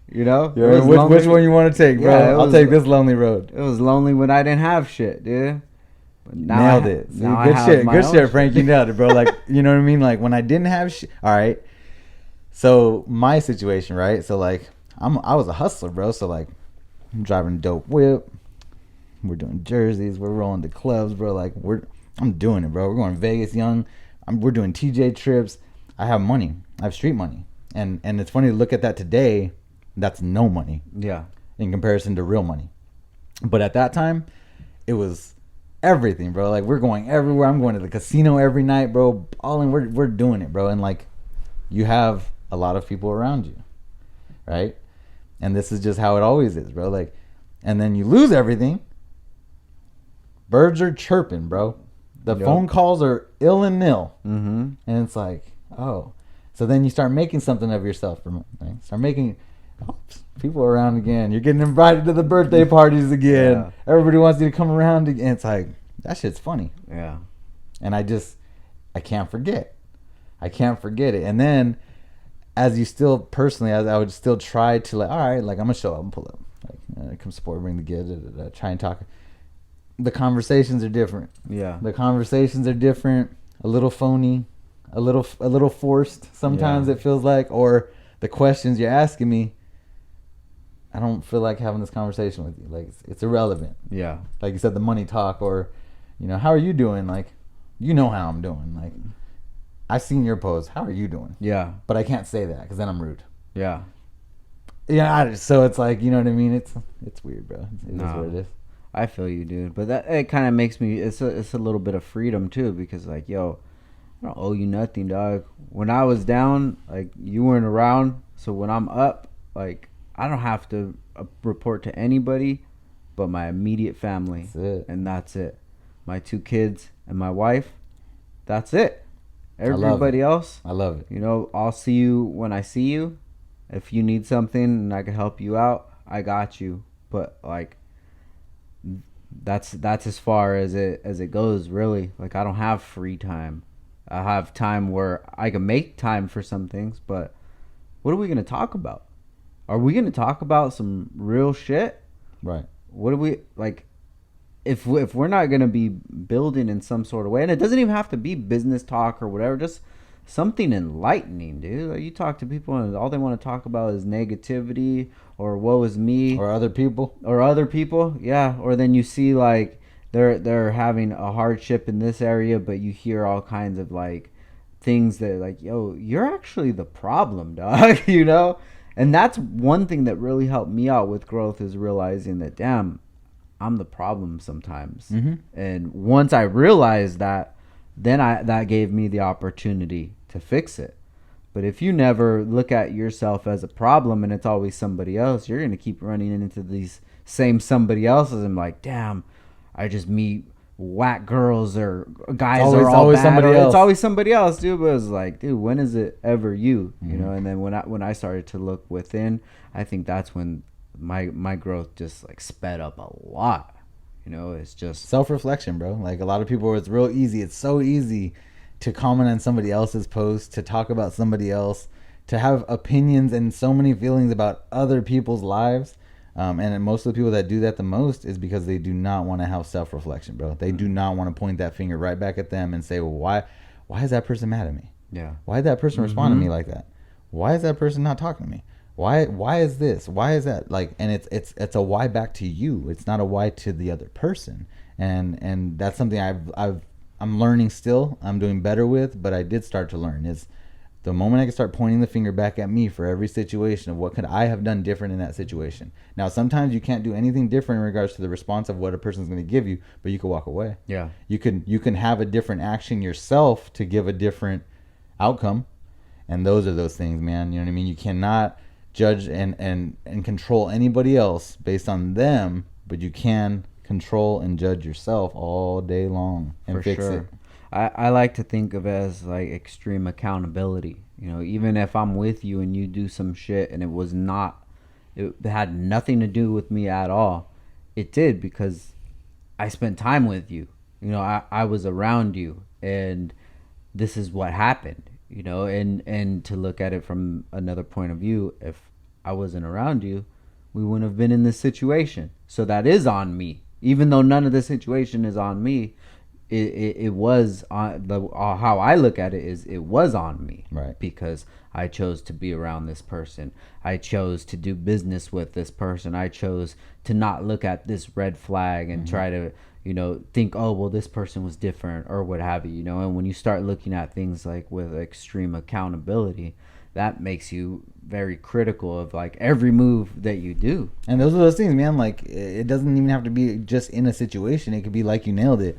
you know. Which one you want to take, bro? Yeah, I'll take this lonely road. It was lonely when I didn't have shit, dude. But now nailed it. See, good shit, Frank. You nailed it, bro. Like, you know what I mean? Like when I didn't have shit. All right. So my situation, right? So like I was a hustler, bro. So like I'm driving a dope whip. We're doing jerseys. We're rolling to clubs, bro. Like I'm doing it, bro. We're going to Vegas young. We're doing TJ trips. I have money. I have street money. And it's funny to look at that today. That's no money. Yeah. In comparison to real money. But at that time, it was everything, bro. Like, we're going everywhere. I'm going to the casino every night, bro. We're doing it, bro. And, like, you have a lot of people around you, right? And this is just how it always is, bro. Like, and then you lose everything. Birds are chirping, bro. The phone calls are ill and nil. Mm-hmm. And it's like, oh. So then you start making something of yourself. Right? Start making people around again. You're getting invited to the birthday parties again. Yeah. Everybody wants you to come around again. It's like, that shit's funny. Yeah. And I can't forget. I can't forget it. And then, as you still, personally, I would still try to, like, all right, like, I'm going to show up and pull up. Like, come support, bring the gift, try and talk. The conversations are different. Yeah. The conversations are different. A little phony, a little forced. Sometimes it feels like, or the questions you're asking me, I don't feel like having this conversation with you. Like, it's irrelevant. Yeah. Like you said, the money talk, or, you know, how are you doing? Like, you know how I'm doing. Like, I've seen your post. How are you doing? Yeah. But I can't say that because then I'm rude. Yeah. Yeah. So it's like, you know what I mean? It's weird, bro. It is what it is. I feel you, dude. But that it kind of makes me. It's a little bit of freedom too, because like, yo, I don't owe you nothing, dog. When I was down, like, you weren't around. So when I'm up, like, I don't have to report to anybody but my immediate family. That's it. And that's it. My 2 kids and my wife. That's it. Everybody else, I love it. You know, I'll see you when I see you. If you need something and I can help you out, I got you. But like, that's as far as it goes, really. Like, I don't have free time. I have time where I can make time for some things, but what are we going to talk about? Are we going to talk about some real shit? Right. What do we, like, if we're not going to be building in some sort of way, and it doesn't even have to be business talk or whatever, just something enlightening, dude. Like, you talk to people and all they want to talk about is negativity or woe is me. Or other people. Yeah. Or then you see, like, they're having a hardship in this area, but you hear all kinds of like things that like, yo, you're actually the problem, dog. You know? And that's one thing that really helped me out with growth, is realizing that, damn, I'm the problem sometimes. Mm-hmm. And once I realized that, then that gave me the opportunity to fix it. But if you never look at yourself as a problem and it's always somebody else, you're going to keep running into these same somebody else's and like, damn, I just meet whack girls or guys are all always bad. Somebody else. It's always somebody else, dude. But it's like, dude, when is it ever you? Mm-hmm. You know. And then when I started to look within, I think that's when my growth just like sped up a lot. You know, it's just self-reflection, bro. Like, a lot of people, it's real easy. It's so easy to comment on somebody else's post, to talk about somebody else, to have opinions and so many feelings about other people's lives. And most of the people that do that the most is because they do not want to have self-reflection, bro. They do not want to point that finger right back at them and say, well, why is that person mad at me? Yeah. Why did that person respond to me like that? Why is that person not talking to me? Why is this? Why is that? Like, and it's a why back to you. It's not a why to the other person. And that's something I'm learning still. I'm doing better with, but I did start to learn is the moment I can start pointing the finger back at me for every situation of what could I have done different in that situation. Now, sometimes you can't do anything different in regards to the response of what a person's going to give you, but you can walk away. Yeah. You can have a different action yourself to give a different outcome. And those are those things, man. You know what I mean? You cannot judge and control anybody else based on them, but you can control and judge yourself all day long and fix it. I like to think of it as like extreme accountability. You know, even if I'm with you and you do some shit and it had nothing to do with me at all, it did because I spent time with you. You know, I was around you, and this is what happened. You know, and to look at it from another point of view, if I wasn't around you, we wouldn't have been in this situation. So that is on me. Even though none of the situation is on me, it was on how I look at it is it was on me. Right. Because I chose to be around this person. I chose to do business with this person. I chose to not look at this red flag and try to, you know, think, oh, well, this person was different or what have you, you know. And when you start looking at things like with extreme accountability, that makes you very critical of like every move that you do. And those are those things, man. Like, it doesn't even have to be just in a situation. It could be like you nailed it.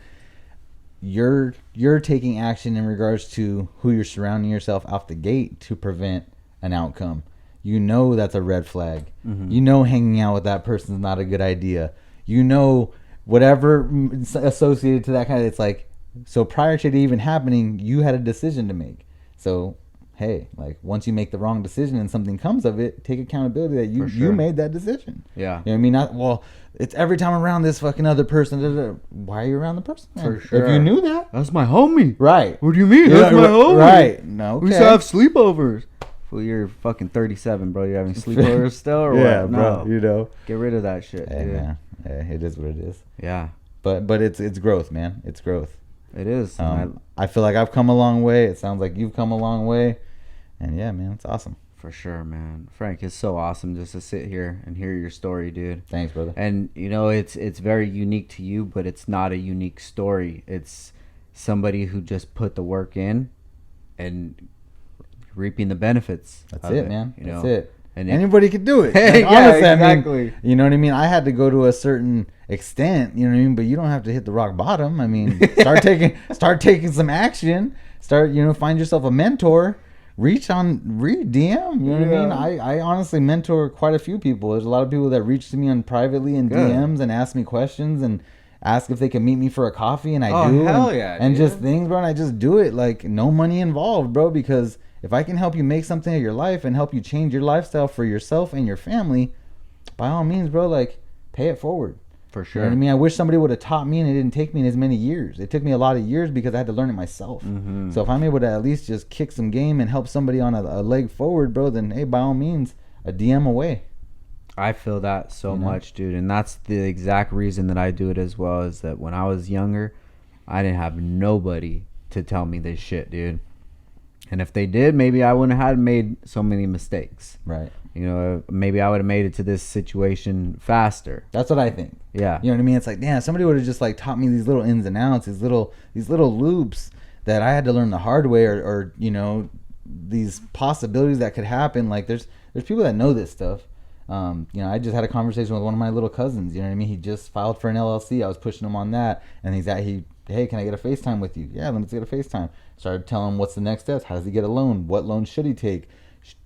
You're taking action in regards to who you're surrounding yourself off the gate to prevent an outcome. You know that's a red flag. Mm-hmm. You know hanging out with that person is not a good idea. You know whatever associated to that kind of, it's like, so prior to it even happening, you had a decision to make. So, hey, like, once you make the wrong decision and something comes of it, take accountability that you made that decision. Yeah. You know what I mean? Not, well, it's every time I'm around this fucking other person. Why are you around the person, man? For sure. If you knew that. That's my homie. Right. What do you mean? That's my homie. Right. No, okay. We used to have sleepovers. Well, you're fucking 37, bro. You're having sleepovers still or yeah, what? bro. No. You know. Get rid of that shit, Hey, dude. man. Hey, it is what it is. Yeah. But it's growth, man. It's growth. It is. I feel like I've come a long way. It sounds like you've come a long way. And yeah, man, it's awesome. For sure, man. Frank, it's so awesome just to sit here and hear your story, dude. Thanks, brother. And, you know, it's very unique to you, but it's not a unique story. It's somebody who just put the work in and reaping the benefits. That's it, man. You know? That's it. And anybody could do it. Hey, Like, yeah, honestly, exactly. I mean, you know what I mean? I had to go to a certain extent, you know what I mean? But you don't have to hit the rock bottom. I mean, start taking some action. Start, find yourself a mentor. Read DM, you know what I mean? I honestly mentor quite a few people. There's a lot of people that reach to me on privately in DMs and ask me questions and ask if they can meet me for a coffee, and I do. Hell and just things, bro, and I just do it. Like, no money involved, bro, because if I can help you make something of your life and help you change your lifestyle for yourself and your family, by all means, bro, like, pay it forward. For sure. You know what I mean? I wish somebody would have taught me, and it didn't take me as many years. It took me a lot of years because I had to learn it myself. Mm-hmm. So if I'm able to at least just kick some game and help somebody on a leg forward, bro, then, hey, by all means, a DM away. I feel that so much, dude. And that's the exact reason that I do it as well, is that when I was younger, I didn't have nobody to tell me this shit, dude. And if they did, maybe I wouldn't have made so many mistakes. Right. Maybe I would have made it to this situation faster. That's what I think. Yeah. You know what I mean? It's like, damn, somebody would have just like taught me these little ins and outs, these little loops that I had to learn the hard way, or these possibilities that could happen. Like there's people that know this stuff. I just had a conversation with one of my little cousins. You know what I mean? He just filed for an LLC. I was pushing him on that, and hey, can I get a FaceTime with you? Yeah, let's get a FaceTime. Started telling him what's the next steps. How does he get a loan? What loan should he take?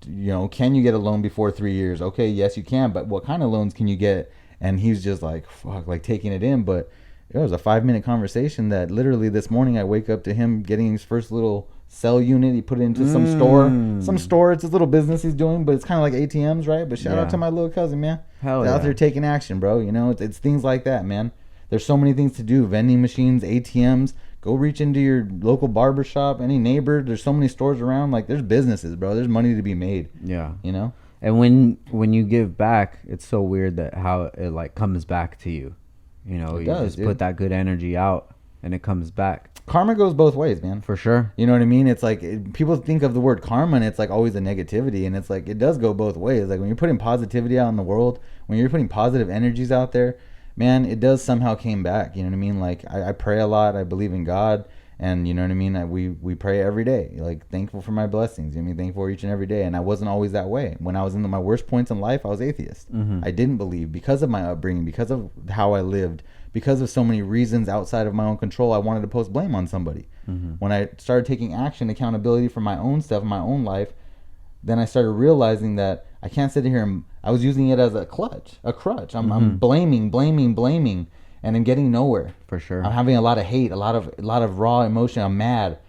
Can you get a loan before 3 years? Okay, yes, you can, but what kind of loans can you get? And he's just like, fuck, like taking it in. But it was a 5-minute conversation that literally this morning I wake up to him getting his first little cell unit. He put it into some store. It's his little business he's doing, but it's kind of like ATMs, right? But shout out to my little cousin, man. Hell He's yeah. out there taking action, bro. It's things like that, man. There's so many things to do. Vending machines, ATMs. Go reach into your local barber shop, any neighbor. There's so many stores around. Like, there's businesses, bro. There's money to be made. Yeah. And when you give back, it's so weird that how it like comes back to you. You just put that good energy out and it comes back. Karma goes both ways, man. For sure. You know what I mean? It's like people think of the word karma and it's like always a negativity, and it's like it does go both ways. Like when you're putting positivity out in the world, when you're putting positive energies out there, man, it does somehow came back. You know what I mean? Like I pray a lot. I believe in God, and you know what I mean? We pray every day. Like, thankful for my blessings. You know what I mean? Thankful for each and every day. And I wasn't always that way. When I was in my worst points in life, I was atheist. Mm-hmm. I didn't believe because of my upbringing, because of how I lived, because of so many reasons outside of my own control. I wanted to post blame on somebody. Mm-hmm. When I started taking action, accountability for my own stuff, my own life, then I started realizing that I can't sit here and I was using it as a crutch. I'm blaming, and I'm getting nowhere. For sure. I'm having a lot of hate, a lot of raw emotion. I'm mad.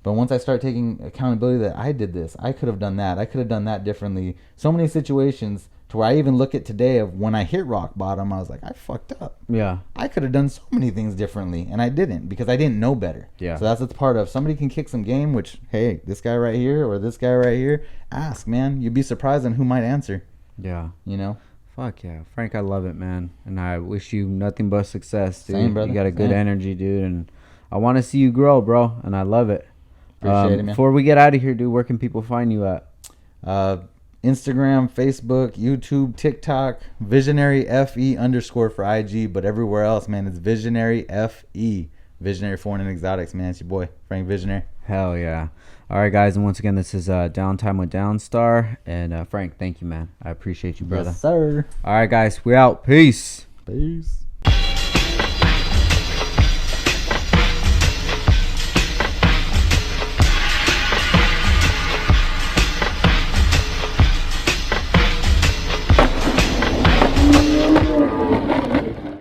But once I start taking accountability that I did this, I could have done that. I could have done that differently. So many situations to where I even look at today of when I hit rock bottom, I was like, I fucked up. Yeah. I could have done so many things differently, and I didn't because I didn't know better. Yeah. So that's the part of somebody can kick some game, which, hey, this guy right here or this guy right here, ask, man. You'd be surprised on who might answer. Yeah. Fuck yeah. Frank, I love it, man. And I wish you nothing but success, dude. Same, brother. You got a good energy, dude. And I want to see you grow, bro. And I love it. Appreciate it, man. Before we get out of here, dude, where can people find you at? Instagram, Facebook, YouTube, TikTok, Visionary FE _ for IG, but everywhere else, man, it's Visionary FE. Visionary Foreign and Exotics, man. It's your boy, Frank Visionary. Hell yeah. All right, guys, and once again, this is Downtime with Downstar. And Frank, thank you, man. I appreciate you, brother. Yes, sir. All right, guys, we out. Peace. Peace.